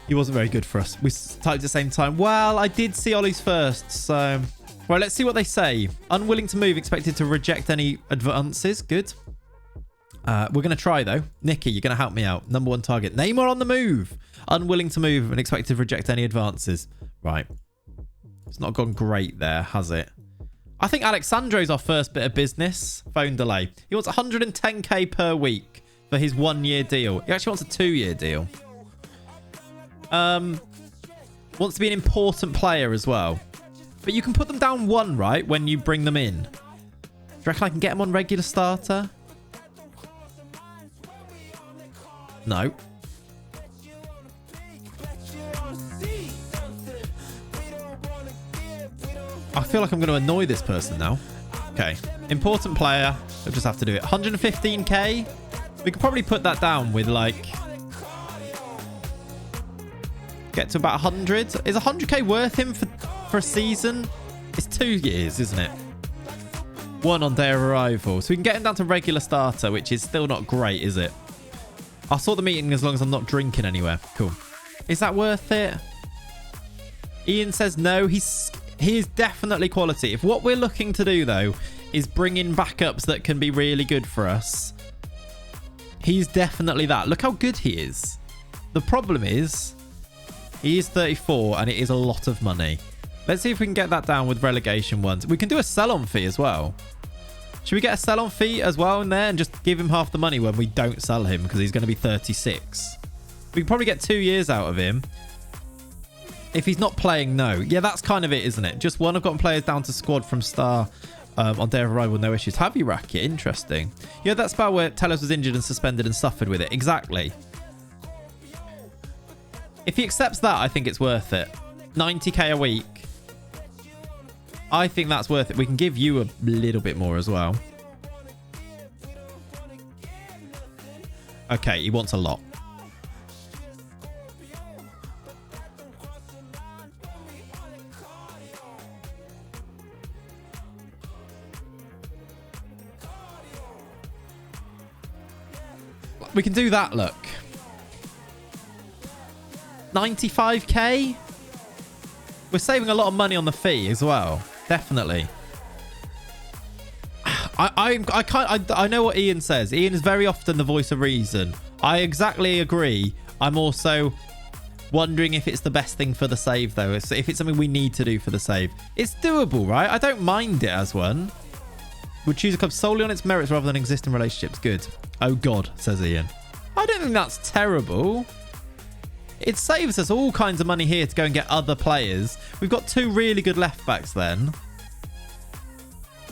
He wasn't very good for us. We typed at the same time. Well, I did see Ollie's first, so... Right, let's see what they say. Unwilling to move, expected to reject any advances. Good. We're going to try, though. Nikki, you're going to help me out. Number 1 target. Neymar on the move. Unwilling to move and expected to reject any advances. Right. It's not gone great there, has it? I think Alexandro's our first bit of business. Phone delay. He wants 110k per week for his 1-year deal. He actually wants a 2-year deal. Wants to be an important player as well. But you can put them down 1, right? When you bring them in. Do you reckon I can get him on regular starter? No. I feel like I'm going to annoy this person now. Okay. Important player. We'll just have to do it. 115k. We could probably put that down with like... Get to about 100. Is 100k worth him for a season? It's 2 years, isn't it? 1 on day of arrival. So we can get him down to regular starter, which is still not great, is it? I'll sort the meeting as long as I'm not drinking anywhere. Cool. Is that worth it? Ian says no. He is definitely quality. If what we're looking to do, though, is bring in backups that can be really good for us, he's definitely that. Look how good he is. The problem is, he is 34 and it is a lot of money. Let's see if we can get that down with relegation ones. We can do a sell-on fee as well. Should we get a sell-on fee as well in there and just give him half the money when we don't sell him because he's going to be 36? We can probably get 2 years out of him. If he's not playing, no. Yeah, that's kind of it, isn't it? Just one. I've gotten players down to squad from star on day of arrival, no issues. Have you, Racket? Interesting. Yeah, that spell where Tellez was injured and suspended and suffered with it. Exactly. If he accepts that, I think it's worth it. 90k a week. I think that's worth it. We can give you a little bit more as well. Okay, he wants a lot. We can do that, look. 95k? We're saving a lot of money on the fee as well. Definitely. I know what Ian says. Ian is very often the voice of reason. I exactly agree. I'm also wondering if it's the best thing for the save, though. If it's something we need to do for the save. It's doable, right? I don't mind it as one. Would choose a club solely on its merits rather than existing relationships. Good. Oh, God, says Ian. I don't think that's terrible. It saves us all kinds of money here to go and get other players. We've got 2 really good left backs then.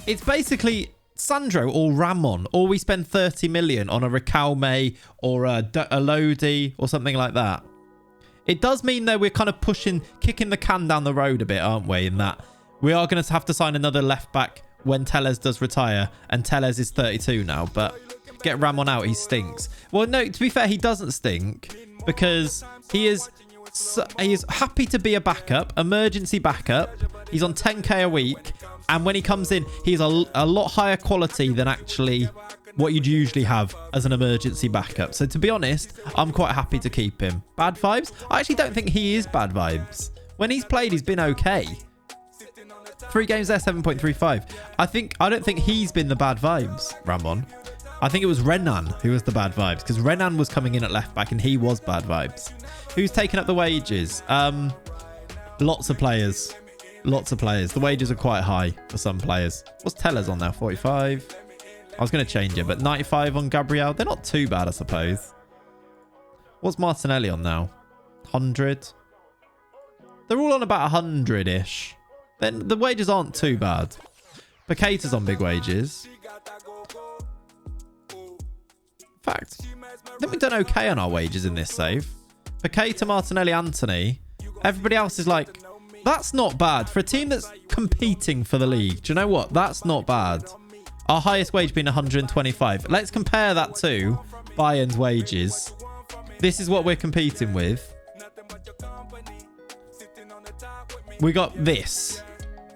It's basically Sandro or Ramon, or we spend 30 million on a Riquelme or a Lodi or something like that. It does mean, though, we're kind of kicking the can down the road a bit, aren't we? In that we are going to have to sign another left back when Tellez does retire, and Tellez is 32 now, but get Ramon out, he stinks. Well, no, to be fair, he doesn't stink because he is happy to be a backup, emergency backup. He's on 10k a week, and when he comes in, he's a lot higher quality than actually what you'd usually have as an emergency backup. So to be honest, I'm quite happy to keep him. Bad vibes? I actually don't think he is bad vibes. When he's played, he's been okay. 3 games there, 7.35. I don't think he's been the bad vibes, Ramon. I think it was Renan who was the bad vibes, because Renan was coming in at left back and he was bad vibes. Who's taking up the wages? Lots of players. Lots of players. The wages are quite high for some players. What's Tellez on now? 45. I was going to change it, but 95 on Gabriel. They're not too bad, I suppose. What's Martinelli on now? 100. They're all on about 100-ish. Then the wages aren't too bad. Paqueta's on big wages. In fact, I think we've done okay on our wages in this save. Paqueta, Martinelli, Anthony. Everybody else is like, that's not bad. For a team that's competing for the league, do you know what? That's not bad. Our highest wage being 125. Let's compare that to Bayern's wages. This is what we're competing with. We got this.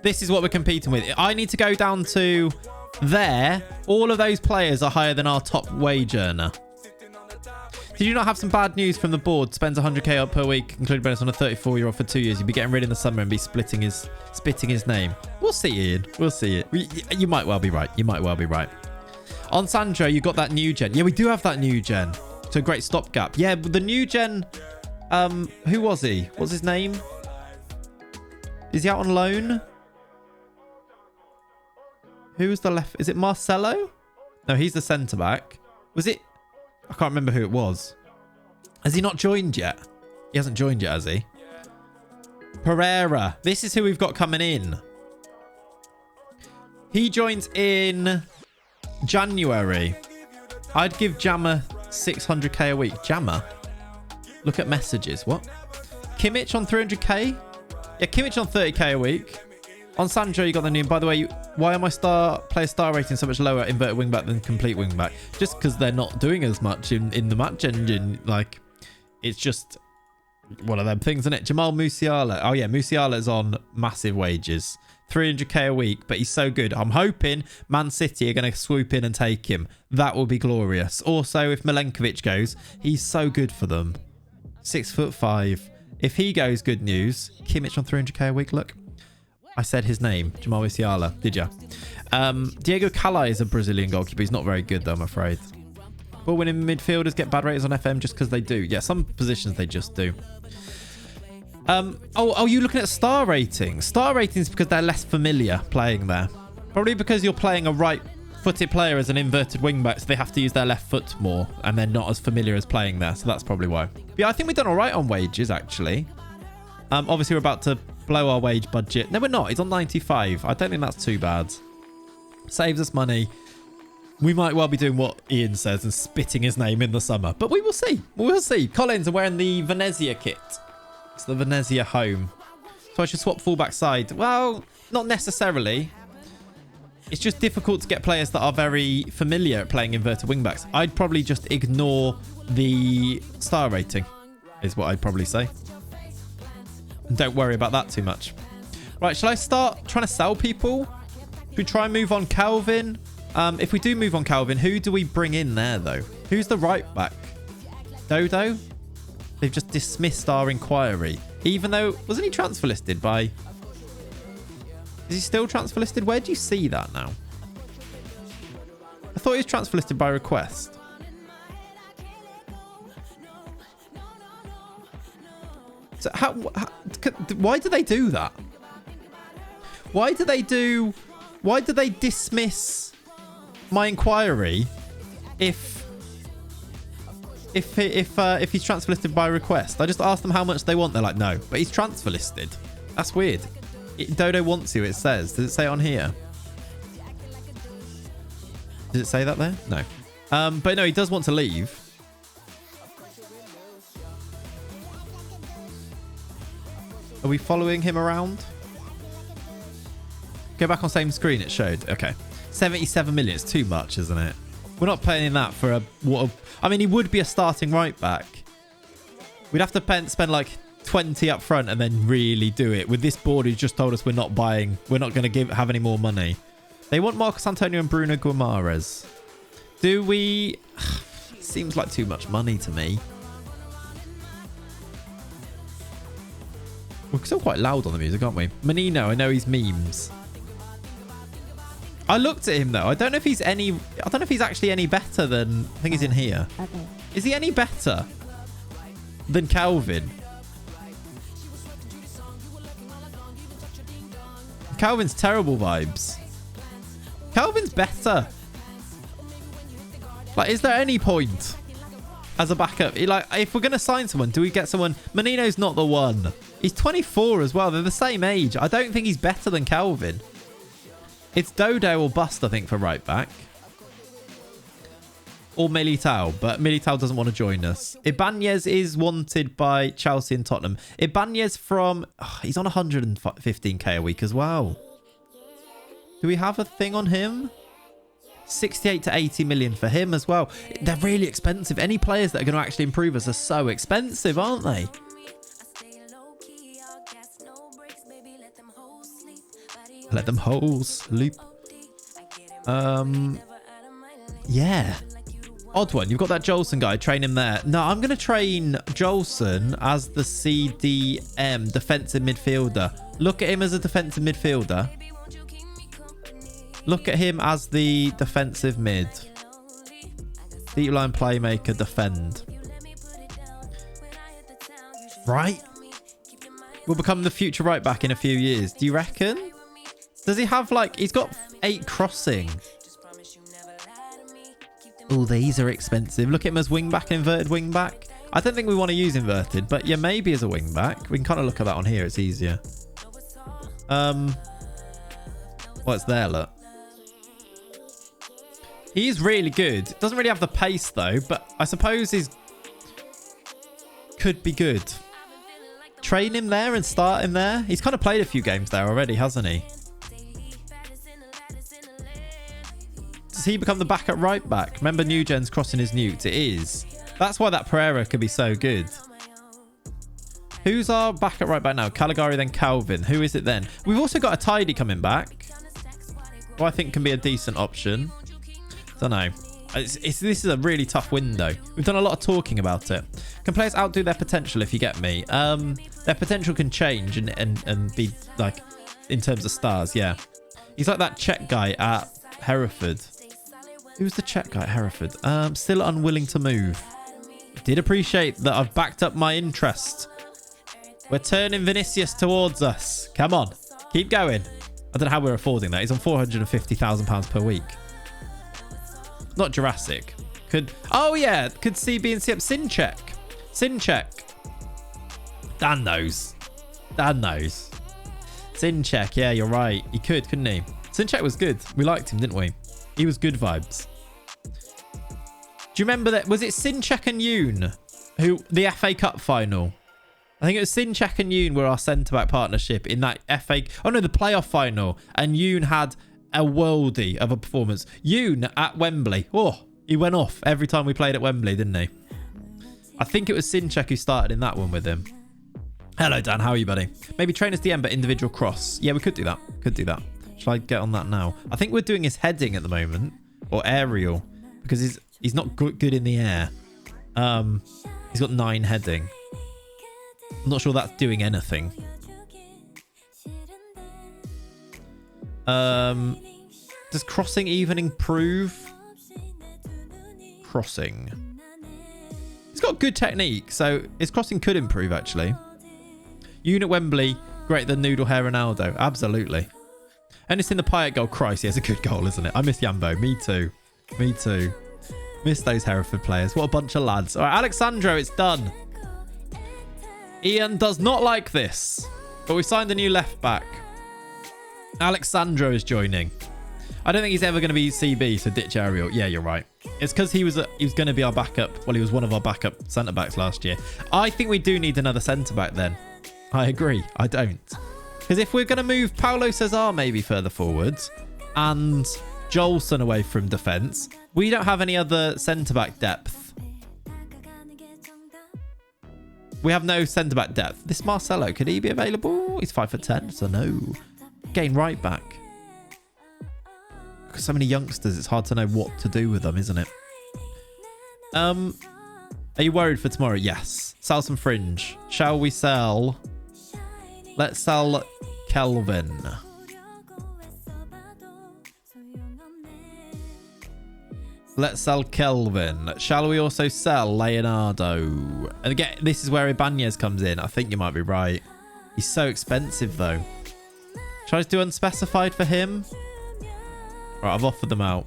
This is what we're competing with. I need to go down to there. All of those players are higher than our top wage earner. Did you not have some bad news from the board? Spends 100k up per week, including bonus on a 34-year-old for 2 years. You'd be getting rid in the summer and be spitting his name. We'll see, Ian. We'll see it. You might well be right. You might well be right. On Sandro, you got that new gen. Yeah, we do have that new gen. So a great stopgap. Yeah, but the new gen. Who was he? What's his name? Is he out on loan? Who was the left? Is it Marcelo? No, he's the centre back. Was it? I can't remember who it was. Has he not joined yet? He hasn't joined yet, has he? Pereira. This is who we've got coming in. He joins in January. I'd give Jammer 600k a week. Jammer? Look at messages. What? Kimmich on 300k? Yeah, Kimmich on 30k a week. On Sancho, you got the new. By the way, why are my player star rating so much lower inverted wingback than complete wingback? Just because they're not doing as much in the match engine. Like, it's just one of them things, isn't it? Jamal Musiala. Oh yeah, Musiala's on massive wages, 300k a week, but he's so good. I'm hoping Man City are going to swoop in and take him. That will be glorious. Also, if Milenkovic goes, he's so good for them. 6'5". If he goes, good news. Kimmich on 300k a week. Look. I said his name, Jamal Musiala. Did ya? Diego Calais is a Brazilian goalkeeper. He's not very good, though, I'm afraid. Ball winning midfielders get bad ratings on FM just because they do. Yeah, some positions they just do. Oh, you looking at star ratings? Star ratings because they're less familiar playing there. Probably because you're playing a right-footed player as an inverted wingback, so they have to use their left foot more, and they're not as familiar as playing there. So that's probably why. But yeah, I think we've done all right on wages, actually. Obviously, we're about to blow our wage budget. No, we're not. It's on 95. I don't think that's too bad. Saves us money. We might well be doing what Ian says and spitting his name in the summer. But we will see. We will see. Collins are wearing the Venezia kit. It's the Venezia home. So I should swap fullback side. Well, not necessarily. It's just difficult to get players that are very familiar at playing inverted wingbacks. I'd probably just ignore the star rating, is what I'd probably say. Don't worry about that too much. Right, shall I start trying to sell people? Should we try and move on Calvin? If we do move on Calvin, who do we bring in there, though? Who's the right back? Dodo? They've just dismissed our inquiry. Even though... Wasn't he transfer listed by... Is he still transfer listed? Where do you see that now? I thought he was transfer listed by request. So why do they do that? Why do they dismiss my inquiry if he's transfer listed by request? I just asked them how much they want. They're like, no, but he's transfer listed. That's weird. Dodo wants you, it says. Does it say on here? Does it say that there? No. But no, he does want to leave. Are we following him around? Go back on same screen, it showed. Okay. 77 million. It's too much, isn't it? We're not paying that for I mean, he would be a starting right back. We'd have to spend like 20 up front and then really do it. With this board who's just told us we're not buying, we're not going to have any more money. They want Marcos Antonio and Bruno Guimaraes. Do we... Seems like too much money to me. We're still quite loud on the music, aren't we? Menino, I know he's memes. I looked at him though. I don't know if he's actually any better than... I think he's in here. Okay. Is he any better than Calvin? Calvin's terrible vibes. Calvin's better. Like, is there any point as a backup? Like, if we're going to sign someone, do we get someone... Menino's not the one. He's 24 as well. They're the same age. I don't think he's better than Calvin. It's Dodo or bust, I think, for right back. Or Militao, but Militao doesn't want to join us. Ibanez is wanted by Chelsea and Tottenham. Ibanez from... Oh, he's on 115k a week as well. Do we have a thing on him? 68 to 80 million for him as well. They're really expensive. Any players that are going to actually improve us are so expensive, aren't they? Let them holes sleep. Yeah. Odd one. You've got that Jolson guy. Train him there. No, I'm going to train Jolson as the CDM, defensive midfielder. Look at him as a defensive midfielder. Look at him as the defensive mid. Deep line playmaker, defend. Right? Will become the future right back in a few years. Do you reckon? Does he have like... He's got 8 crossing. Oh, these are expensive. Look at him as wing back, inverted wing back. I don't think we want to use inverted, but yeah, maybe as a wing back. We can kind of look at that on here. It's easier. Well, it's there, look. He's really good. Doesn't really have the pace though, but I suppose he's... Could be good. Train him there and start him there. He's kind of played a few games there already, hasn't he? he become the backup right back? Remember Nugent's crossing his nukes? It is. That's why that Pereira could be so good. Who's our backup right back now? Caligari, then Calvin. Who is it then? We've also got a Tidy coming back, who I think can be a decent option. Don't know. This is a really tough window. We've done a lot of talking about it. Can players outdo their potential, if you get me? Their potential can change and be like, in terms of stars, yeah. He's like that Czech guy at Hereford. Who's the Czech guy at Hereford? Still unwilling to move. Did appreciate that I've backed up my interest. We're turning Vinicius towards us. Come on. Keep going. I don't know how we're affording that. He's on £450,000 per week. Not Jurassic. Oh yeah, could CB and C up Sinchek. Dan knows. Sinchek, yeah, you're right. He could, couldn't he? Sinchek was good. We liked him, didn't we? He was good vibes. Do you remember that? Was it Sinchek and Yoon who the FA Cup final? I think it was Sinchek and Yoon were our centre-back partnership in that FA... Oh, no, the playoff final. And Yoon had a worldie of a performance. Yoon at Wembley. Oh, he went off every time we played at Wembley, didn't he? I think it was Sinchek who started in that one with him. Hello, Dan. How are you, buddy? Maybe trainers DM, but individual cross. Yeah, we could do that. Shall I get on that now? I think we're doing his heading at the moment. Or aerial. Because he's not good in the air. He's got 9 heading. I'm not sure that's doing anything. Does crossing even improve? Crossing. He's got good technique, so his crossing could improve, actually. Unit Wembley, greater than Noodle Hair Ronaldo. Absolutely. And it's in the Payet goal. Christ, he has a good goal, isn't it? I miss Yambo. Me too. Miss those Hereford players. What a bunch of lads. All right, Alexandro, it's done. Ian does not like this, but we signed a new left back. Alexandro is joining. I don't think he's ever going to be CB, so ditch Ariel. Yeah, you're right. It's because he was going to be our backup. Well, he was one of our backup centre-backs last year. I think we do need another centre-back then. I agree. I don't. Because if we're going to move Paulo Cesar maybe further forwards and Jolson away from defence, we don't have any other centre-back depth. We have no centre-back depth. This Marcelo, could he be available? He's 5'10", so no. Gain right back. Because so many youngsters, it's hard to know what to do with them, isn't it? Are you worried for tomorrow? Yes. Sell some fringe. Shall we sell? Let's sell Kelvin. Let's sell Kelvin. Shall we also sell Leonardo? And again, this is where Ibanez comes in. I think you might be right. He's so expensive, though. Shall I just do unspecified for him? Right, I've offered them out.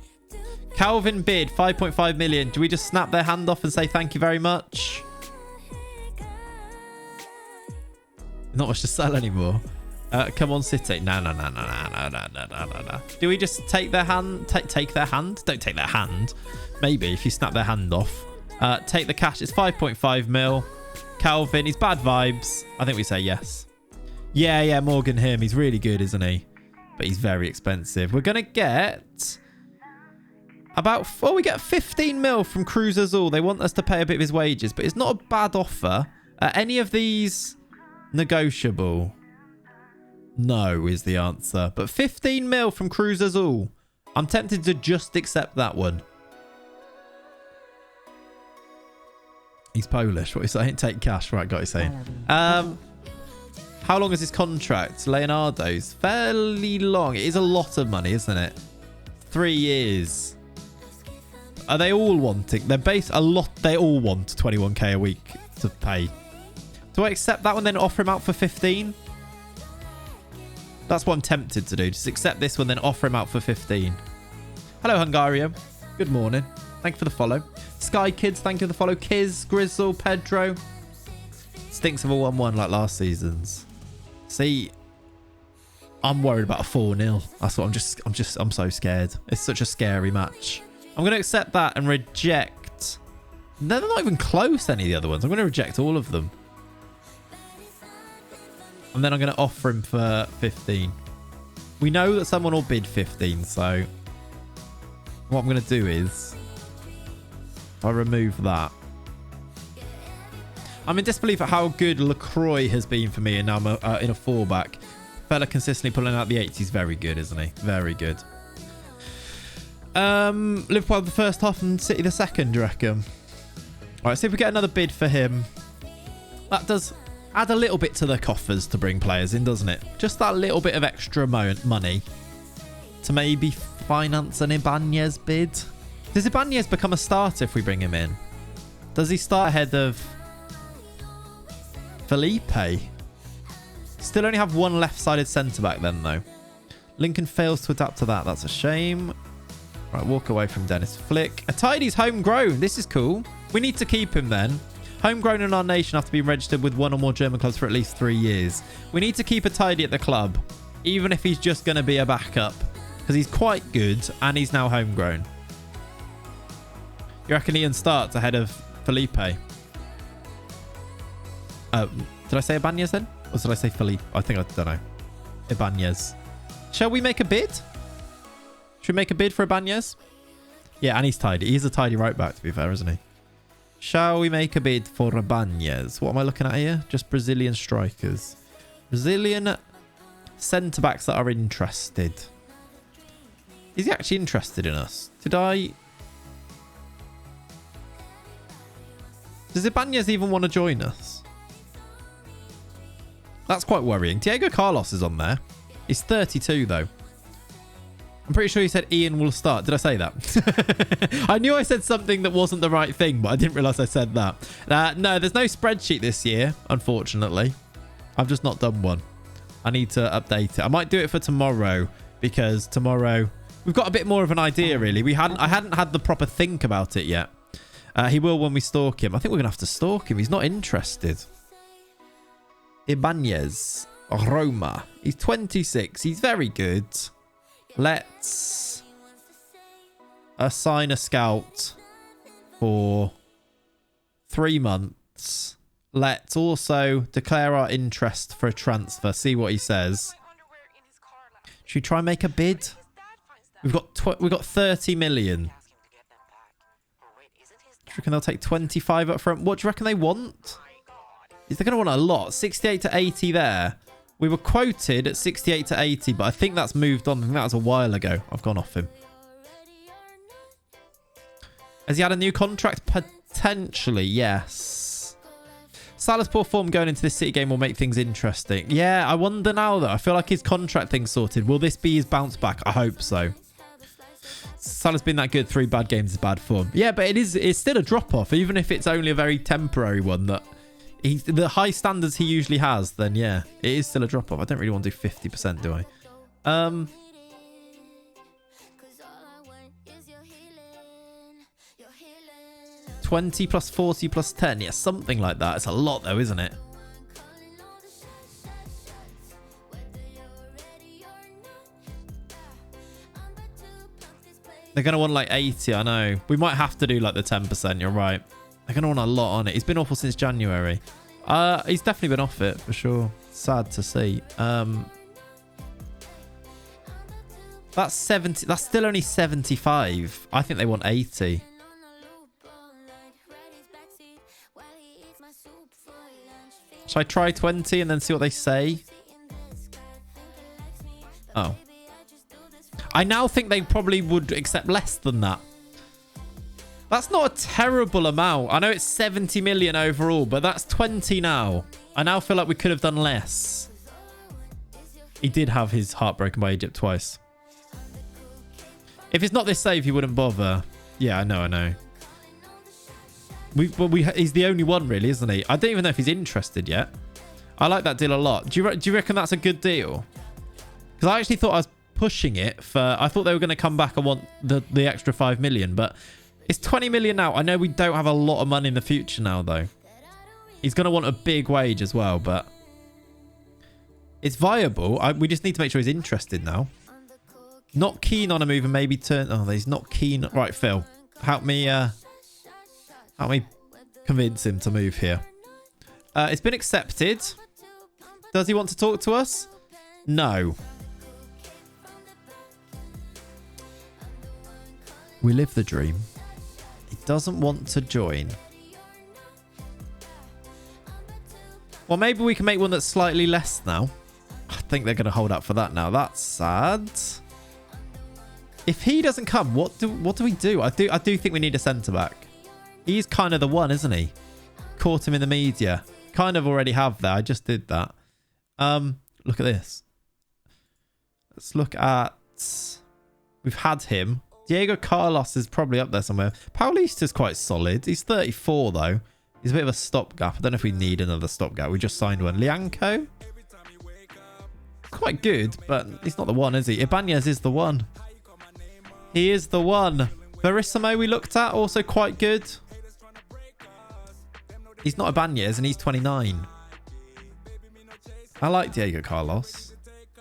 Calvin bid 5.5 million. Do we just snap their hand off and say thank you very much? Not much to sell anymore. Come on, City. No. Do we just take their hand? Take their hand? Don't take their hand. Maybe if you snap their hand off. Take the cash. It's 5.5 mil. Calvin, he's bad vibes. I think we say yes. Yeah, Morgan Him. He's really good, isn't he? But he's very expensive. We're going to get about... Oh, we get 15 mil from Cruz Azul. They want us to pay a bit of his wages, but it's not a bad offer. Any of these negotiable? No is the answer. But 15 mil from Cruz Azul. I'm tempted to just accept that one. He's Polish. What are you saying? Take cash. Right, got you saying. How long is his contract? Leonardo's fairly long. It is a lot of money, isn't it? 3 years. Are they all wanting? They all want 21k a week to pay. Do I accept that one then offer him out for 15? That's what I'm tempted to do. Just accept this one, then offer him out for 15. Hello, Hungario. Good morning. Thank you for the follow. Sky Kids, thank you for the follow. Kiz, Grizzle, Pedro. Stinks of a 1-1 like last season's. See, I'm worried about a 4-0. That's what I'm so scared. It's such a scary match. I'm going to accept that and reject. No, they're not even close, any of the other ones. I'm going to reject all of them. And then I'm going to offer him for 15. We know that someone will bid 15, so... 15 What I'm going to do is I remove that. I'm in disbelief at how good LaCroix has been for me, and now I'm in a 4-back. Fella consistently pulling out the 8s. He's very good, isn't he? Very good. Liverpool the first half and City the second, do you reckon? All right, see if we get another bid for him. That does add a little bit to the coffers to bring players in, doesn't it? Just that little bit of extra money to maybe finance an Ibanez bid. Does Ibanez become a starter if we bring him in? Does he start ahead of Felipe? Still only have one left-sided centre-back then, though. Lincoln fails to adapt to that. That's a shame. Right, walk away from Dennis Flick. Ataidi's homegrown. This is cool. We need to keep him then. Homegrown in our nation have to be registered with one or more German clubs for at least 3 years. We need to keep Ataidi at the club, even if he's just going to be a backup, because he's quite good and he's now homegrown. You reckon Ian starts ahead of Felipe? Did I say Ibanez then? Or did I say Felipe? I don't know. Ibanez. Shall we make a bid? Should we make a bid for Ibanez? Yeah, and he's tidy. He's a tidy right back, to be fair, isn't he? Shall we make a bid for Ibanez? What am I looking at here? Just Brazilian strikers. Brazilian centre-backs that are interested. Is he actually interested in us? Does Ibanez even want to join us? That's quite worrying. Diego Carlos is on there. He's 32, though. I'm pretty sure he said Ian will start. Did I say that? I knew I said something that wasn't the right thing, but I didn't realise I said that. No, there's no spreadsheet this year, unfortunately. I've just not done one. I need to update it. I might do it for tomorrow, because tomorrow we've got a bit more of an idea, really. I hadn't had the proper think about it yet. He will when we stalk him. I think we're going to have to stalk him. He's not interested. Ibanez. Roma. He's 26. He's very good. Let's assign a scout for 3 months. Let's also declare our interest for a transfer. See what he says. Should we try and make a bid? We've got 30 million. Do you reckon they'll take 25 up front? What do you reckon they want? They're going to want a lot. 68 to 80 there. We were quoted at 68 to 80, but I think that's moved on. I think that was a while ago. I've gone off him. Has he had a new contract? Potentially, yes. Salah's poor form going into this City game will make things interesting. Yeah, I wonder now, though. I feel like his contract thing's sorted. Will this be his bounce back? I hope so. Salah's been that good. 3 bad games is bad form. Yeah, but it's still a drop-off, even if it's only a very temporary one that... the high standards he usually has, then yeah, it is still a drop off. I don't really want to do 50%, do I? 20 plus 40 plus 10. Yeah, something like that. It's a lot though, isn't it? They're going to want like 80, I know. We might have to do like the 10%, you're right. They're going to want a lot on it. He's been awful since January. He's definitely been off it, for sure. Sad to see. That's 70. That's still only 75. I think they want 80. Should I try 20 and then see what they say? Oh. I now think they probably would accept less than that. That's not a terrible amount. I know it's 70 million overall, but that's 20 now. I now feel like we could have done less. He did have his heart broken by Egypt twice. If it's not this save, he wouldn't bother. Yeah, I know. He's the only one, really, isn't he? I don't even know if he's interested yet. I like that deal a lot. Do you reckon that's a good deal? Because I actually thought I was pushing it for... I thought they were going to come back and want the extra 5 million, but... It's 20 million now. I know we don't have a lot of money in the future now, though. He's going to want a big wage as well, but... It's viable. We just need to make sure he's interested now. Not keen on a move and maybe turn... Oh, he's not keen. Right, Phil. Help me convince him to move here. It's been accepted. Does he want to talk to us? No. We live the dream. He doesn't want to join. Well, maybe we can make one that's slightly less now. I think they're going to hold out for that now. That's sad. If he doesn't come, what do we do? I do think we need a centre-back. He's kind of the one, isn't he? Caught him in the media. Kind of already have that. I just did that. Look at this. Let's look at... We've had him. Diego Carlos is probably up there somewhere. Paulista's quite solid. He's 34, though. He's a bit of a stopgap. I don't know if we need another stopgap. We just signed one. Lianco? Quite good, but he's not the one, is he? Ibanez is the one. He is the one. Verissimo we looked at, also quite good. He's not Ibanez, and he's 29. I like Diego Carlos.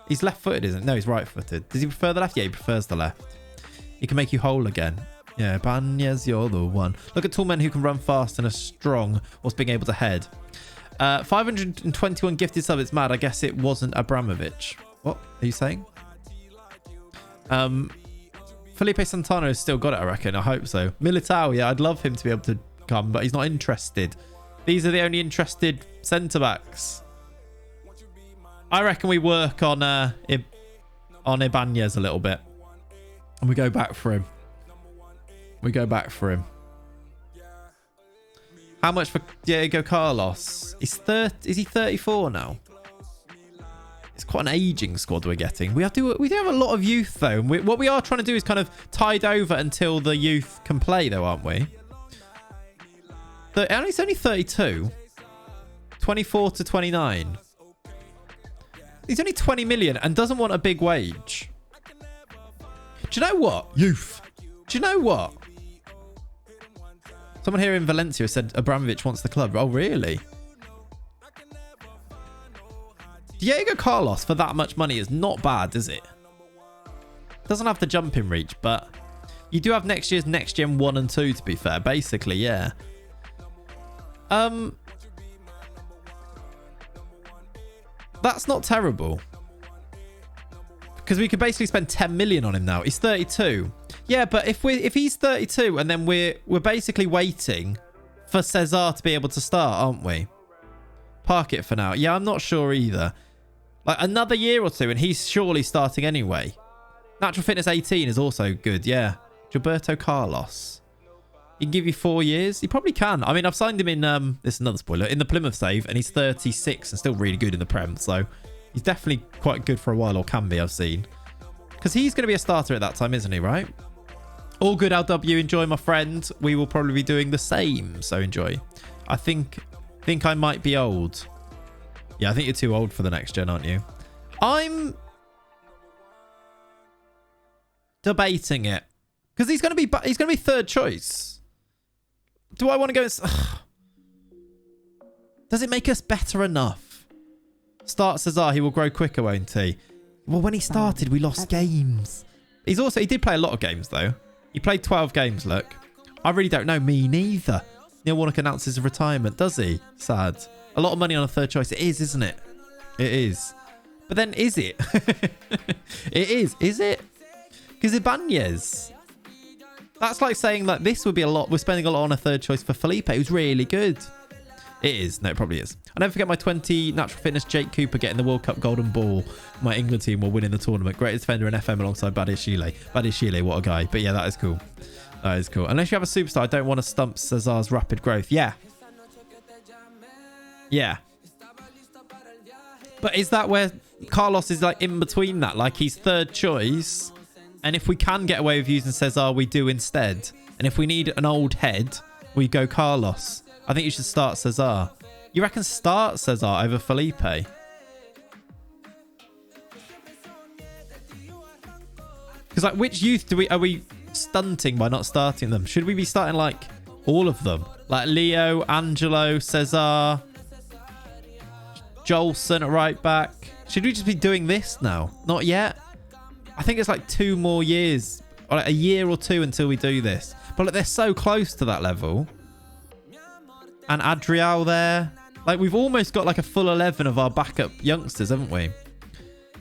He's left-footed, isn't he? No, he's right-footed. Does he prefer the left? Yeah, he prefers the left. He can make you whole again. Yeah, Ibanez, you're the one. Look at tall men who can run fast and are strong whilst being able to head. 521 gifted sub. It's mad. I guess it wasn't Abramovich. What are you saying? Felipe Santana has still got it, I reckon. I hope so. Militao, yeah, I'd love him to be able to come, but he's not interested. These are the only interested centre-backs. I reckon we work on Ibanez a little bit. And we go back for him. We go back for him. How much for Diego Carlos? Is he 34 now? It's quite an aging squad we're getting. We do have a lot of youth, though. And what we are trying to do is kind of tide over until the youth can play, though, aren't we? It's only 32. 24 to 29. He's only 20 million and doesn't want a big wage. Do you know what? Youth. Do you know what? Someone here in Valencia said Abramovich wants the club. Oh, really? Diego Carlos for that much money is not bad, is it? Doesn't have the jumping reach, but you do have next year's Next Gen 1 and 2, to be fair. Basically, yeah. That's not terrible. Because we could basically spend 10 million on him now. He's 32. Yeah, but if he's 32 and then we're basically waiting for Cesar to be able to start, aren't we? Park it for now. Yeah, I'm not sure either. Like another year or two and he's surely starting anyway. Natural Fitness 18 is also good, yeah. Gilberto Carlos. He can give you 4 years. He probably can. I mean, I've signed him in, this is another spoiler, in the Plymouth save, and he's 36 and still really good in the Prem, so he's definitely quite good for a while, or can be, I've seen. Because he's going to be a starter at that time, isn't he, right? All good, LW. Enjoy, my friend. We will probably be doing the same, so enjoy. I think I might be old. Yeah, I think you're too old for the next gen, aren't you? I'm debating it. Because he's going to be third choice. Do I want to go... Does it make us better enough? Start Cesar, he will grow quicker, won't he? Well, when he started, we lost games. He did play a lot of games, though. He played 12 games, look. I really don't know. Me neither. Neil Warnock announces his retirement, does he? Sad. A lot of money on a third choice. It is, isn't it? It is. But then, is it? It is. Is it? Because Ibanez... That's like saying that this would be a lot. We're spending a lot on a third choice for Felipe, who's really good. It is. No, it probably is. I never forget my 20 natural fitness Jake Cooper getting the World Cup golden ball. My England team while winning the tournament. Greatest defender in FM alongside Badiashile. Badiashile, what a guy. But yeah, that is cool. That is cool. Unless you have a superstar, I don't want to stump Cesar's rapid growth. Yeah. Yeah. But is that where Carlos is like in between that? Like he's third choice. And if we can get away with using Cesar, we do instead. And if we need an old head, we go Carlos. I think you should start Cesar. You reckon start Cesar over Felipe? Because like, which youth are we stunting by not starting them? Should we be starting like all of them? Like Leo, Angelo, Cesar, Jolson at right back. Should we just be doing this now? Not yet. I think it's like 2 more years, or like a year or 2 until we do this. But like, they're so close to that level. And Adriel there. Like, we've almost got like a full 11 of our backup youngsters, haven't we?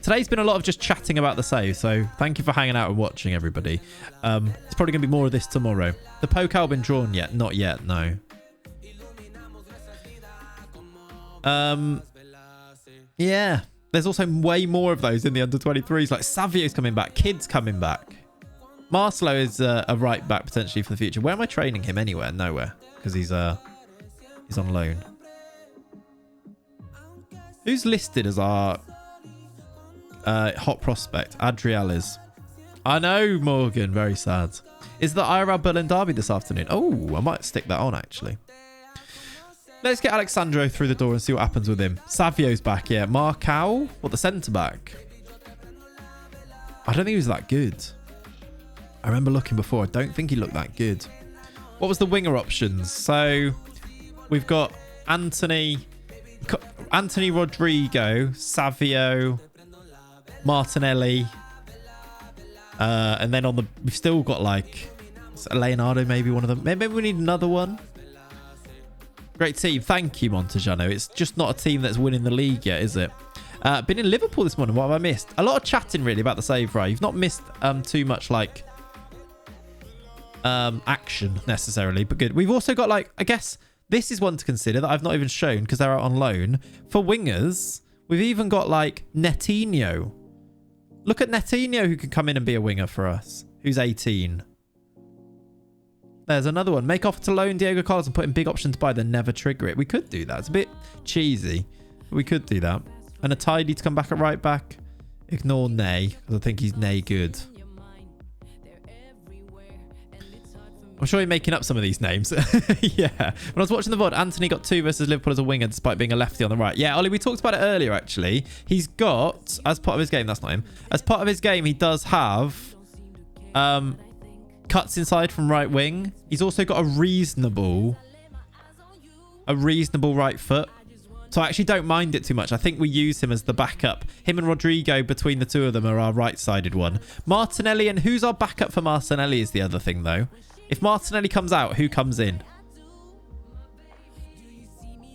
Today's been a lot of just chatting about the save, so thank you for hanging out and watching, everybody. It's probably going to be more of this tomorrow. The Pokal been drawn yet? Not yet, no. Yeah. There's also way more of those in the under-23s. Like Savio's coming back. Kid's coming back. Marcelo is a right back potentially for the future. Where am I training him anywhere? Nowhere. Because he's on loan. Who's listed as our hot prospect? Adriel is. I know, Morgan. Very sad. Is the IRL Berlin Derby this afternoon? Oh, I might stick that on, actually. Let's get Alexandro through the door and see what happens with him. Savio's back, yeah. Marcao? What, the centre-back? I don't think he was that good. I remember looking before. I don't think he looked that good. What was the winger options? So, we've got Anthony Rodrigo, Savio, Martinelli. And then we've still got like Leonardo, maybe one of them. Maybe we need another one. Great team. Thank you, Montejano. It's just not a team that's winning the league yet, is it? Been in Liverpool this morning. What have I missed? A lot of chatting, really, about the save, right? You've not missed too much, like, action, necessarily, but good. We've also got, like, I guess this is one to consider that I've not even shown because they're out on loan. For wingers, we've even got, like, Netinho. Look at Netinho, who can come in and be a winger for us, who's 18. There's another one. Make offer to loan Diego Carlos and put in big option to buy, then never trigger it. We could do that. It's a bit cheesy, but we could do that. And a Tidy to come back at right back. Ignore Nay, because I think he's Nay good. I'm sure you're making up some of these names. Yeah. When I was watching the VOD, Anthony got 2 versus Liverpool as a winger despite being a lefty on the right. Yeah, Ollie, we talked about it earlier, actually. He's got, as part of his game, that's not him. As part of his game, he does have cuts inside from right wing. He's also got a reasonable right foot. So I actually don't mind it too much. I think we use him as the backup. Him and Rodrigo, between the two of them, are our right-sided one. Martinelli, and who's our backup for Martinelli is the other thing, though. If Martinelli comes out, who comes in?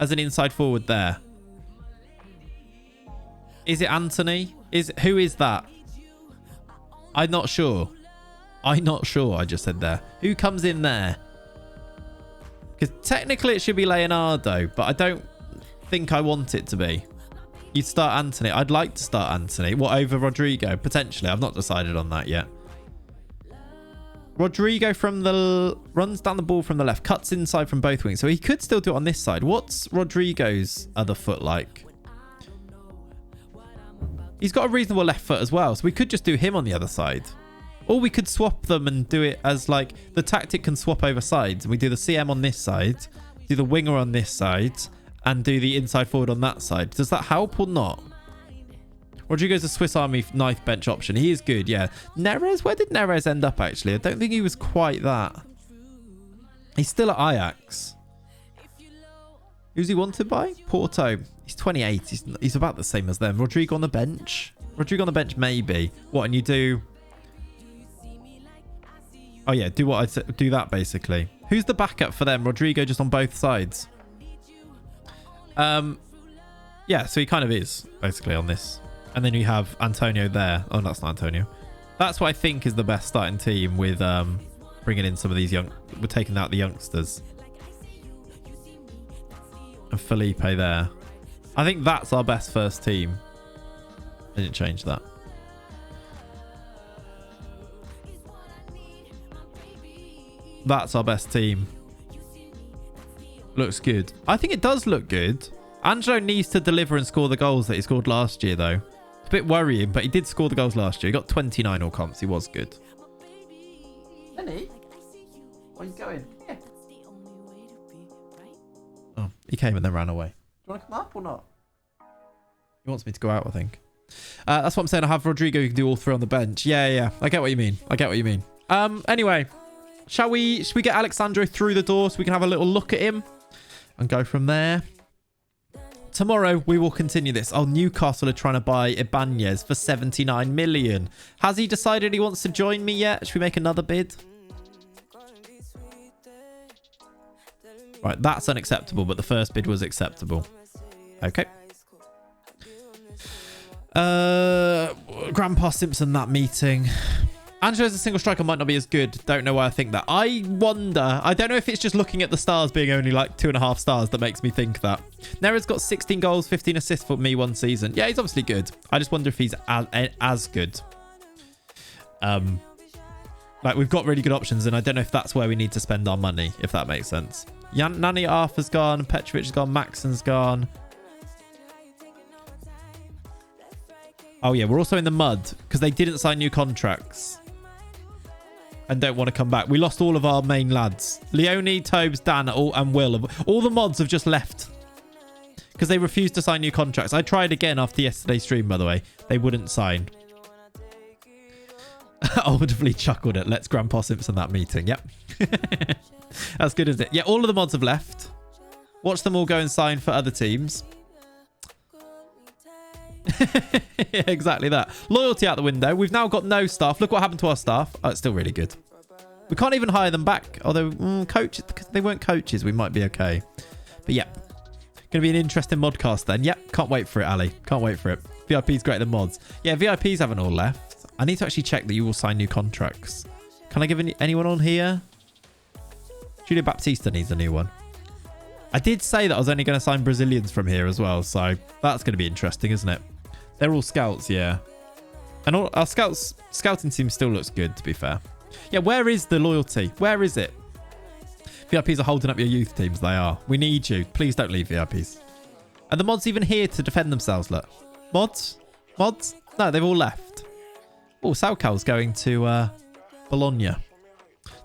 As an inside forward there. Is it Anthony? Who is that? I'm not sure. I just said there. Who comes in there? Because technically it should be Leonardo, but I don't think I want it to be. You'd start Anthony. I'd like to start Anthony. What, over Rodrigo? Potentially. I've not decided on that yet. Rodrigo runs down the ball from the left, cuts inside from both wings. So he could still do it on this side. What's Rodrigo's other foot like? He's got a reasonable left foot as well. So we could just do him on the other side. Or we could swap them and do it as like the tactic can swap over sides. And we do the CM on this side, do the winger on this side, and do the inside forward on that side. Does that help or not? Rodrigo's a Swiss Army knife bench option. He is good, yeah. Neres, where did Neres end up actually? I don't think he was quite that. He's still at Ajax. Who's he wanted by? Porto. He's 28. He's about the same as them. Rodrigo on the bench. Rodrigo on the bench, maybe. What, and you do... Oh yeah, do that basically. Who's the backup for them? Rodrigo just on both sides. Yeah, so he kind of is basically on this. And then you have Antonio there. Oh, that's not Antonio. That's what I think is the best starting team with bringing in some of these we're taking out the youngsters. And Felipe there. I think that's our best first team. I didn't change that. That's our best team. Looks good. I think it does look good. Angelo needs to deliver and score the goals that he scored last year, though. It's a bit worrying, but he did score the goals last year. He got 29 all comps. He was good. Lenny? Where are you going? Yeah. Oh, he came and then ran away. Do you want to come up or not? He wants me to go out, I think. That's what I'm saying. I have Rodrigo who can do all 3 on the bench. Yeah. I get what you mean. Anyway... Should we get Alexandro through the door so we can have a little look at him and go from there? Tomorrow, we will continue this. Oh, Newcastle are trying to buy Ibanez for 79 million. Has he decided he wants to join me yet? Should we make another bid? Right, that's unacceptable, but the first bid was acceptable. Okay. Grandpa Simpson, that meeting. Angelo as a single striker might not be as good. Don't know why I think that. I wonder. I don't know if it's just looking at the stars being only like 2.5 stars that makes me think that. Nera's got 16 goals, 15 assists for me one season. Yeah, he's obviously good. I just wonder if he's as good. Like, we've got really good options, and I don't know if that's where we need to spend our money, if that makes sense. Nani Arthur's gone. Petrovic has gone. Maxon's gone. Oh, yeah. We're also in the mud because they didn't sign new contracts and don't want to come back. We lost all of our main lads. Leone, Tobes, Dan, and Will. All the mods have just left because they refused to sign new contracts. I tried again after yesterday's stream, by the way. They wouldn't sign. Audibly chuckled at Let's Grandpa Simpson that meeting. Yep. That's good, isn't it? Yeah, all of the mods have left. Watch them all go and sign for other teams. Yeah, exactly that. Loyalty out the window. We've now got no staff. Look what happened to our staff. Oh, it's still really good. We can't even hire them back. Although, coaches, because they weren't coaches, we might be okay. But yeah, going to be an interesting modcast then. Yep, can't wait for it, Ali. Can't wait for it. VIP's greater than mods. Yeah, VIPs haven't all left. I need to actually check that you will sign new contracts. Can I give anyone on here? Julia Baptista needs a new one. I did say that I was only going to sign Brazilians from here as well, so that's going to be interesting, isn't it? They're all scouts, yeah. And all our scouting team still looks good, to be fair. Yeah, where is the loyalty? Where is it? VIPs are holding up your youth teams. They are. We need you. Please don't leave, VIPs. Are the mods even here to defend themselves? Look. Mods? Mods? No, they've all left. Oh, Salcal's going to Bologna.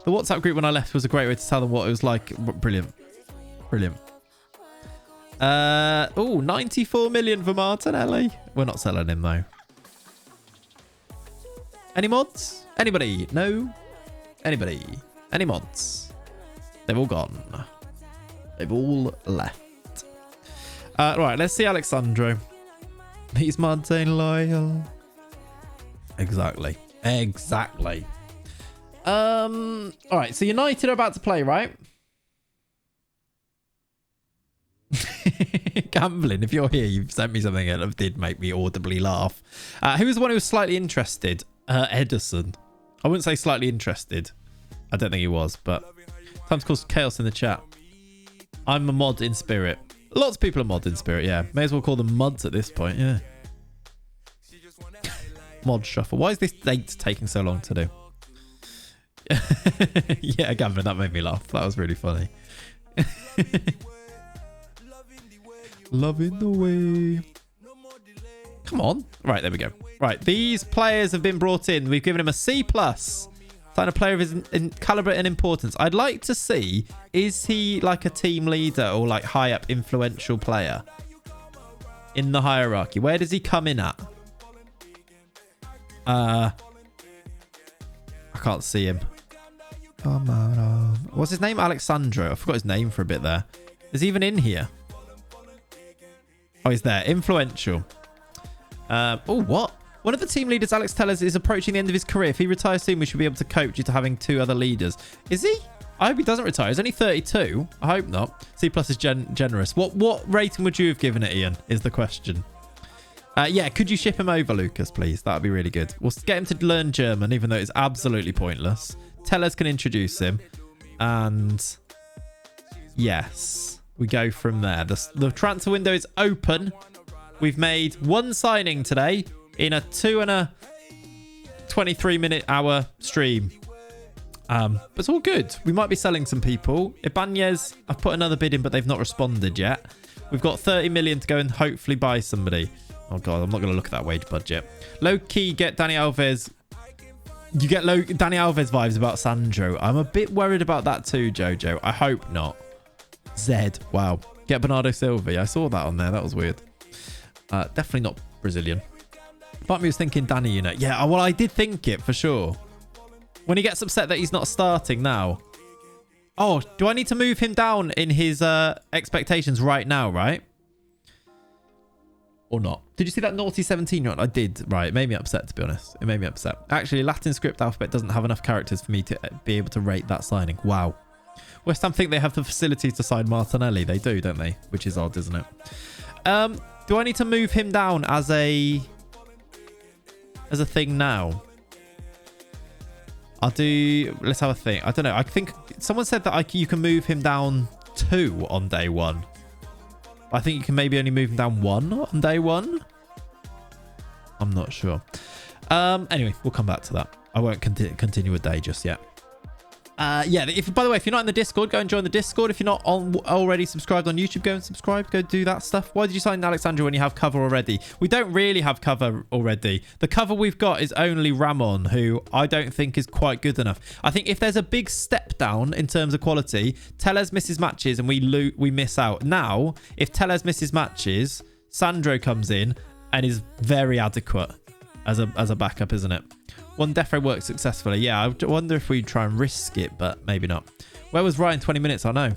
The WhatsApp group when I left was a great way to tell them what it was like. Brilliant. Brilliant. 94 million for Martinelli. We're not selling him, though. Any mods? Anybody? No? Anybody? Any mods? They've all gone. They've all left. Right, let's see Alexandro. He's Martin loyal. Exactly. Exactly. All right, so United are about to play, right? Gambling. If you're here, you've sent me something that did make me audibly laugh. Who was the one who was slightly interested? Edison. I wouldn't say slightly interested. I don't think he was, but time to cause chaos in the chat. I'm a mod in spirit. Lots of people are mod in spirit, yeah. May as well call them mods at this point, yeah. Mod shuffle. Why is this date taking so long to do? Yeah, Gavin, that made me laugh. That was really funny. Loving the way. Come on. Right, there we go. Right, these players have been brought in. We've given him a C+. Sign a player of his caliber and importance. I'd like to see, is he like a team leader or like high up influential player in the hierarchy? Where does he come in at? I can't see him. Come on. What's his name? Alexandro. I forgot his name for a bit there. Is he even in here? Oh, he's there. Influential. Oh, what? One of the team leaders, Alex Tellers, is approaching the end of his career. If he retires soon, we should be able to cope due to having 2 other leaders. Is he? I hope he doesn't retire. He's only 32. I hope not. C+ is generous. What rating would you have given it, Ian, is the question. Yeah, could you ship him over, Lucas, please? That would be really good. We'll get him to learn German, even though it's absolutely pointless. Tellers can introduce him. And yes, we go from there. The transfer window is open. We've made 1 signing today in a 2 and a 23-minute hour stream. But it's all good. We might be selling some people. Ibanez, I've put another bid in, but they've not responded yet. We've got 30 million to go and hopefully buy somebody. Oh, God, I'm not going to look at that wage budget. Low-key, get Dani Alves. You get Dani Alves vibes about Sandro. I'm a bit worried about that too, Jojo. I hope not. Zed. Wow. Get Bernardo Silva. I saw that on there. That was weird. Definitely not Brazilian. Part of me was thinking Danny, you know. Yeah, well, I did think it for sure. When he gets upset that he's not starting now. Oh, do I need to move him down in his expectations right now, right? Or not? Did you see that naughty 17-year-old? I did. Right, it made me upset, to be honest. It made me upset. Actually, Latin script alphabet doesn't have enough characters for me to be able to rate that signing. Wow. West Ham think they have the facilities to sign Martinelli. They do, don't they? Which is odd, isn't it? Do I need to move him down as a as a thing now? Let's have a think. I don't know. I think someone said that you can move him down 2 on day 1. I think you can maybe only move him down 1 on day 1. I'm not sure. Anyway, we'll come back to that. I won't continue a day just yet. Yeah, by the way, if you're not in the Discord, go and join the Discord. If you're not already subscribed on YouTube, go and subscribe. Go do that stuff. Why did you sign Alexandra when you have cover already? We don't really have cover already. The cover we've got is only Ramon, who I don't think is quite good enough. I think if there's a big step down in terms of quality, Tellez misses matches and we miss out. Now, if Tellez misses matches, Sandro comes in and is very adequate as a backup, isn't it? One defo worked successfully. Yeah, I wonder if we try and risk it, but maybe not. Where was Ryan 20 minutes? I know.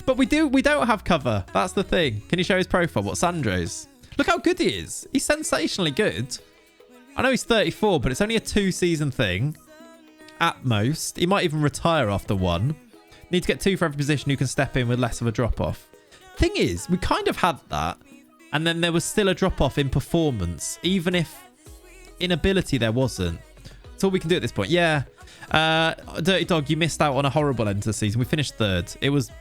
But we don't have cover. That's the thing. Can you show his profile? What, Sandro's? Look how good he is. He's sensationally good. I know he's 34, but it's only a 2-season thing. At most. He might even retire after 1. Need to get 2 for every position who can step in with less of a drop-off. Thing is, we kind of had that. And then there was still a drop-off in performance, even if in ability there wasn't. That's all we can do at this point. Yeah. Dirty Dog, you missed out on a horrible end to the season. We finished 3rd. It was,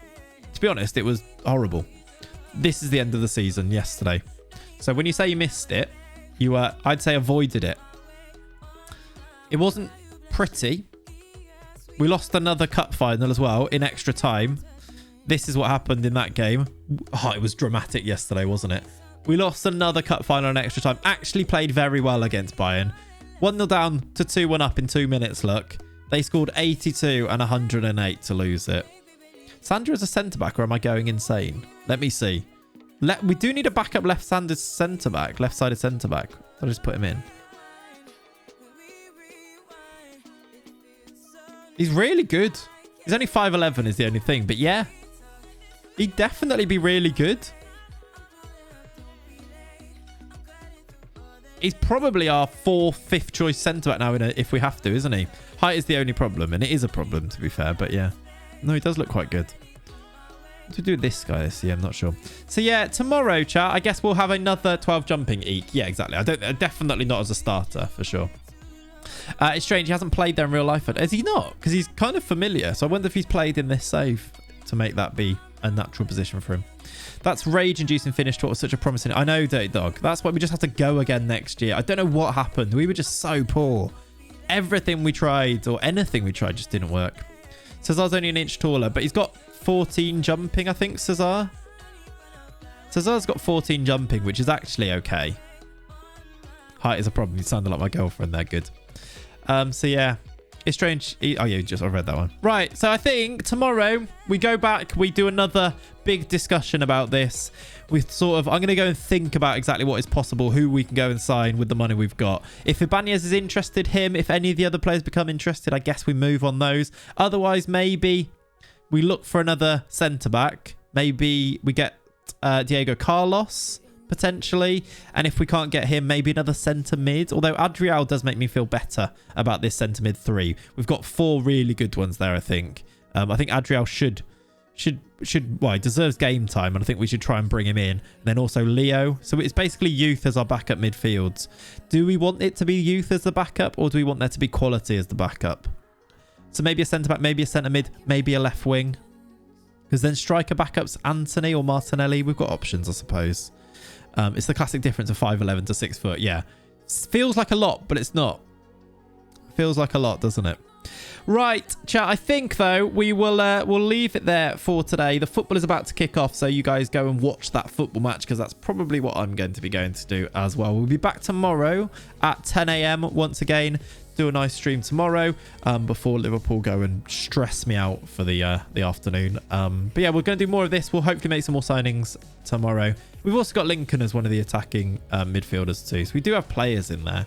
to be honest, it was horrible. This is the end of the season yesterday. So when you say you missed it, you I'd say avoided it. It wasn't pretty. We lost another cup final as well in extra time. This is what happened in that game. Oh, it was dramatic yesterday, wasn't it? We lost another cup final in extra time. Actually played very well against Bayern. 1-0 down to 2-1 up in 2 minutes, look. They scored 82 and 108 to lose it. Sandra is a centre-back, or am I going insane? Let me see. We do need a backup left-handed centre-back. Left-sided centre-back. I'll just put him in. He's really good. He's only 5'11" is the only thing. But yeah, he'd definitely be really good. He's probably our 4th, 5th choice centre-back now if we have to, isn't he? Height is the only problem, and it is a problem, to be fair. But yeah. No, he does look quite good. What do we do with this guy this year? I'm not sure. So yeah, tomorrow, chat, I guess we'll have another 12 jumping eek. Yeah, exactly. Definitely not as a starter, for sure. It's strange. He hasn't played there in real life. Is he not? Because he's kind of familiar. So I wonder if he's played in this save to make that be a natural position for him. That's rage-inducing finish to what was such a promising... I know, Dirty Dog. That's why we just have to go again next year. I don't know what happened. We were just so poor. Everything we tried, or anything we tried, just didn't work. Cesar's only an inch taller, but he's got 14 jumping, I think, Cesar. Cesar's got 14 jumping, which is actually okay. Height is a problem. You sounded like my girlfriend there. Good. So yeah, it's strange. Oh yeah, I read that one. Right. So I think tomorrow we go back. We do another big discussion about this. I'm going to go and think about exactly what is possible, who we can go and sign with the money we've got. If Ibanez is interested, if any of the other players become interested, I guess we move on those. Otherwise, maybe we look for another centre-back. Maybe we get Diego Carlos, potentially. And if we can't get him, maybe another centre mid. Although Adriel does make me feel better about this centre mid 3. We've got 4 really good ones there, I think. I think Adriel should well, he deserves game time, and I think we should try and bring him in. And then also Leo. So it's basically youth as our backup midfields. Do we want it to be youth as the backup, or do we want there to be quality as the backup? So maybe a centre back, maybe a centre mid, maybe a left wing. Because then striker backups, Anthony or Martinelli. We've got options, I suppose. It's the classic difference of 5'11" to 6 foot. Yeah, feels like a lot, but it's not. Feels like a lot, doesn't it? Right, chat. I think though we'll leave it there for today. The football is about to kick off, so you guys go and watch that football match, because that's probably what I'm going to do as well. We'll be back tomorrow at 10 a.m. once again. Do a nice stream tomorrow before Liverpool go and stress me out for the afternoon. But yeah, we're going to do more of this. We'll hopefully make some more signings tomorrow. We've also got Lincoln as one of the attacking midfielders too, so we do have players in there.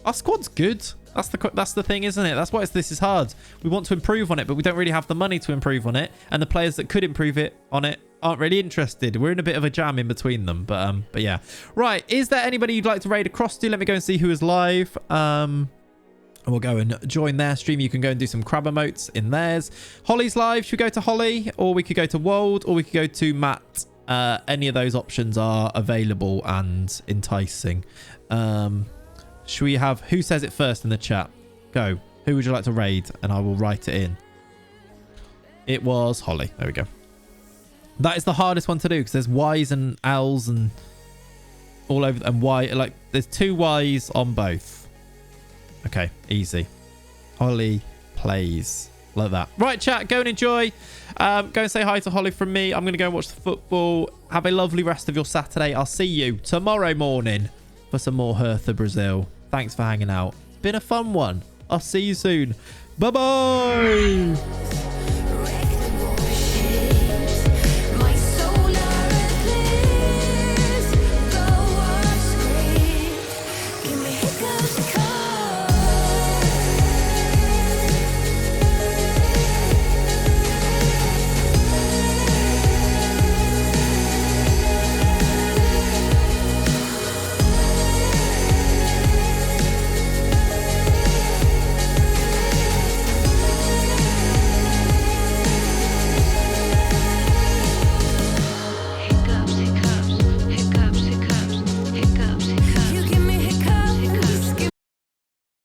Our squad's good. That's the thing, isn't it? That's why this is hard. We want to improve on it, but we don't really have the money to improve on it, and the players that could improve on it aren't really interested. We're in a bit of a jam in between them, but yeah. Right, is there anybody you'd like to raid across to? Let me go and see who is live. And we'll go and join their stream. You can go and do some crab emotes in theirs. Holly's live. Should we go to Holly, or we could go to Wold, or we could go to Matt? Any of those options are available and enticing. Should we have who says it first in the chat? Go. Who would you like to raid? And I will write it in. It was Holly. There we go. That is the hardest one to do because there's Y's and L's and all over. And Y, like there's 2 Y's on both. Okay, easy. Holly plays. Like that. Right, chat, go and enjoy. Go and say hi to Holly from me. I'm going to go and watch the football. Have a lovely rest of your Saturday. I'll see you tomorrow morning for some more Hertha Brazil. Thanks for hanging out. It's been a fun one. I'll see you soon. Bye-bye.